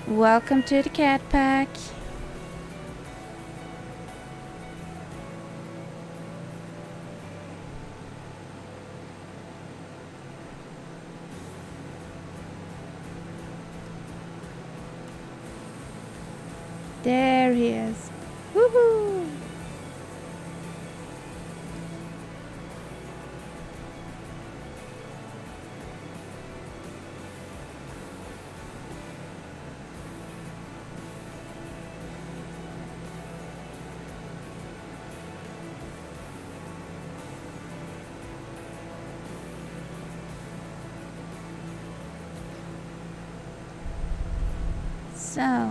Welcome to the cat pack. There he is. Woohoo! So,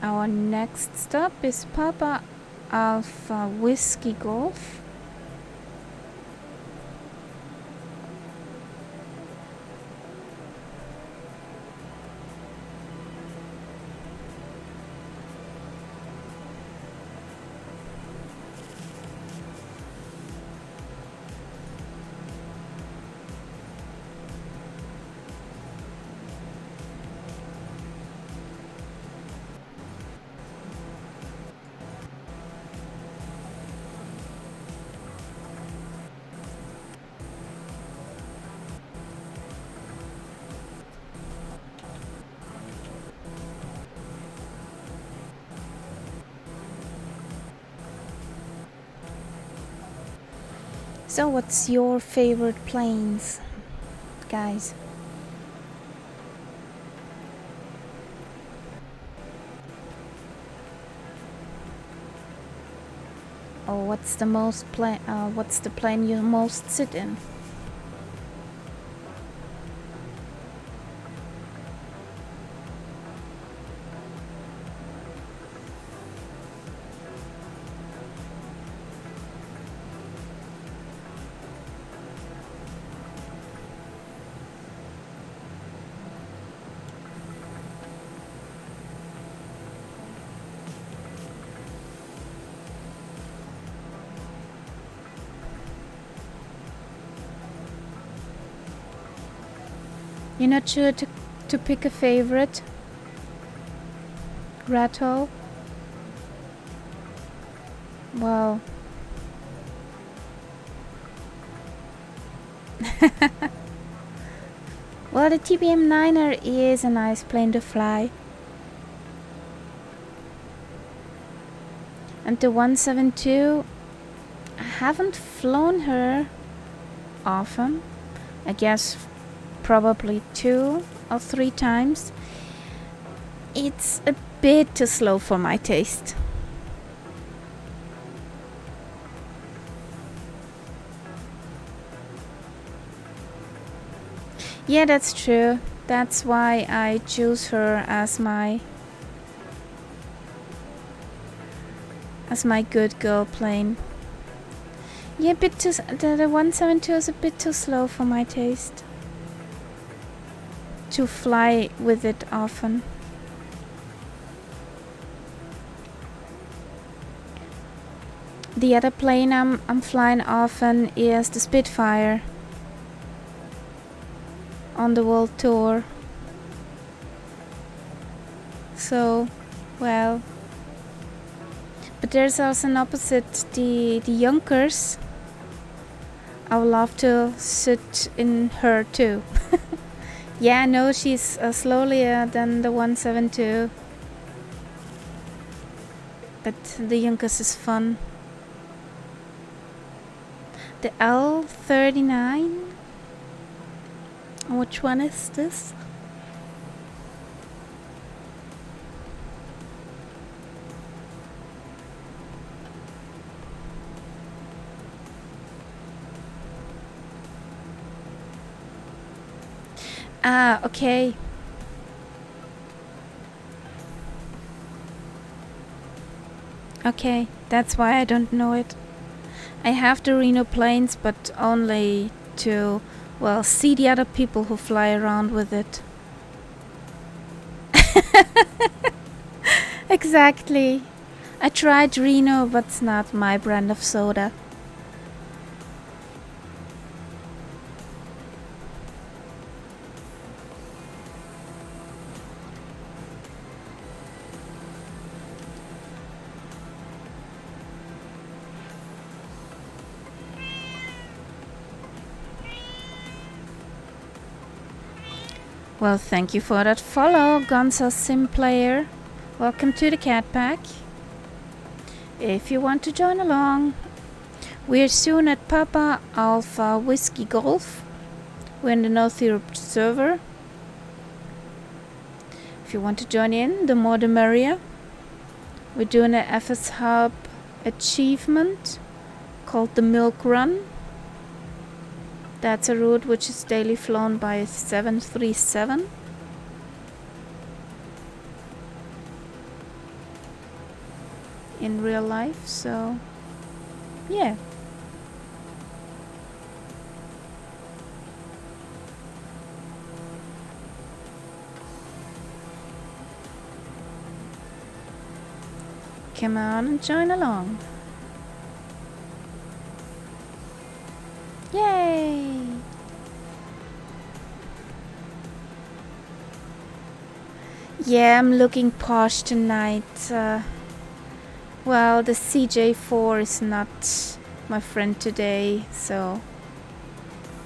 our next stop is Papa Alpha Whiskey Golf. So what's your favorite planes, guys? Or what's the plane you most sit in? You're not sure to pick a favorite? Rattle? Well... Well, the TBM9er is a nice plane to fly. And the 172, I haven't flown her often. I guess probably 2 or 3 times. It's a bit too slow for my taste. Yeah, that's true. That's why I choose her as my good girl plane. Yeah, the 172 is a bit too slow for my taste. To fly with it often. The other plane I'm flying often is the Spitfire on the world tour. So, well, but there's also an opposite, the Junkers. I would love to sit in her too. Yeah, I know she's slower than the 172, but the Junkers is fun. The L39. Which one is this? Ah, okay. Okay, that's why I don't know it. I have the Reno planes, but only to, well, see the other people who fly around with it. Exactly. I tried Reno, but it's not my brand of soda. Well, thank you for that follow, Gonza Sim Player. Welcome to the Cat Pack. If you want to join along, we're soon at Papa Alpha Whiskey Golf. We're in the North Europe server. If you want to join in, the more the merrier. We're doing an FS Hub achievement called the Milk Run. That's a route which is daily flown by 737. In real life, so yeah. Come on and join along. Yay! Yeah, I'm looking posh tonight. Well, the CJ4 is not my friend today, so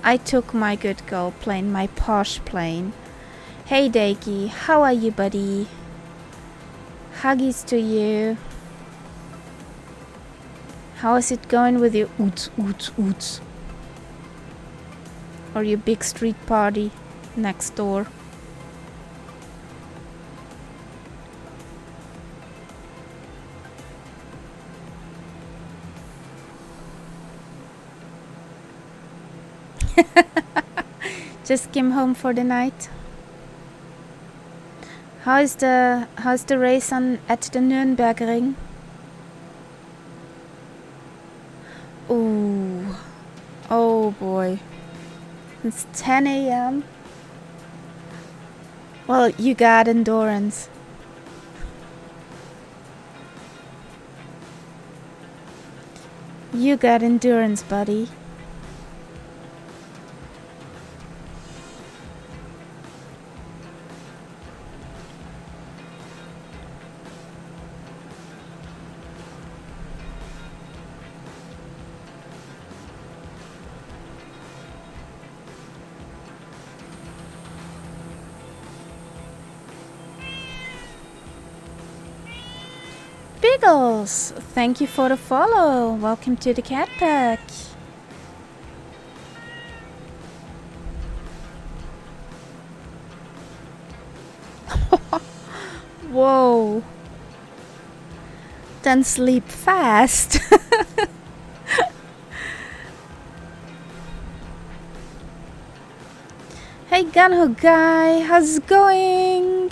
I took my good girl plane, my posh plane. Hey Dakey, how are you, buddy? Huggies to you. How is it going with your oots, oots, oots? Or your big street party next door? Just came home for the night. How's the race at the Nürnbergring? Ooh, oh boy. It's 10 a.m. Well, you got endurance. You got endurance, buddy. Squiggles, thank you for the follow. Welcome to the cat pack. Whoa. Then sleep fast. Hey Gunho guy, how's it going?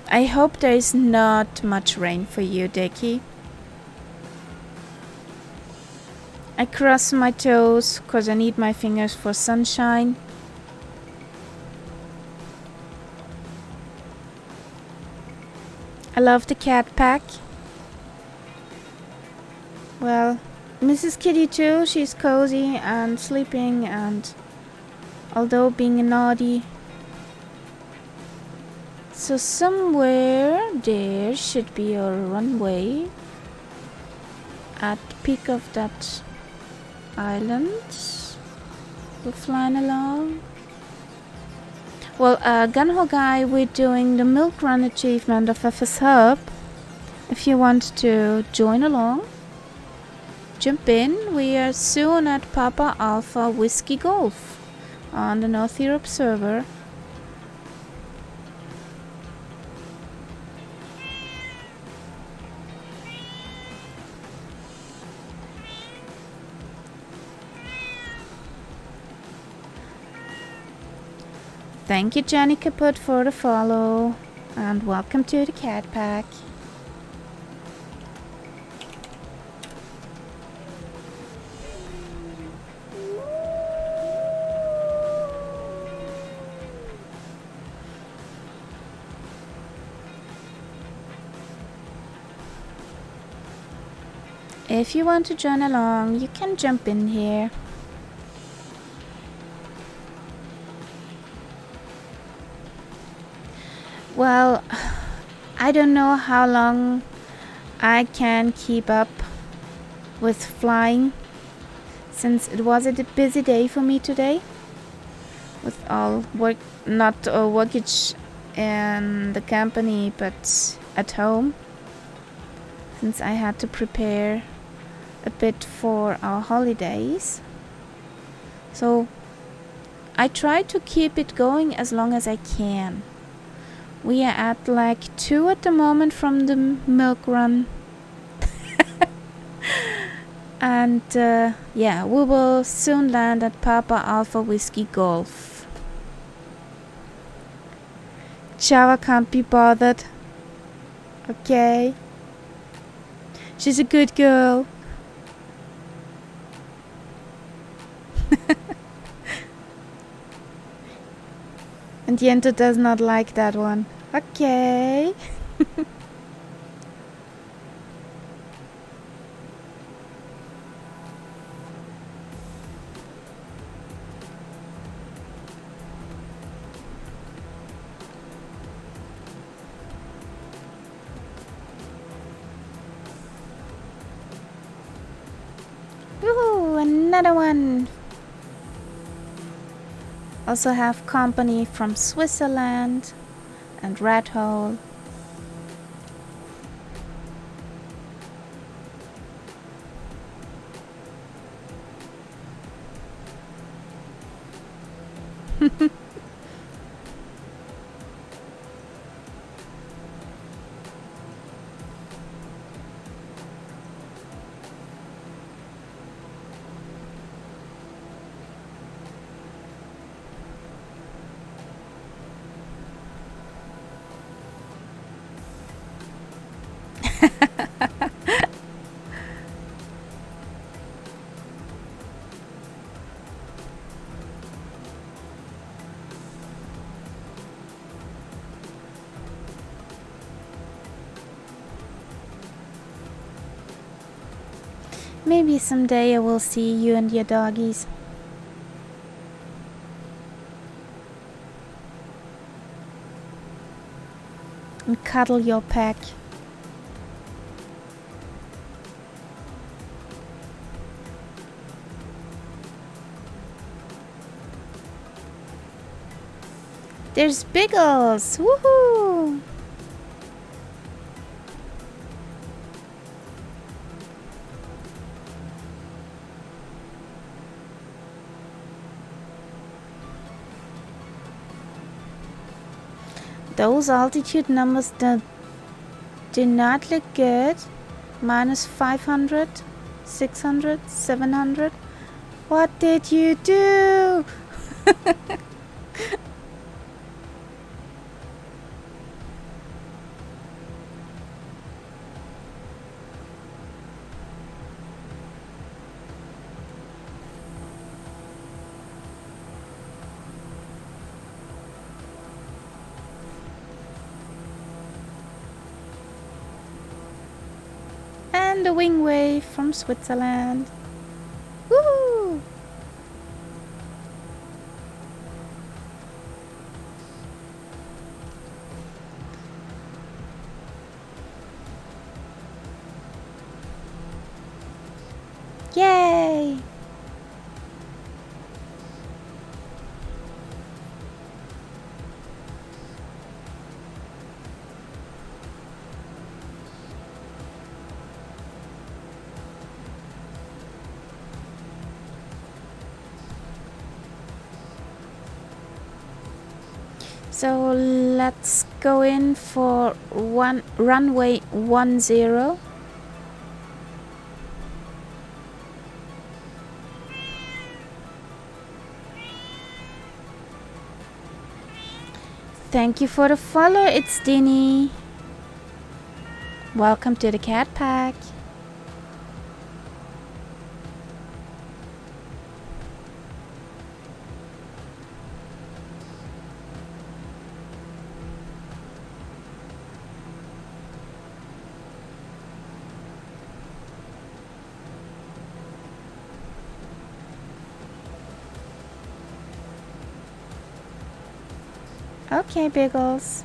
I hope there is not much rain for you, Deki. I cross my toes cause I need my fingers for sunshine. I love the cat pack. Well, Mrs. Kitty too, she's cozy and sleeping, and although being a naughty. So somewhere there should be a runway at the peak of that island. We're flying along. Well, Gunho guy, we're doing the milk run achievement of FS Hub. If you want to join along, jump in. We are soon at Papa Alpha Whiskey Golf on the North Europe server. Thank you, Jenny Kaput, for the follow, and welcome to the cat pack. If you want to join along, you can jump in here. Well, I don't know how long I can keep up with flying, since it was a busy day for me today with all work, not workage in the company but at home, since I had to prepare a bit for our holidays. So I try to keep it going as long as I can. We are at like 2 at the moment from the milk run. And yeah, we will soon land at Papa Alpha Whiskey Golf. Java can't be bothered. Okay. She's a good girl. And Yento does not like that one. Okay. Woohoo, another one. Also have company from Switzerland and Red Hole. Maybe someday I will see you and your doggies. And cuddle your pack. There's Biggles! Woohoo! Those altitude numbers do not look good. Minus 500, 600, 700. What did you do? And the wing wave from Switzerland. Woo! Yay! So let's go in for runway 10. Thank you for the follow, it's Dini. Welcome to the cat pack. Okay, Biggles.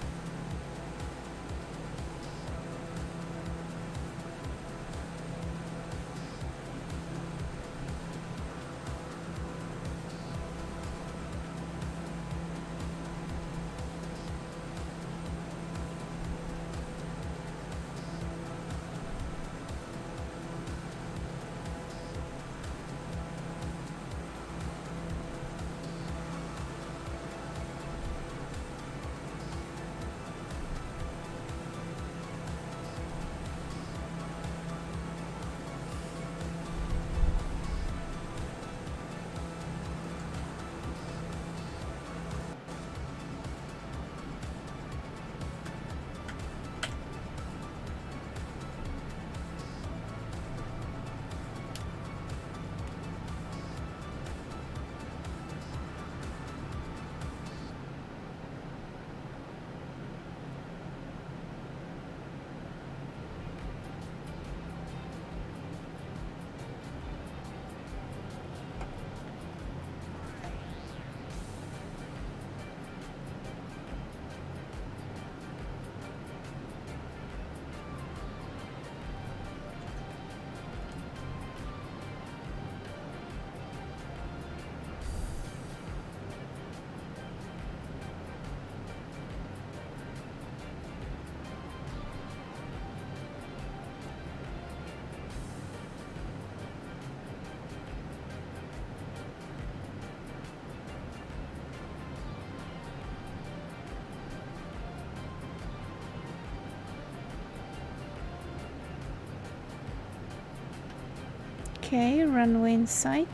Okay, runway in sight.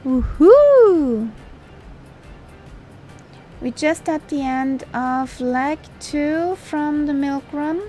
Woohoo! We're just at the end of leg 2 from the milk run.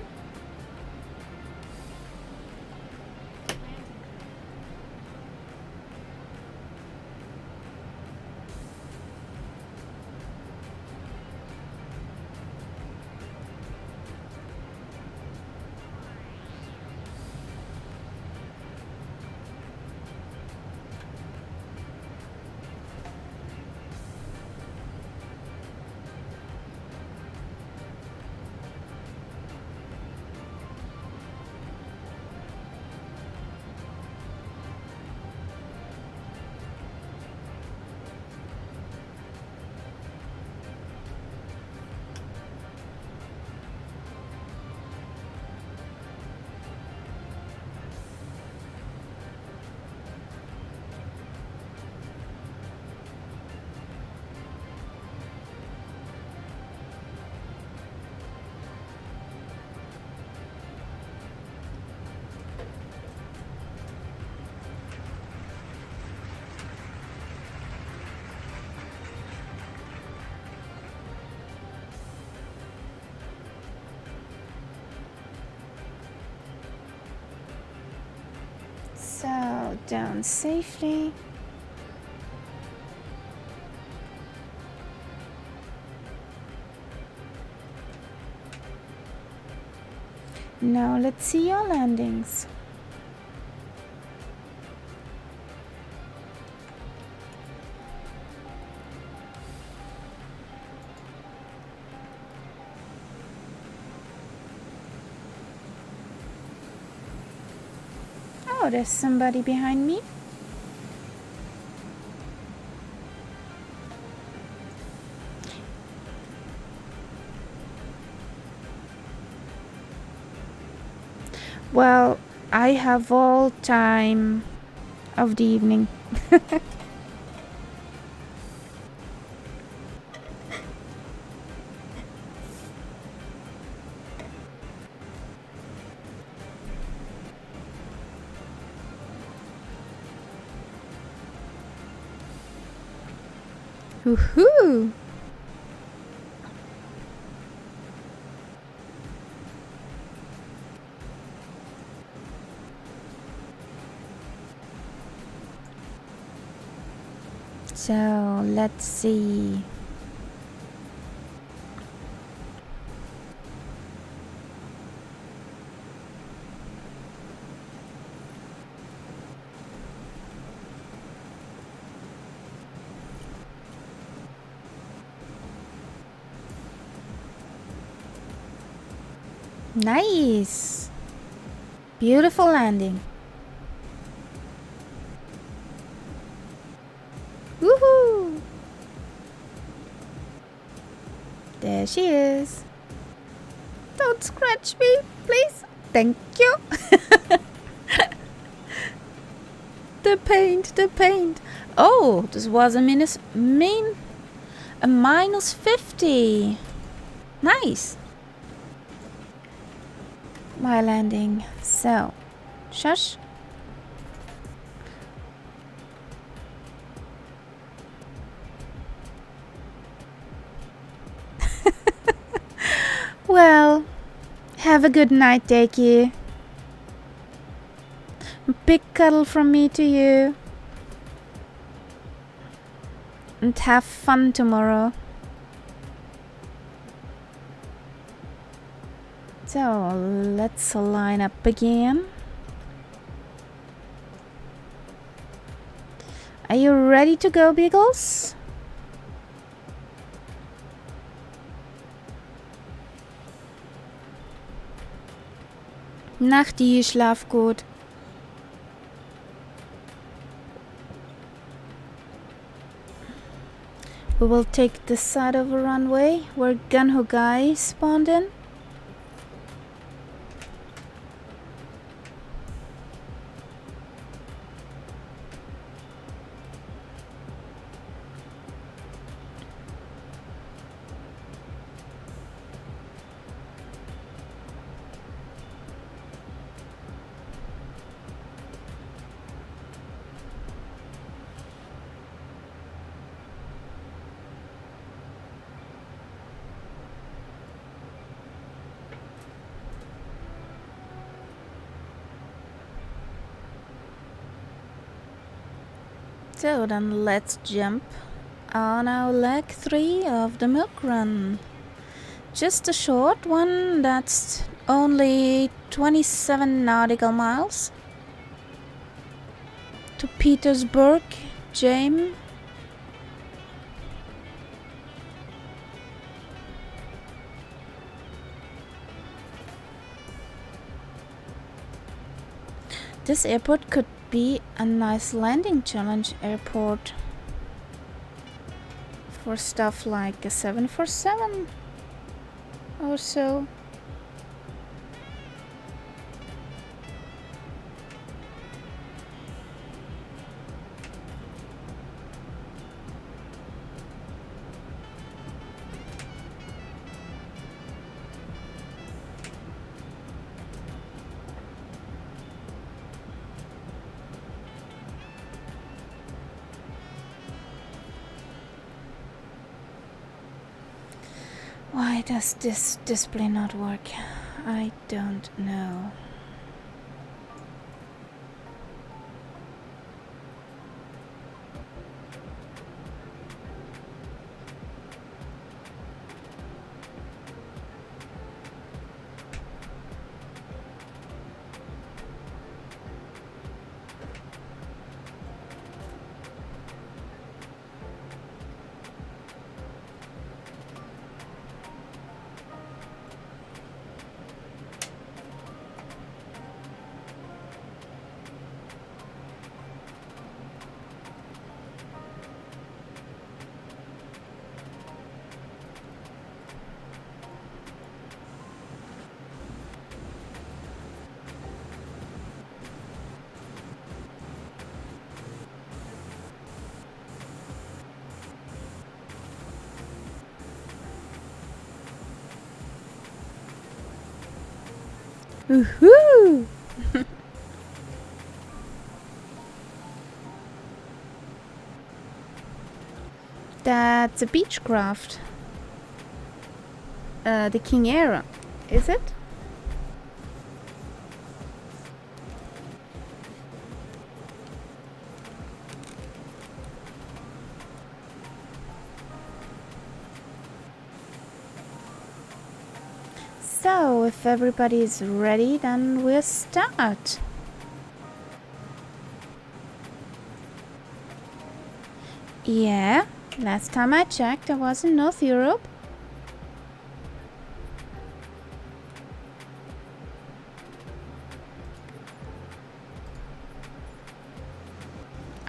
down safely. Now let's see your landings. Oh, there's somebody behind me. Well, I have all time of the evening. Woohoo! So let's see. Nice! Beautiful landing. Woohoo! There she is. Don't scratch me, please. Thank you. The paint. Oh, this was a minus 50. Nice. My landing. So, shush. Well, have a good night, Deki. Big cuddle from me to you. And have fun tomorrow. So, let's line up again. Are you ready to go, Beagles? Nachti, schlaf gut. We will take this side of the runway where Gunho Guy spawned in. So then let's jump on our leg 3 of the milk run. Just a short one, that's only 27 nautical miles to Petersburg, James. This airport could be a nice landing challenge airport for stuff like a 747 or so. Why does this display not work? I don't know. Woohoo! That's a Beechcraft. The King Era, is it? So, if everybody is ready, then we'll start. Yeah, last time I checked, I was in North Europe.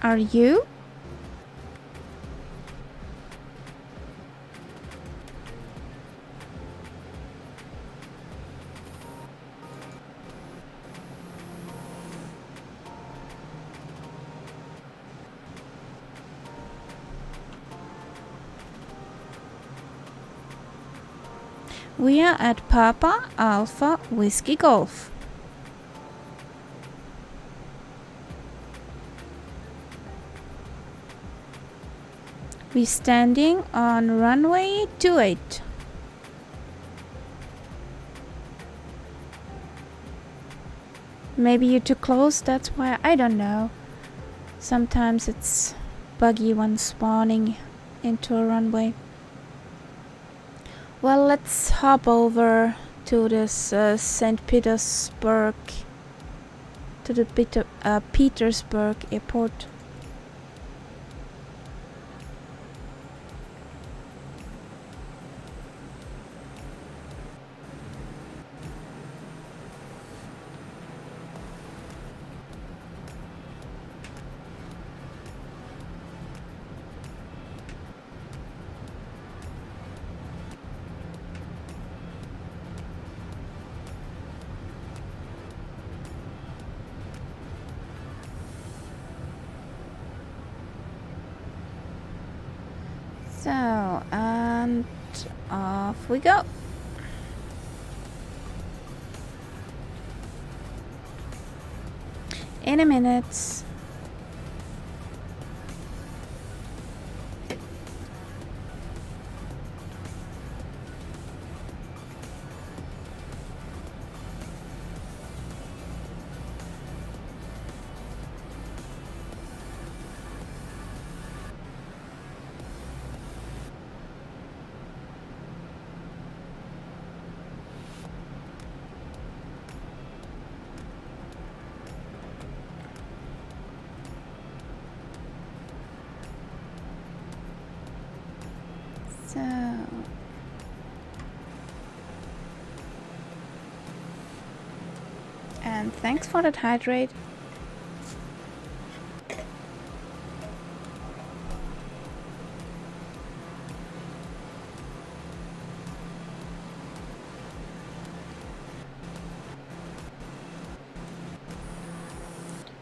Are you? We are at Papa Alpha Whiskey Golf. We're standing on runway 28. Maybe you're too close, that's why, I don't know. Sometimes it's buggy when spawning into a runway. Well, let's hop over to this St. Petersburg, to the Petersburg airport. So, and off we go. In a minute. So, and thanks for that hydrate.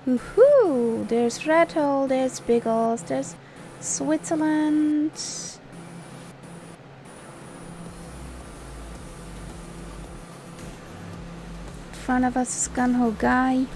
Woohoo! There's Red Hole, there's Biggles, there's Switzerland. In front of us is Gunho Guy.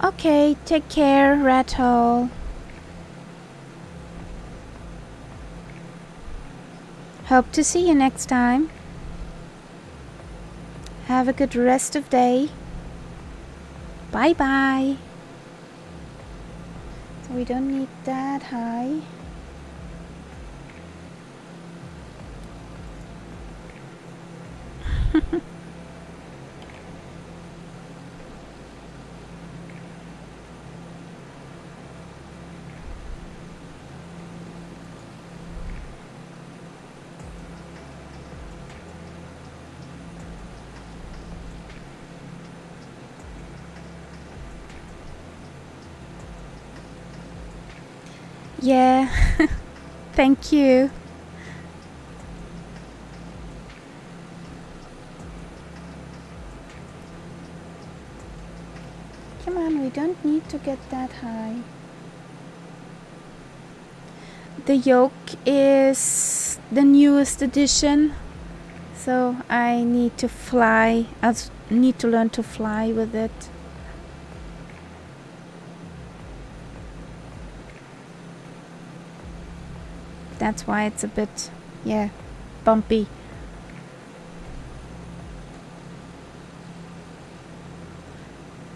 Okay, take care, rat hole. Hope to see you next time. Have a good rest of day. Bye bye. So we don't need that high. Yeah, thank you. Come on, we don't need to get that high. The yoke is the newest edition, so I need to fly. I need to learn to fly with it. That's why it's a bit, bumpy.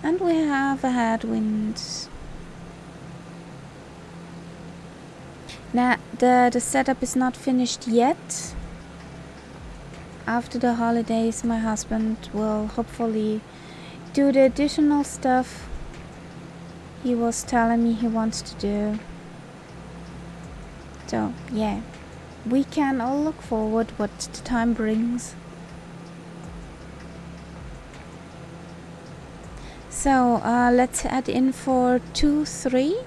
And we have a headwind. Now, the setup is not finished yet. After the holidays, my husband will hopefully do the additional stuff he was telling me he wants to do. So, yeah, we can all look forward what the time brings. So, let's add in for 2-3.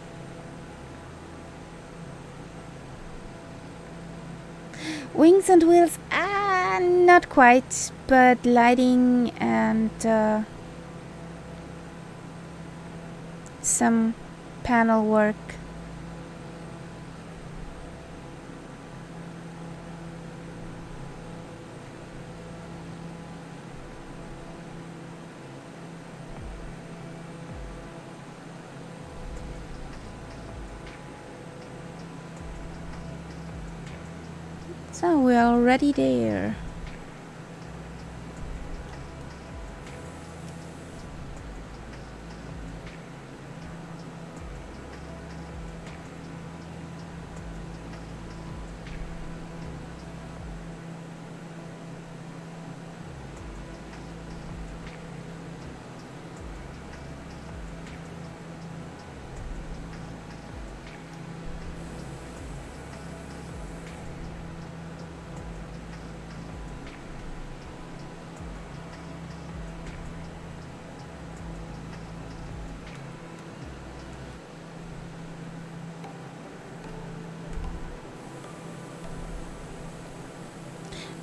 Wings and wheels, not quite, but lighting and some panel work. So we're already there.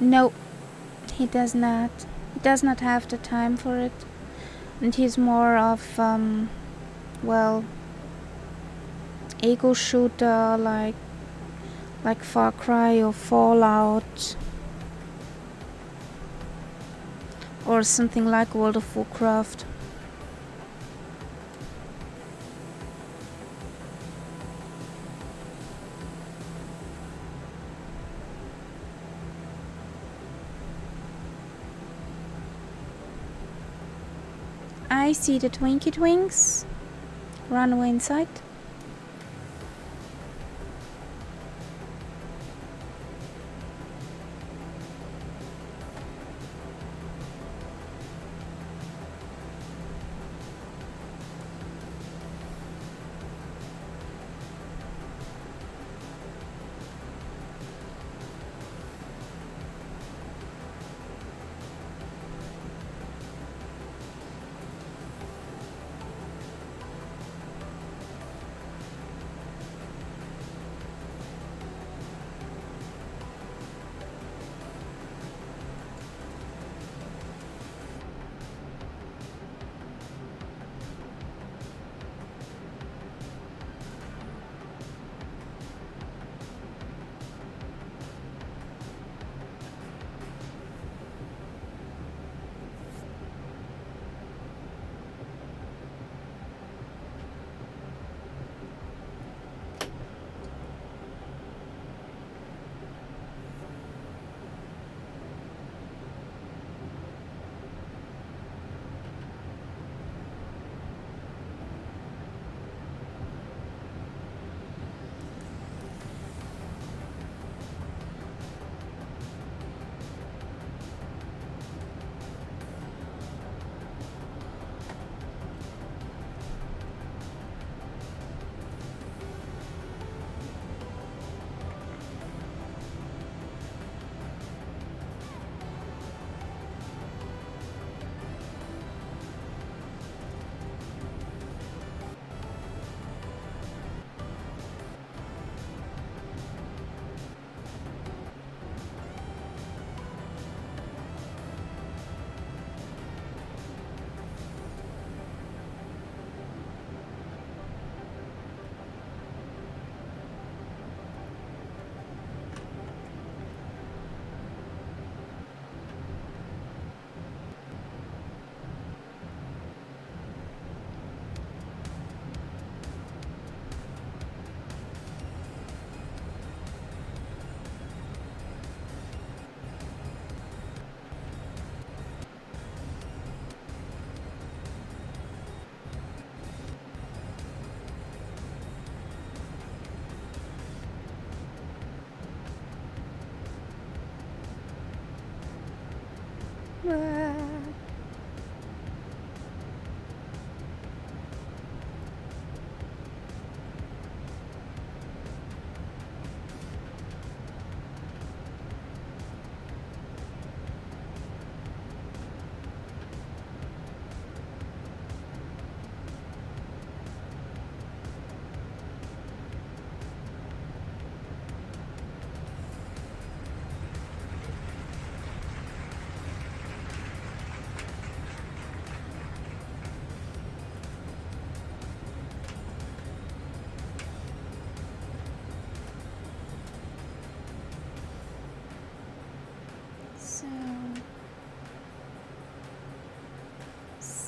No, he does not. He does not have the time for it. And he's more of, ego shooter like Far Cry or Fallout. Or something like World of Warcraft. I see the Twinkie Twinks. Runway in sight.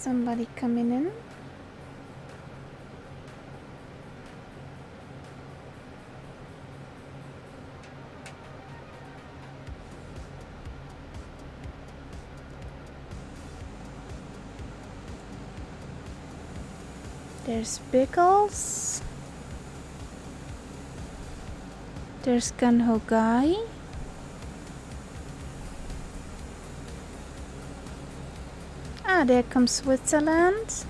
Somebody coming in. There's Pickles. There's Gunho Guy. Ah, there comes Switzerland.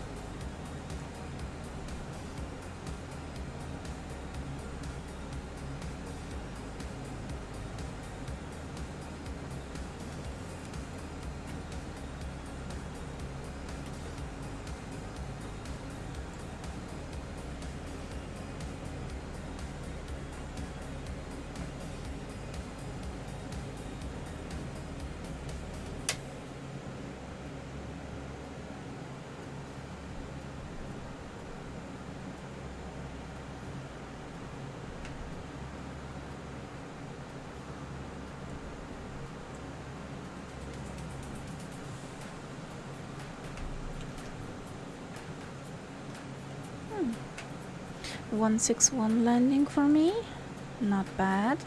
Hmm. 161 landing for me. Not bad.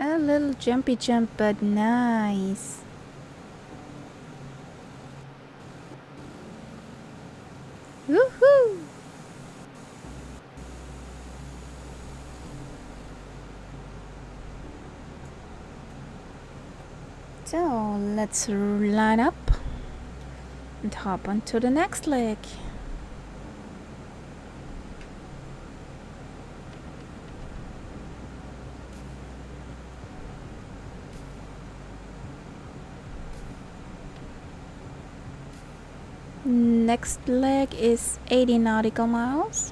A little jumpy jump, but nice. Woohoo! So let's line up and hop onto the next leg. Next leg is 80 nautical miles.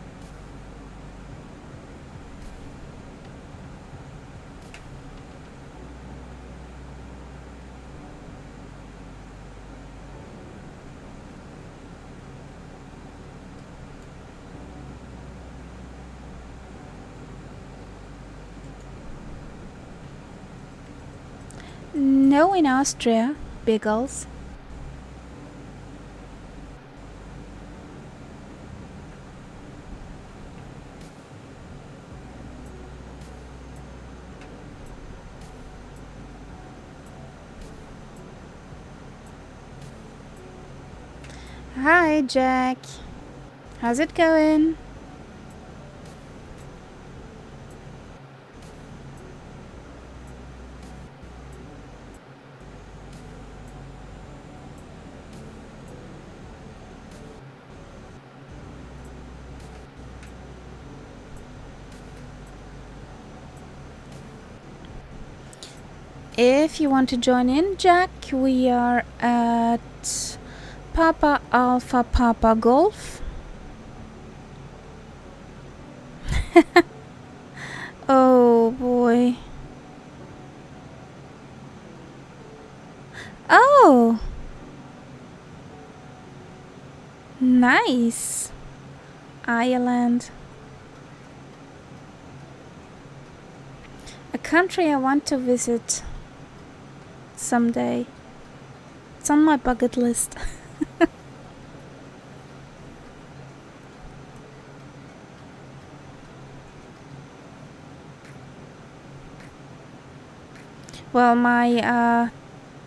No, in Austria, Biggles. Hi, Jack. How's it going? If you want to join in, Jack, we are at Papa Alpha Papa Golf. Oh boy. Oh! Nice. Ireland. A country I want to visit someday. It's on my bucket list. Well, my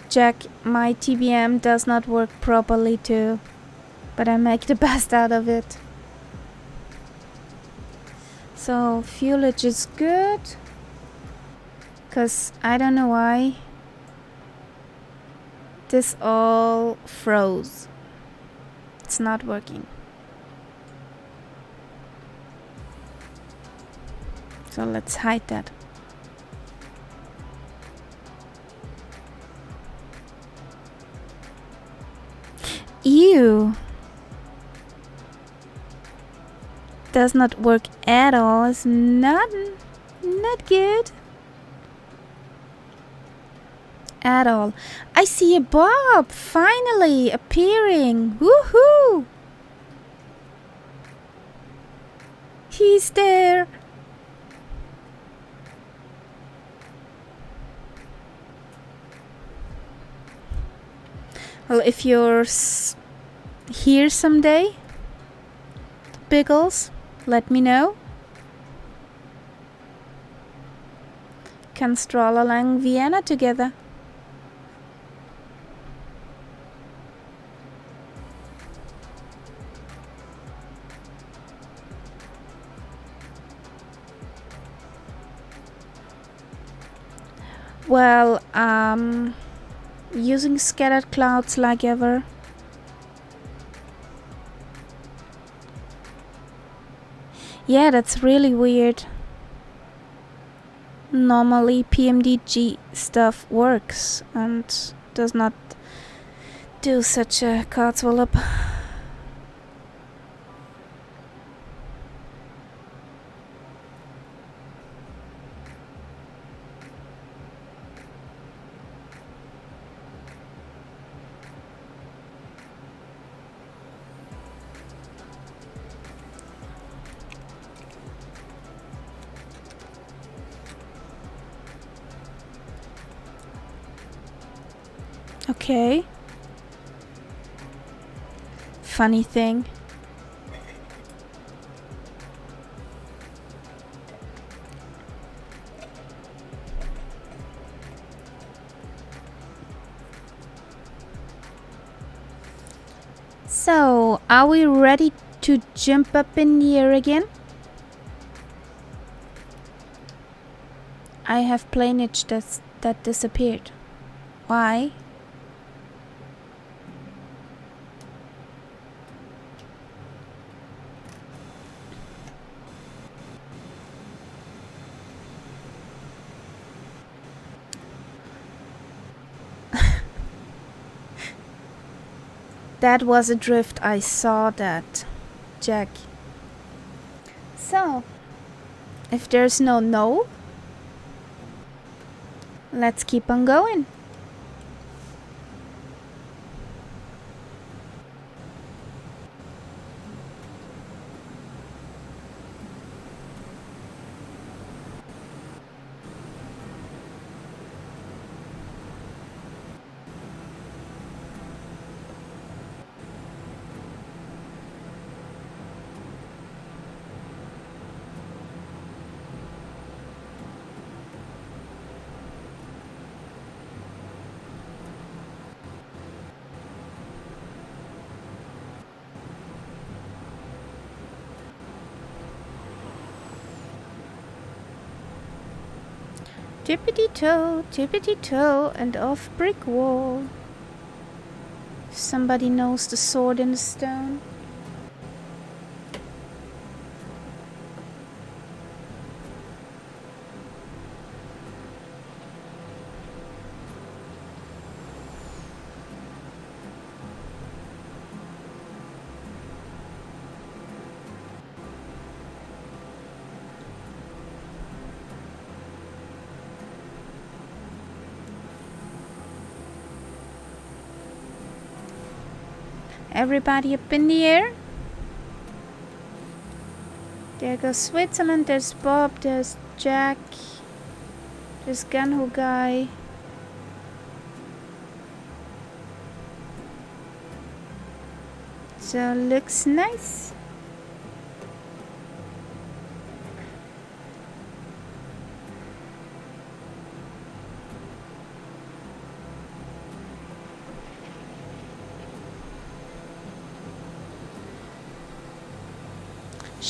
Jack, my TBM does not work properly too, but I make the best out of it. So foliage is good. Because I don't know why this all froze. It's not working. So let's hide that. Ew. Does not work at all. It's not good. At all. I see a Bob finally appearing. Woohoo! He's there. Well, if you're here someday, Biggles, let me know. Can stroll along Vienna together. Well, using scattered clouds like ever. Yeah, that's really weird. Normally PMDG stuff works and does not do such a codswallop. Okay. Funny thing. So, are we ready to jump up in the air again? I have planeage that disappeared. Why? That was a drift, I saw that, Jack. So, if there's no, let's keep on going. Tippity toe, and off brick wall. Somebody knows the sword in the stone. Everybody up in the air. There goes Switzerland, there's Bob, there's Jack, there's Gunho guy. So looks nice.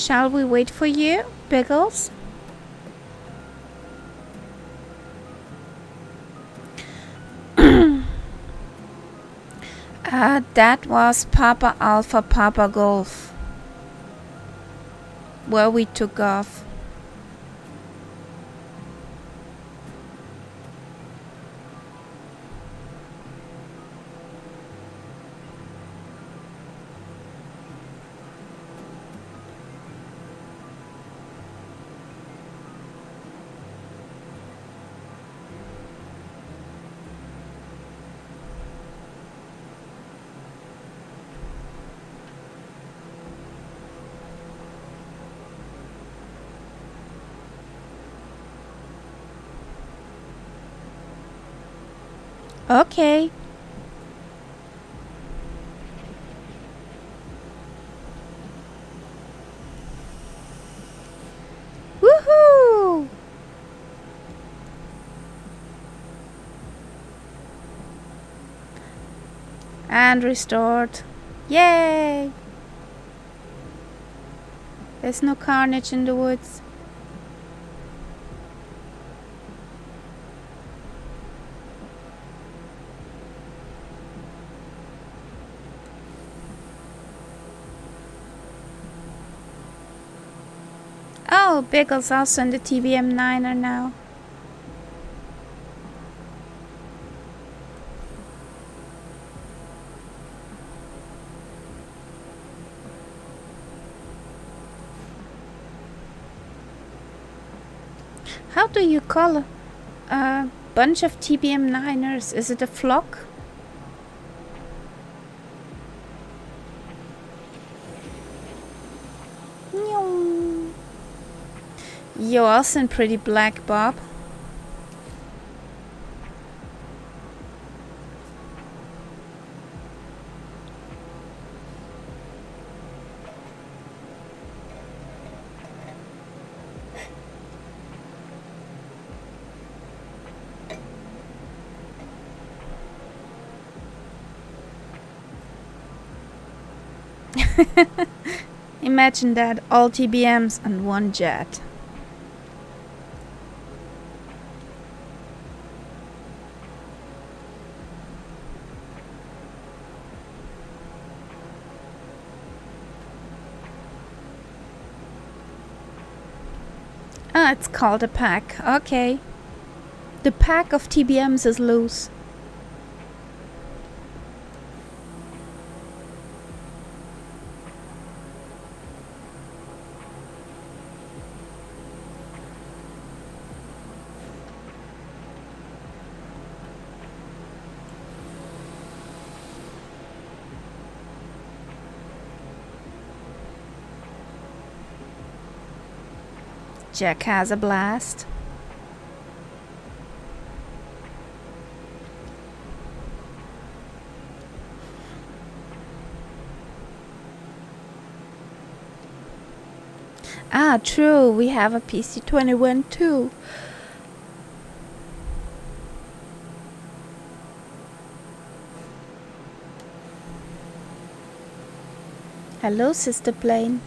Shall we wait for you, Pickles? That was Papa Alpha Papa Golf, where we took off. Okay. Woohoo! And restored. Yay! There's no carnage in the woods. Oh, Biggles also in the TBM 9er now. How do you call a bunch of TBM 9ers? Is it a flock? You're also in pretty black, Bob. Imagine that, all TBMs and one jet. Ah, it's called a pack. Okay. The pack of TBMs is loose. Jack has a blast. Ah, true, we have a PC-21 too. Hello, Sister Plane.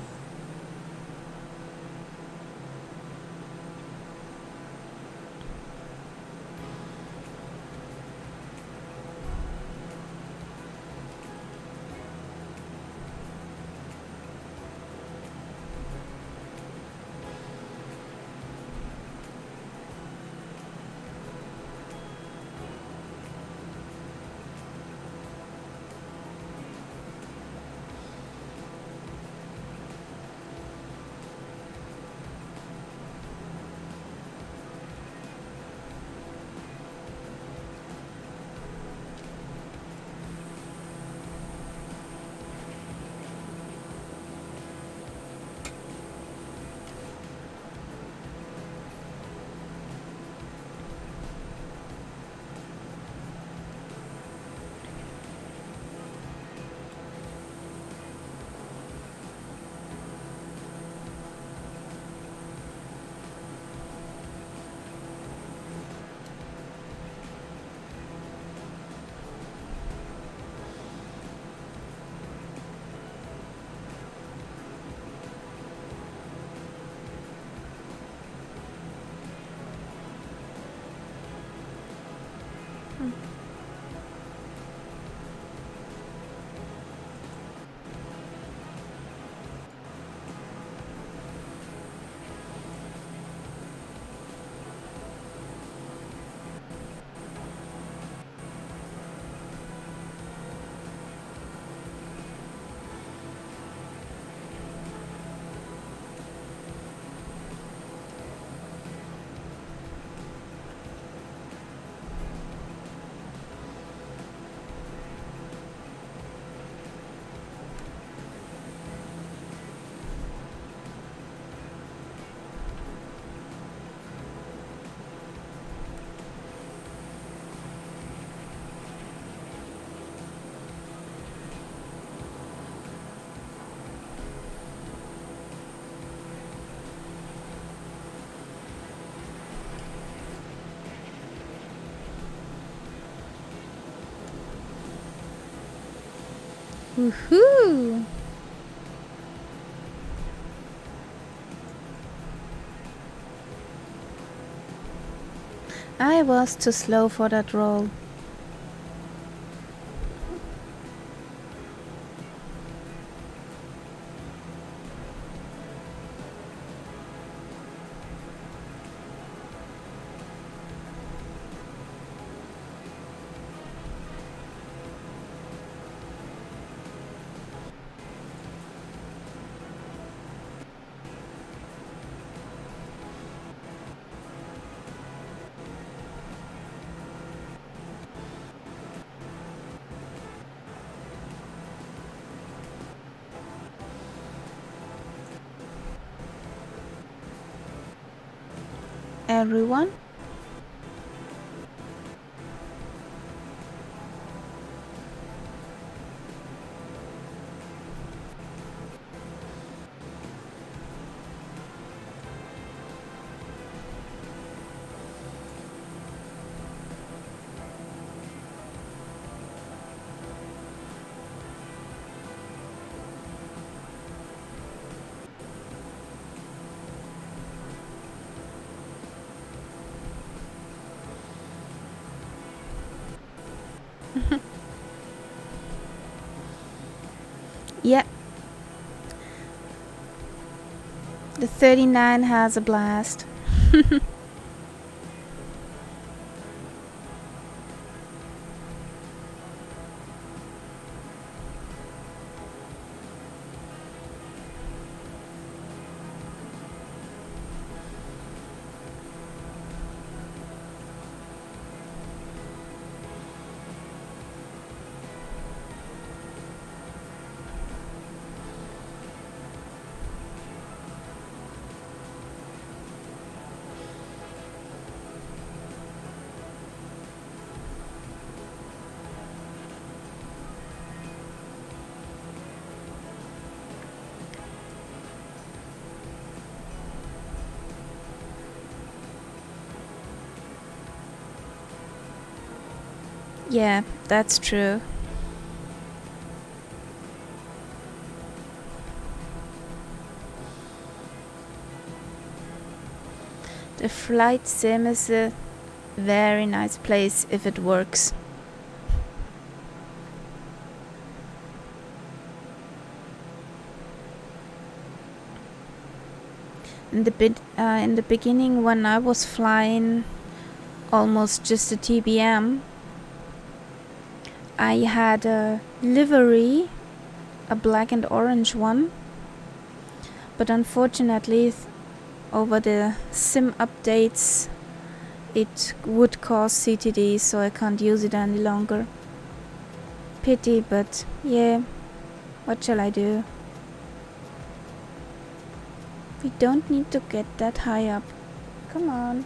Woohoo! I was too slow for that roll. Everyone? Yeah. The 39 has a blast. Yeah, that's true. The flight sim is a very nice place if it works. In the beginning, when I was flying almost just a TBM, I had a livery, a black and orange one, but unfortunately over the sim updates it would cause CTD, so I can't use it any longer. Pity, but yeah, what shall I do? We don't need to get that high up. Come on.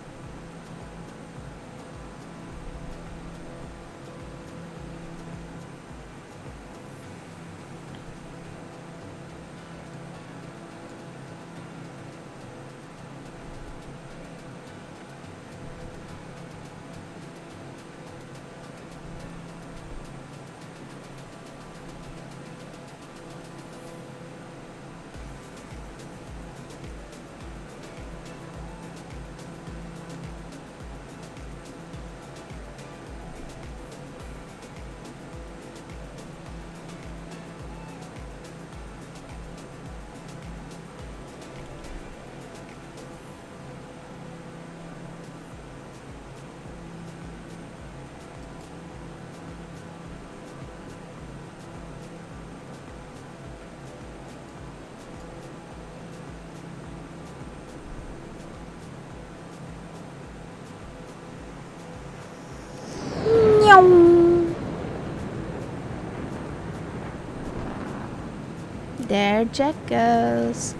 There Jack goes.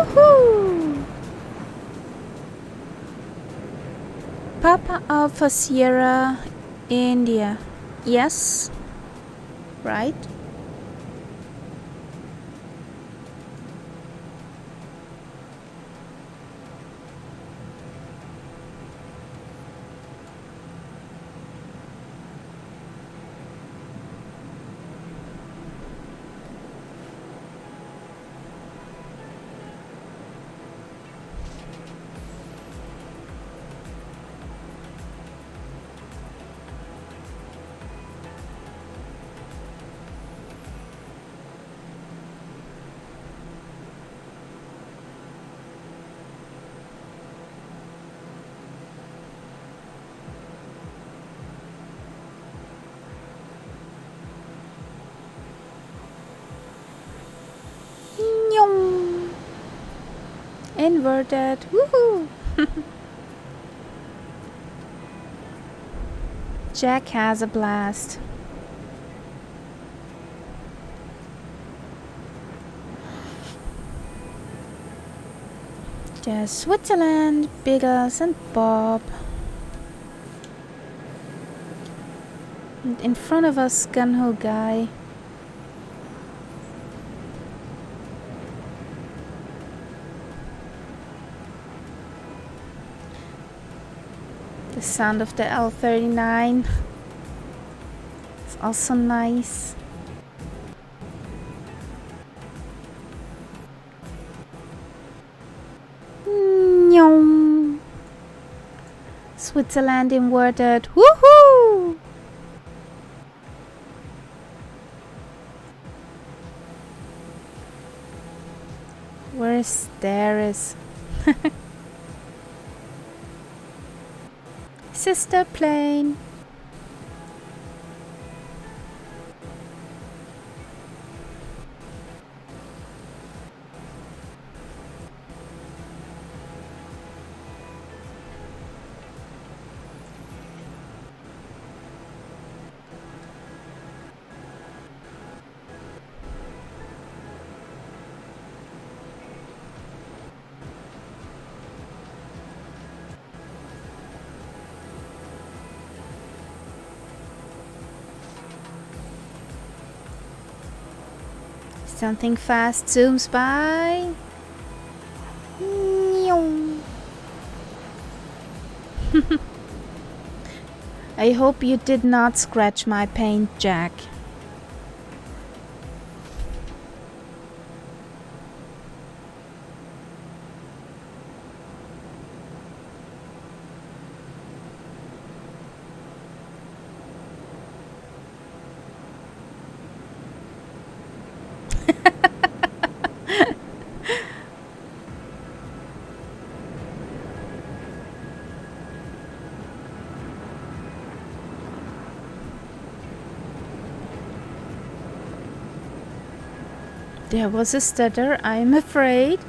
Woohoo! Papa Alpha Sierra, India. Yes, right? Nyong. Inverted. Woohoo! Jack has a blast. There's Switzerland, Biggles and Bob. And in front of us, Gunho guy. The sound of the L39 is also nice. Nyong. Switzerland inverted. Woohoo! Where's Darius? Sister plane. Something fast zooms by. I hope you did not scratch my paint, Jack. There was a stutter, I'm afraid.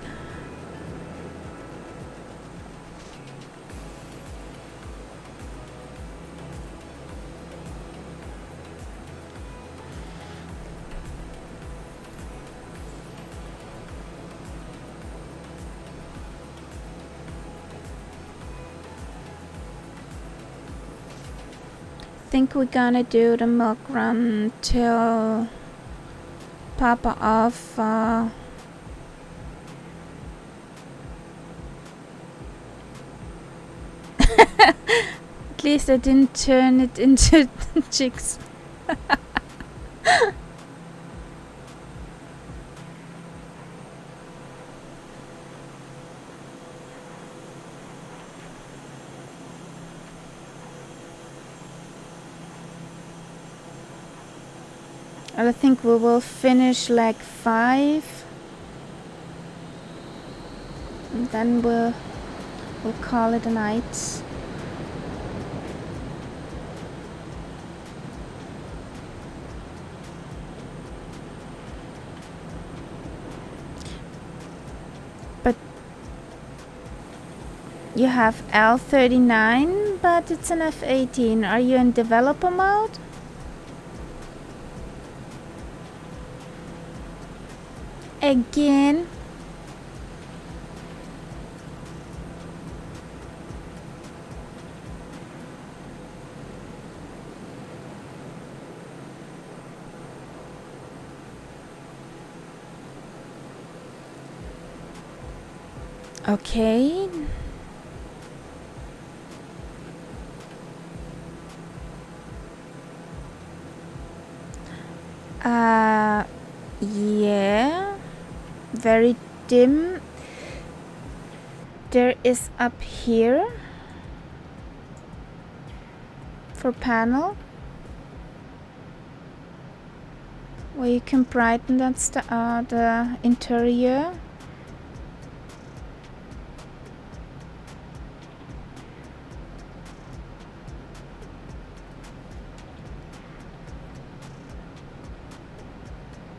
Think we're gonna do the milk run till Papa Alpha. At least I didn't turn it into chicks. I think we will finish leg 5 and then we'll call it a night. But you have L39, but it's an F18. Are you in developer mode? Again? Okay. Yeah. Very dim. There is up here for panel where you can brighten that the interior.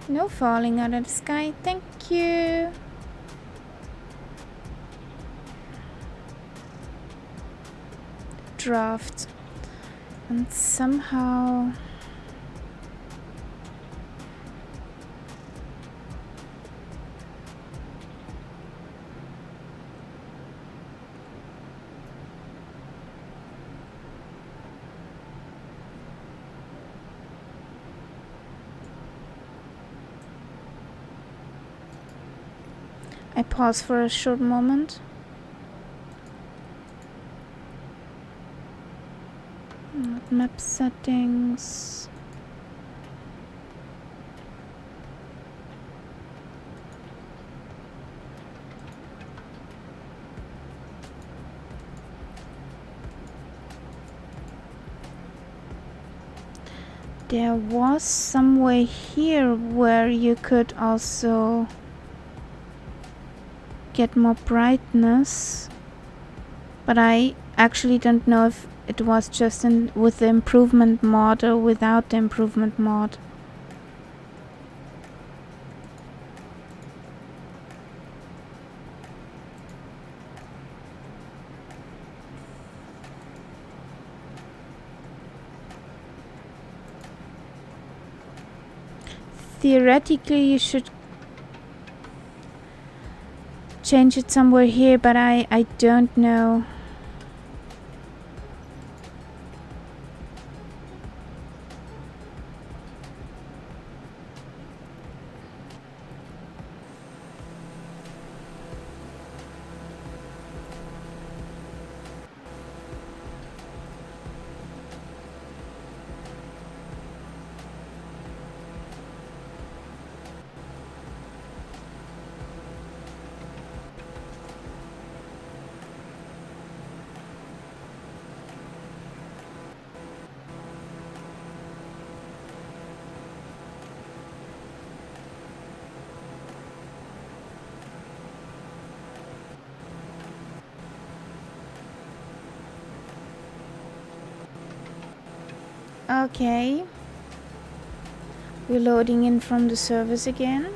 No falling out of the sky, thank you. Draft. And somehow I pause for a short moment. Map settings. There was somewhere here where you could also get more brightness, but I actually don't know if it was just with the improvement mod or without the improvement mod. Theoretically you should change it somewhere here, but I don't know. Okay. We're loading in from the service again.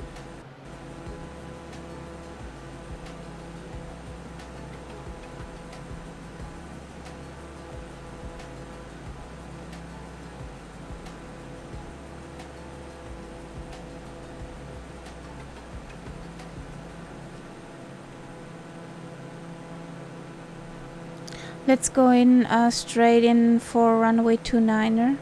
Let's go in straight in for runway 29er.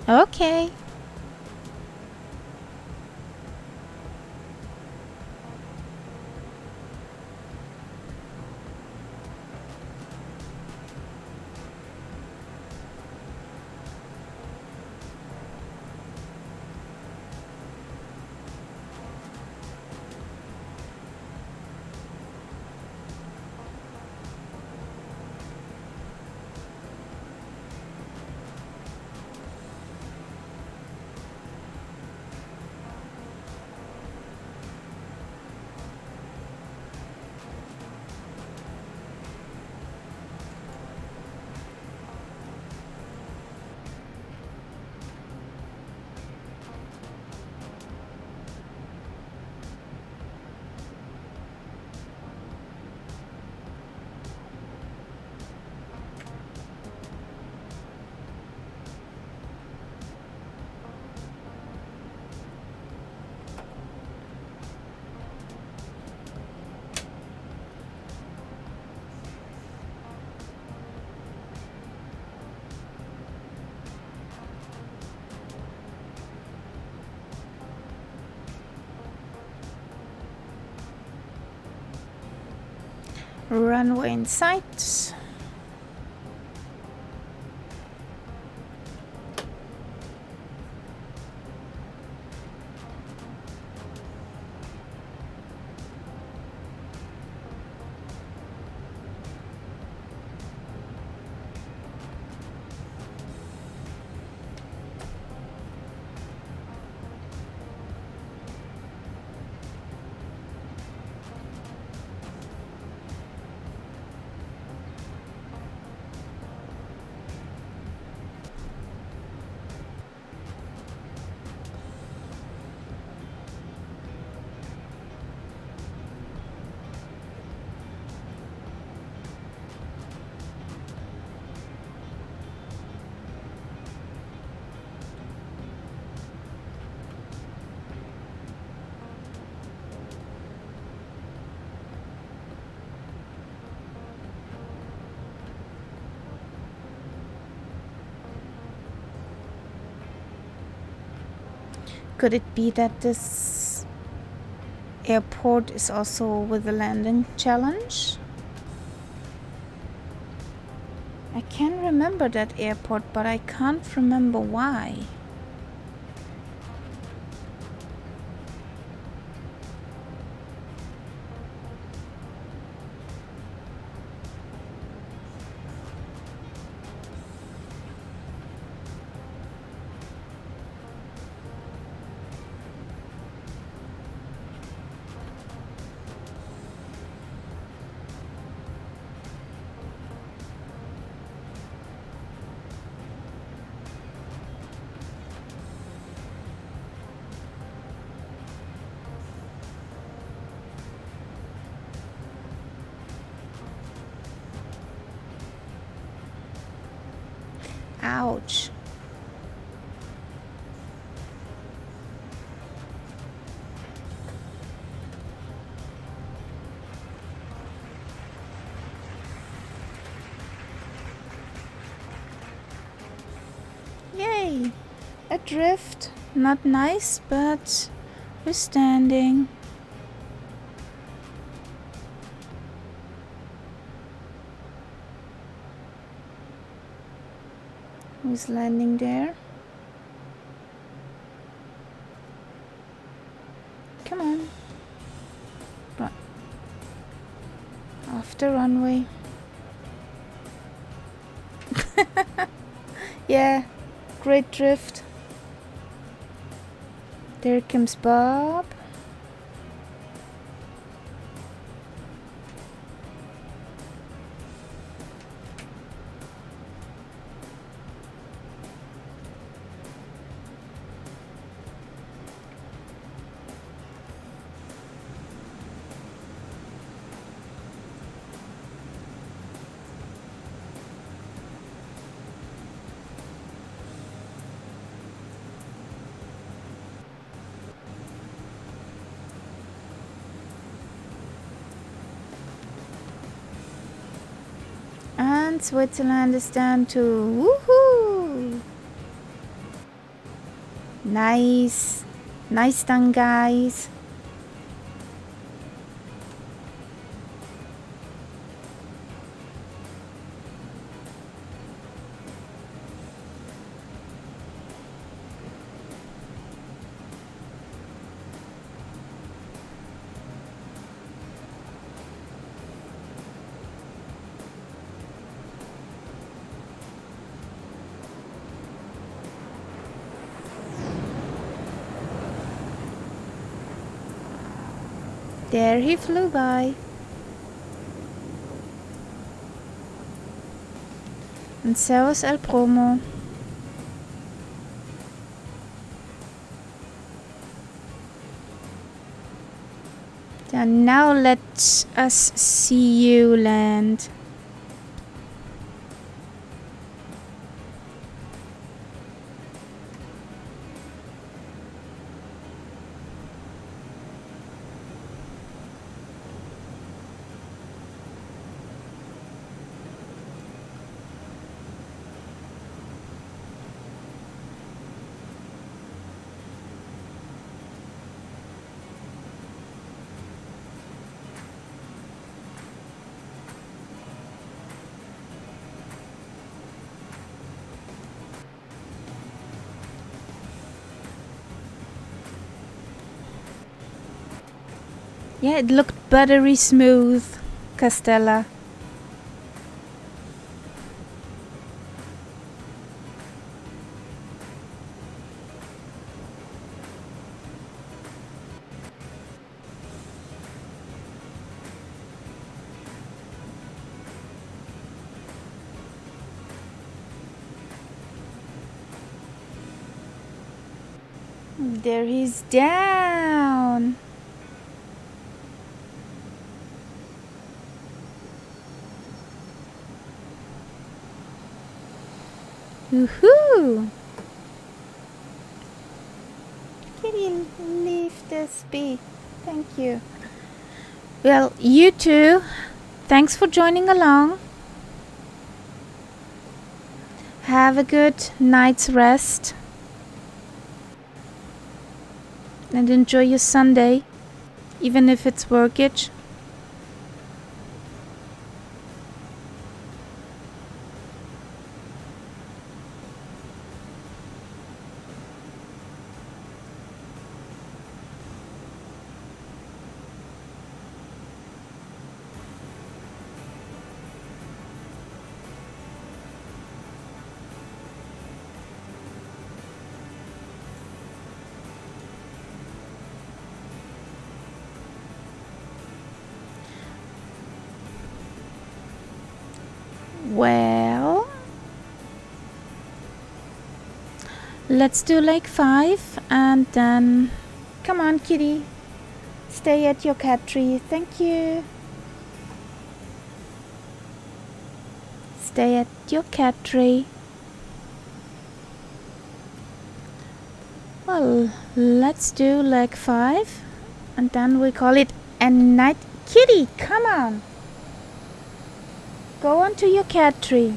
Okay. Runway in sight. Could it be that this airport is also with the landing challenge? I can remember that airport, but I can't remember why. Ouch. Yay! Adrift. Not nice, but we're standing. Who's landing there? Come on. Run. Off the runway. Yeah, great drift. There comes Bob. And Switzerland is down too. Woohoo! Nice. Nice done, guys. There he flew by. And so is El Promo. And now let us see you land. Yeah, it looked buttery smooth, Castella. There he's down. Woohoo! Kitty, leave this be. Thank you. Well, you too. Thanks for joining along. Have a good night's rest. And enjoy your Sunday, even if it's workage. Well, let's do like 5 and then come on, kitty, stay at your cat tree. Thank you. Stay at your cat tree. Well, let's do leg 5 and then we call it a night. Kitty, come on, go onto your cat tree.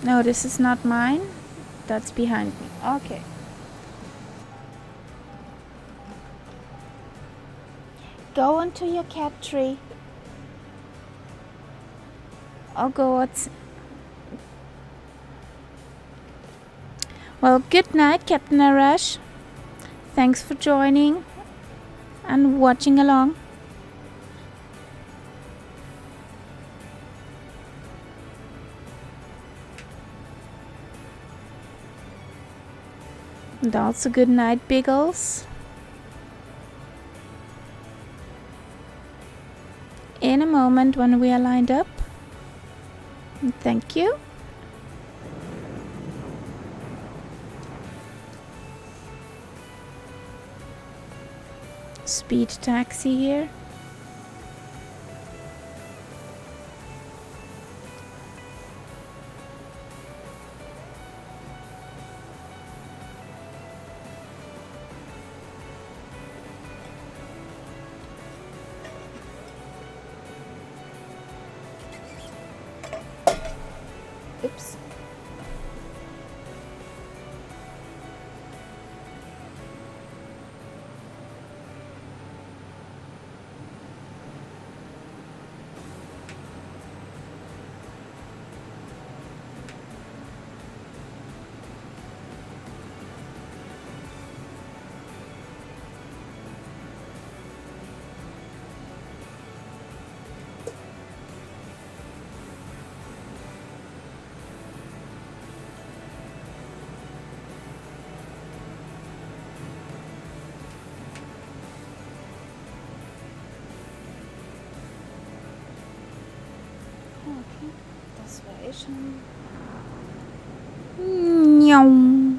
No, this is not mine, that's behind me. Okay, go onto your cat tree. Oh God. Well, good night, Captain Arash. Thanks for joining and watching along. And also good night, Biggles. In a moment when we are lined up. And thank you. Speed taxi here. Oops. Okay, das war schon. Njau.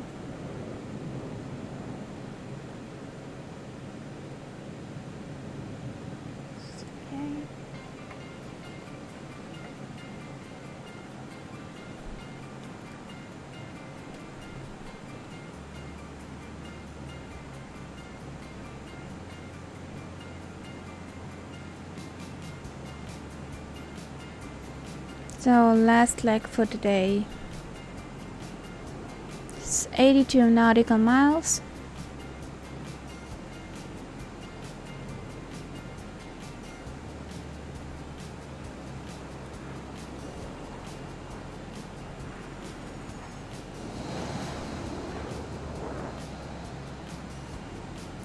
Okay. So last leg for today. It's 82 nautical miles.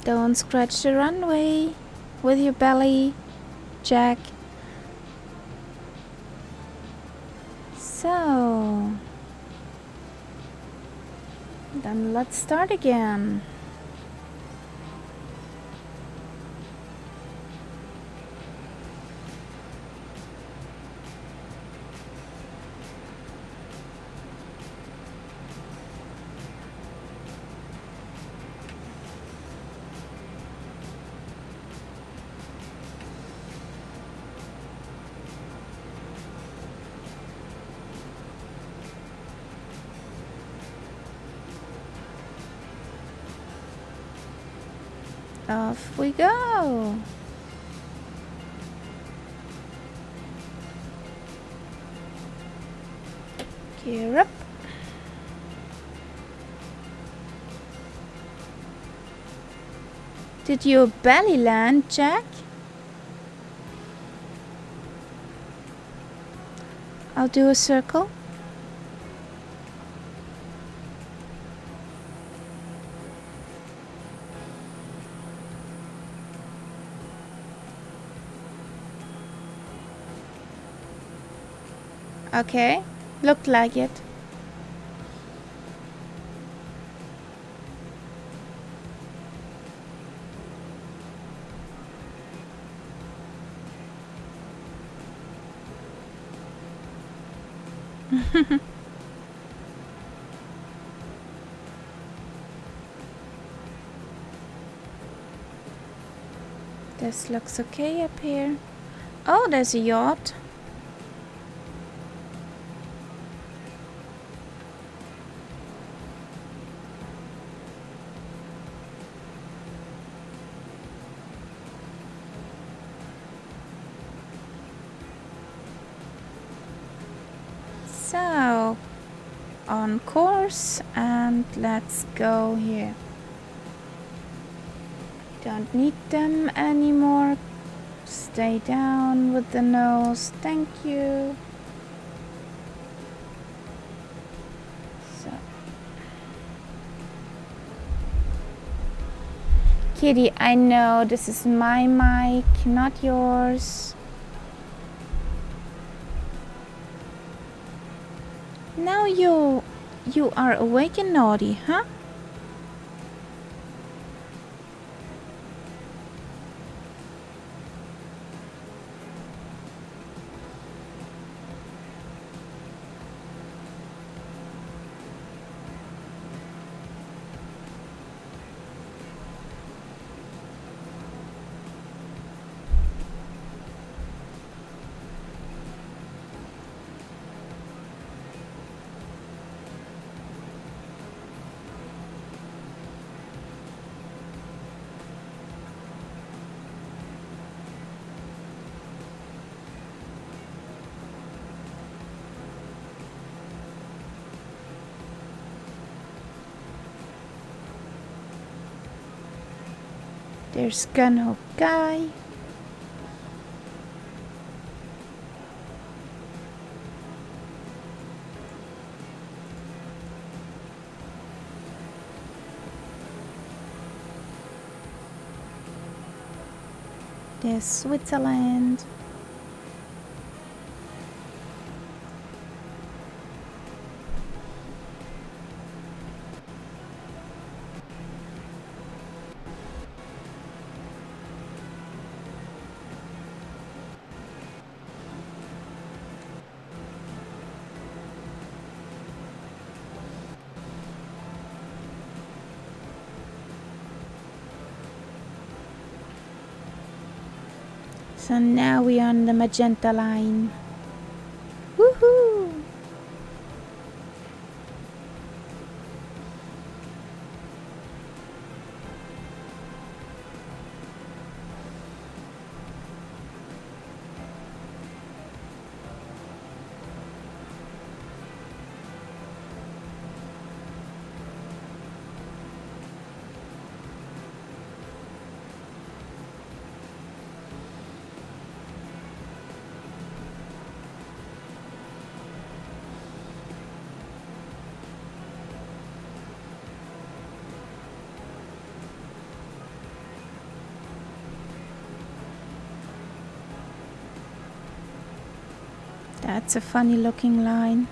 Don't scratch the runway with your belly, Jack. So, then let's start again. Off we go. Gear up. Did you belly land, Jack? I'll do a circle. Okay, looked like it. This looks okay up here. Oh, there's a yacht. So, on course, and let's go here. Don't need them anymore. Stay down with the nose, thank you. So, Kitty, I know this is my mic, not yours. Now you are awake and naughty, huh? There's Gunhook Guy. There's Switzerland. So now we're on the magenta line. Woohoo! That's a funny looking line.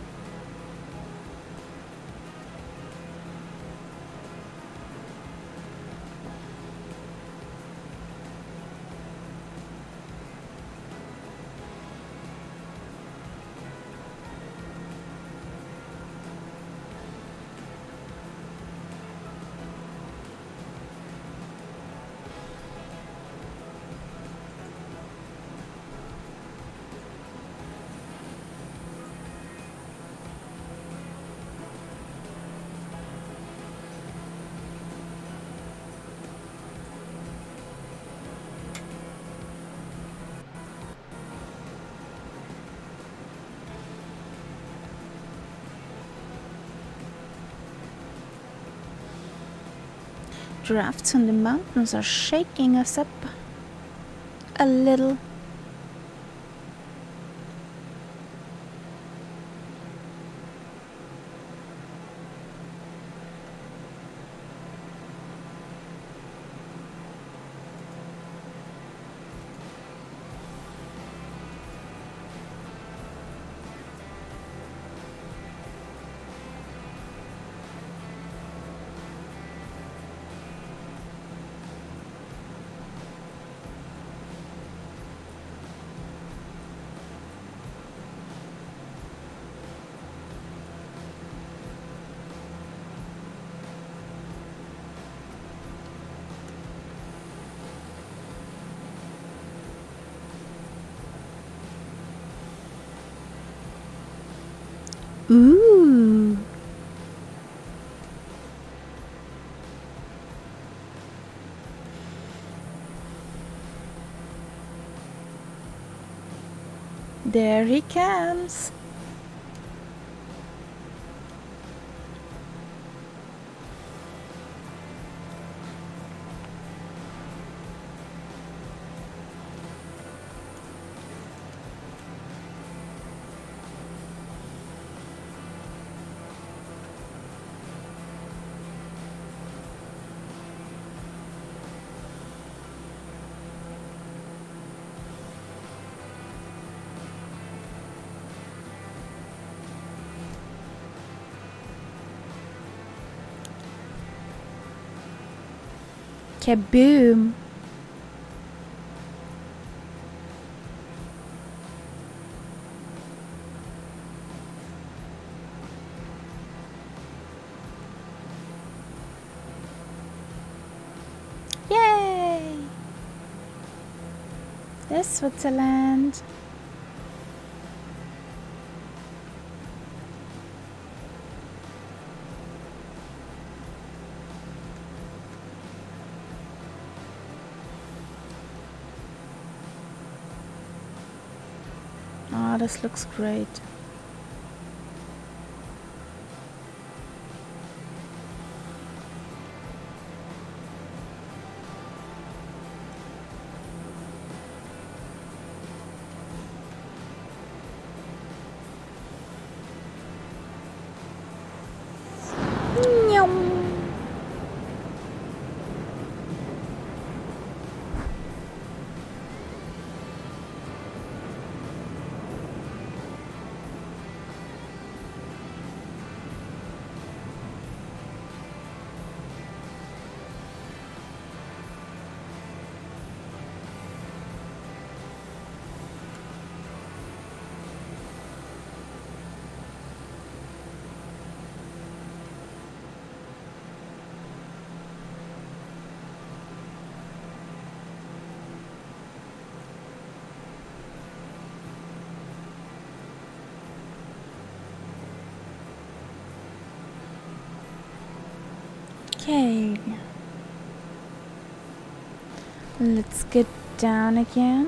Drafts on the mountains are shaking us up a little. Ooh. There he comes. Kaboom! Yay! There's Switzerland. Oh, this looks great. Nyong. Okay. Let's get down again.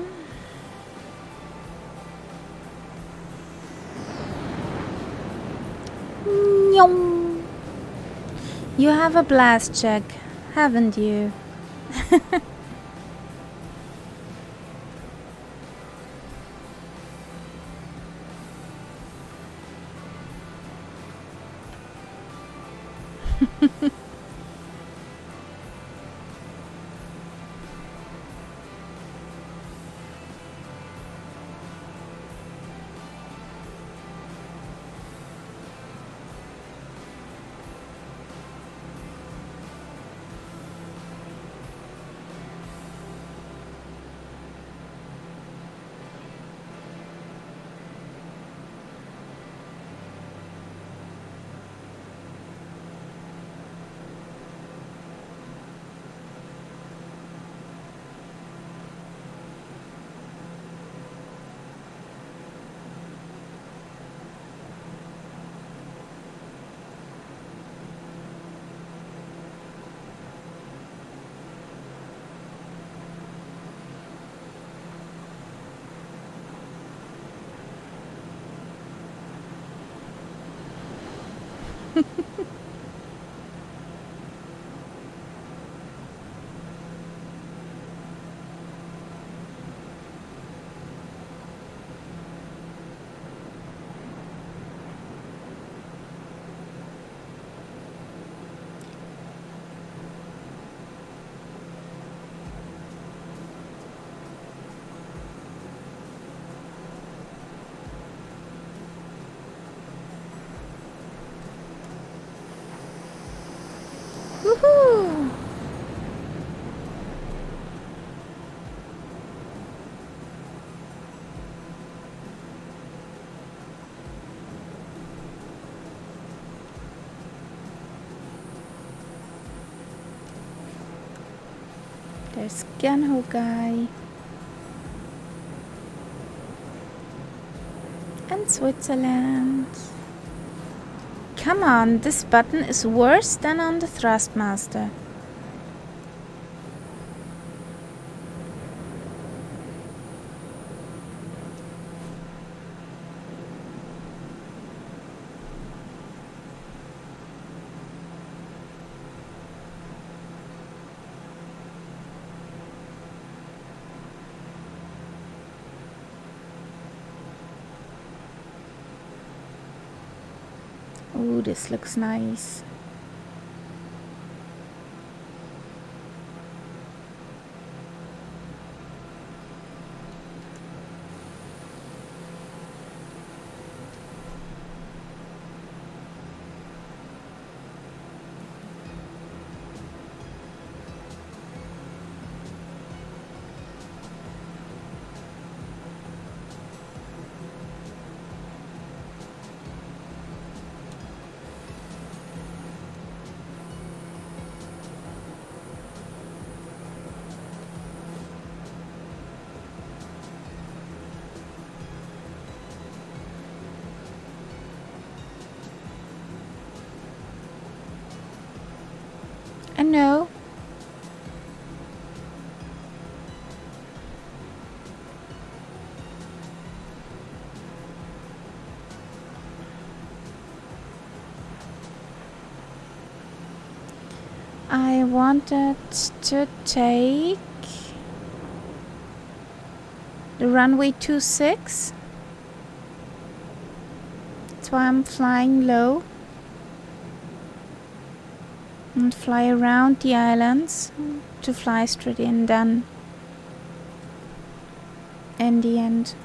Nyong. You have a blast check, haven't you? Woohoo! There's Ganho guy. And Switzerland. Come on, this button is worse than on the Thrustmaster. Ooh, this looks nice. I know. I wanted to take the runway 26. That's why I'm flying low. And fly around the islands to fly straight in then. In the end.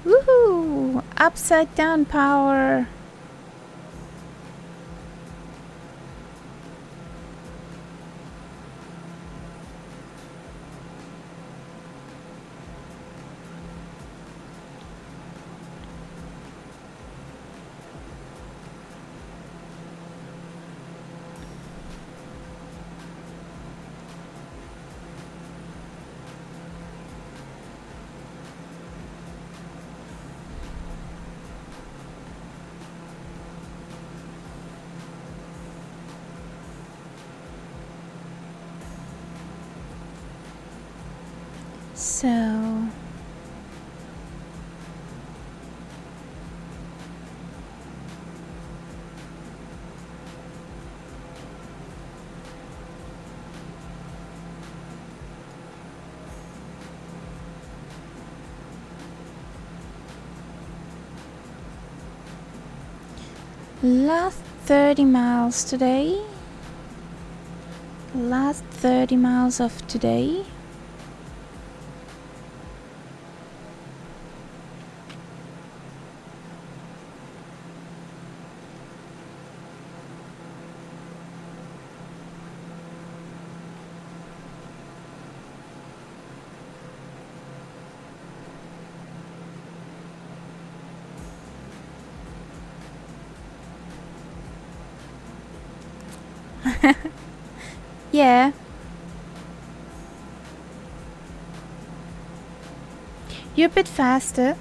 Woohoo! Upside down power! So Last 30 miles today. Last 30 miles of today. Yeah. You're a bit faster.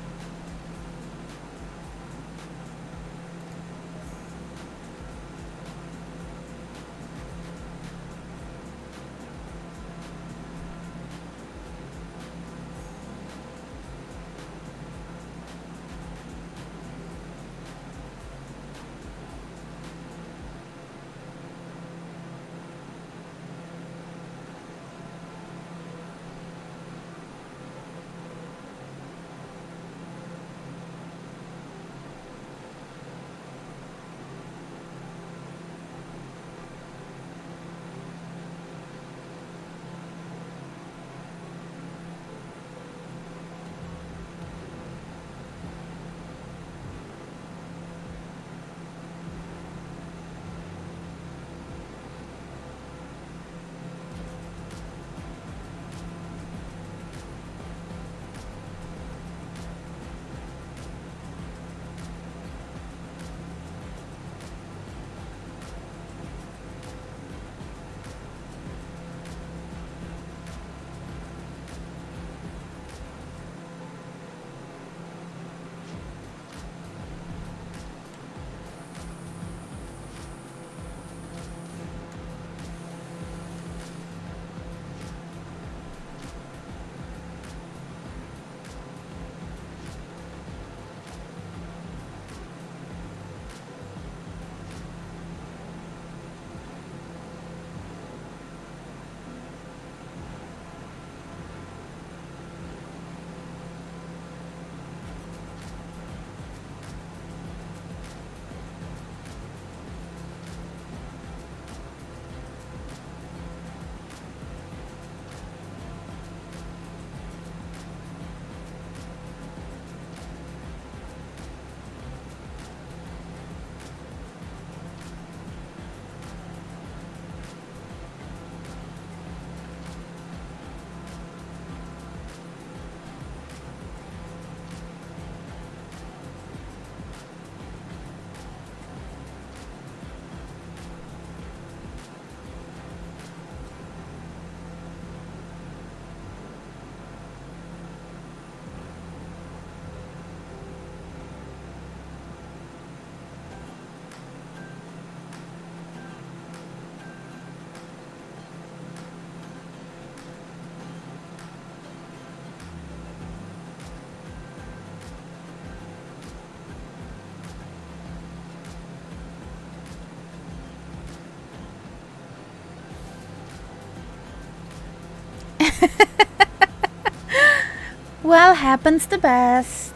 Well, happens the best.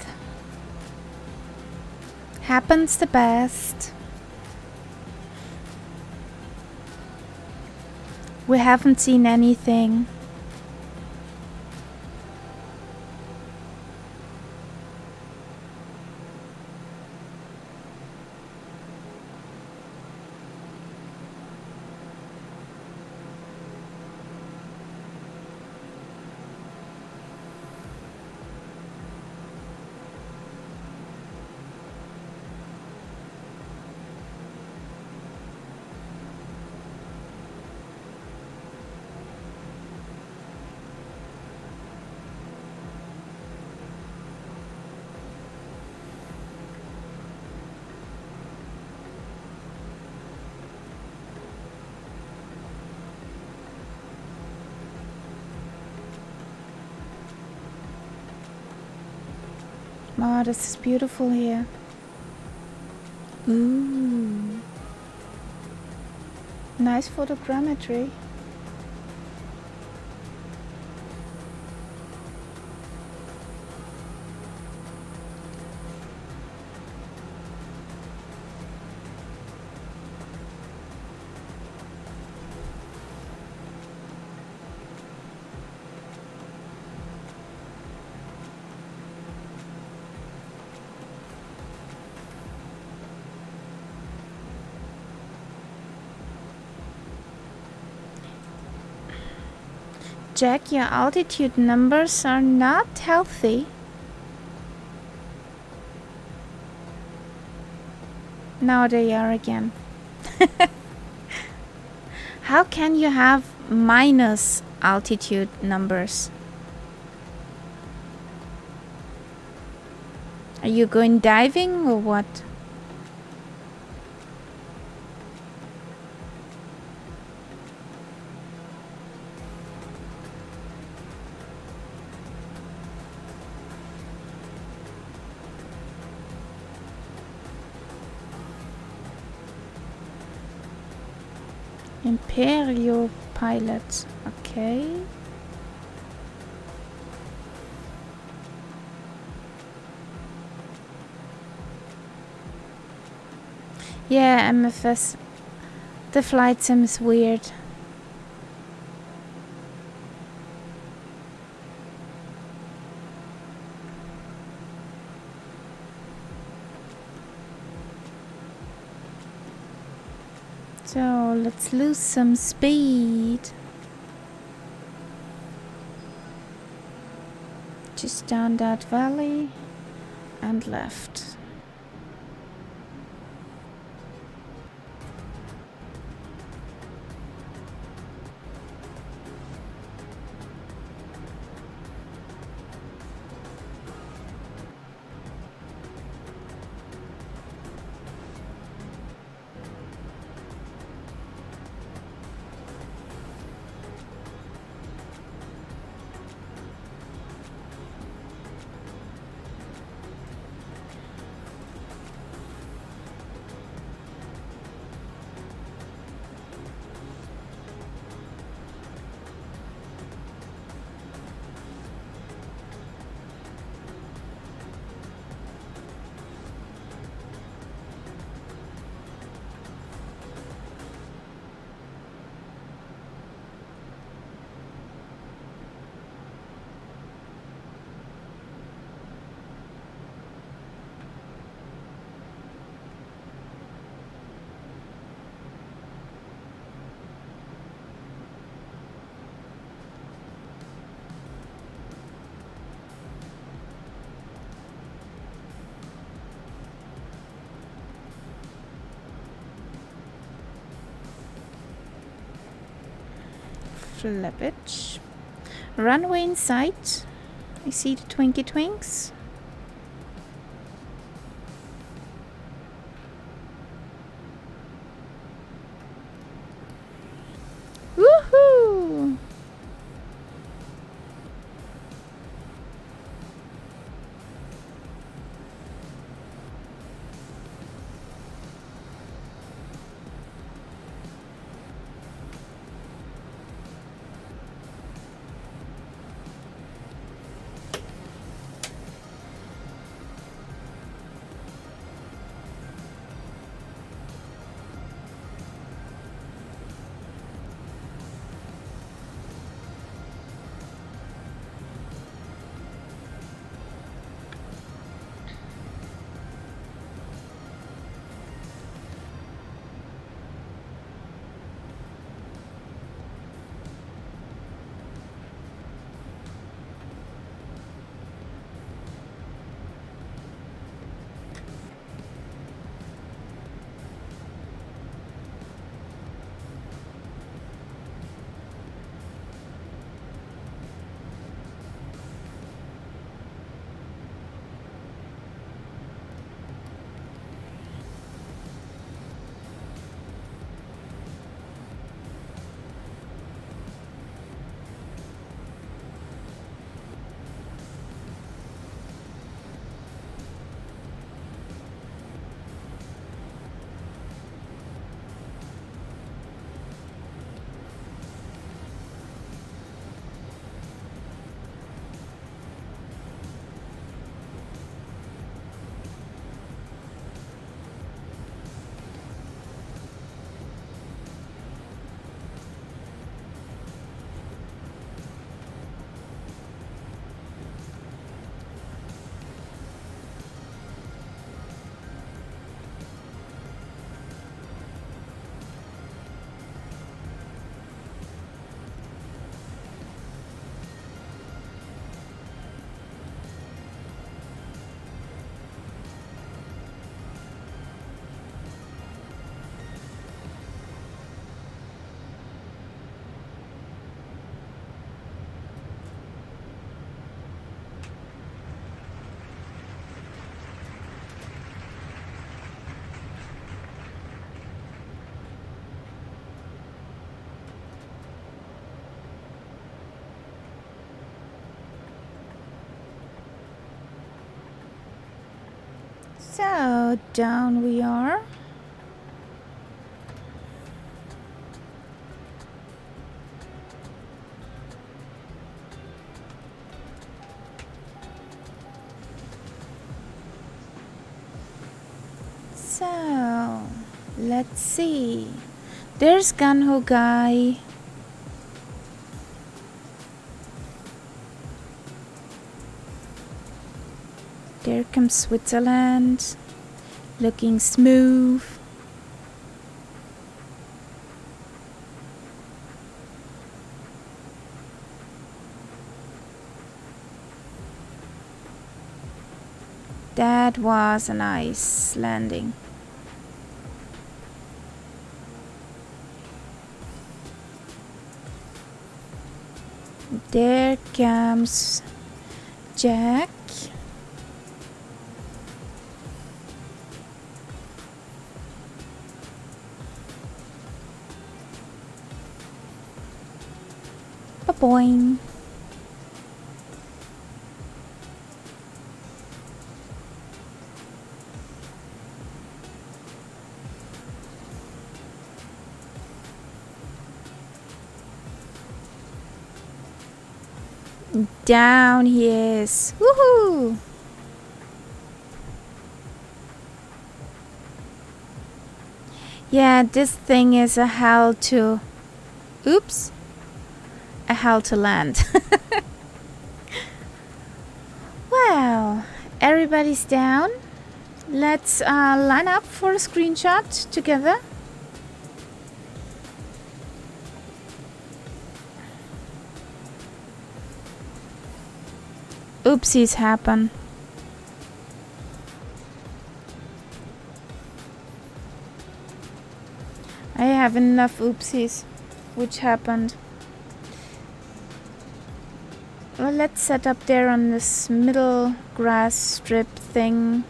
Happens the best. We haven't seen anything. Oh, this is beautiful here. Ooh. Nice photogrammetry. Jack, your altitude numbers are not healthy. Now they are again. How can you have minus altitude numbers? Are you going diving or what? Imperial pilot. Okay. Yeah, MFS. The flight sim is weird. So let's lose some speed. Just down that valley and left. Flippage. Runway in sight. I see the Twinkie Twinks. Woohoo! So down we are. So let's see. There's Gun-Ho guy. There comes Switzerland, looking smooth. That was a nice landing. There comes Jack. Boing. Down he is. Woohoo! Yeah, this thing is a hell to... Oops. A hell to land. Well, everybody's down. Let's line up for a screenshot together. Oopsies happen. I have enough oopsies which happened. Well, let's set up there on this middle grass strip thing.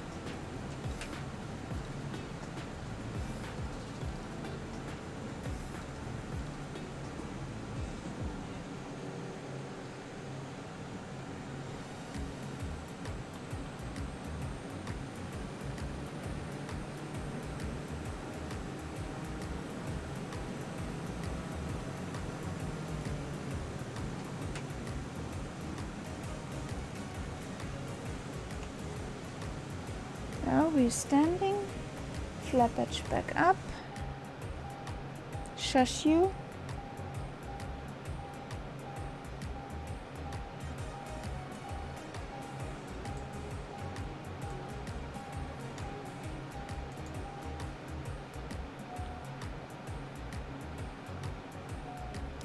Now we're standing. Flap edge back up. Shush you.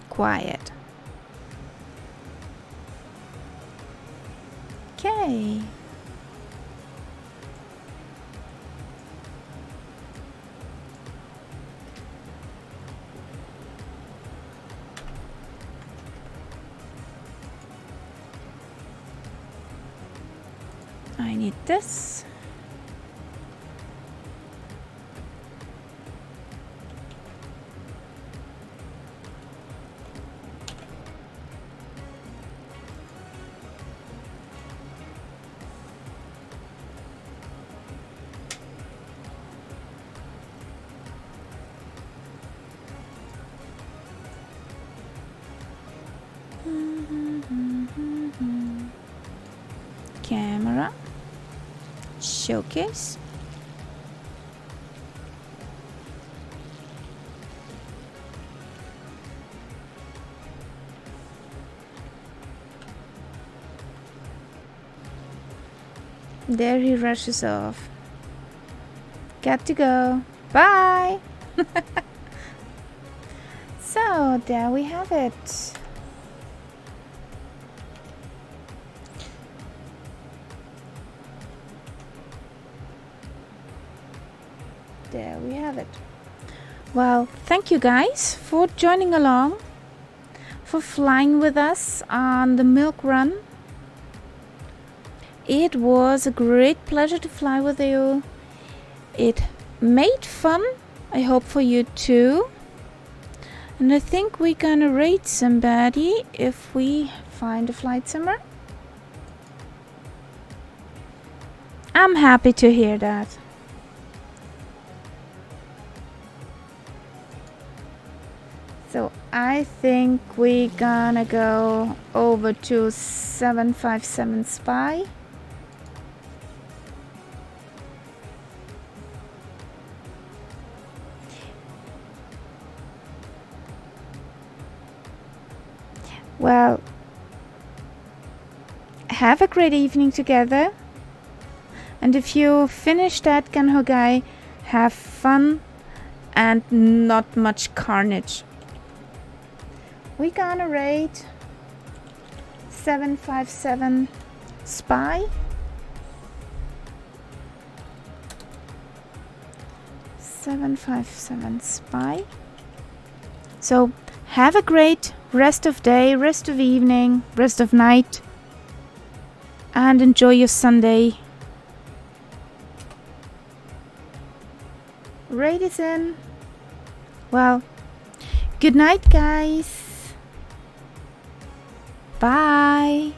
Quiet. Okay. I need this. Camera. Showcase. There he rushes off. Got to go. Bye. So there we have it. There we have it. Well, thank you guys for joining along, for flying with us on the milk run. It was a great pleasure to fly with you. It made fun, I hope for you too. And I think we're gonna raid somebody if we find a flight simmer. I'm happy to hear that. So I think we gonna go over to 757 Spy. Well, have a great evening together. And if you finish that Ganhogai, have fun and not much carnage. We gonna raid 757 Spy. 757 Spy. So have a great rest of day, rest of evening, rest of night, and enjoy your Sunday. Raid is in. Well, good night, guys. Bye.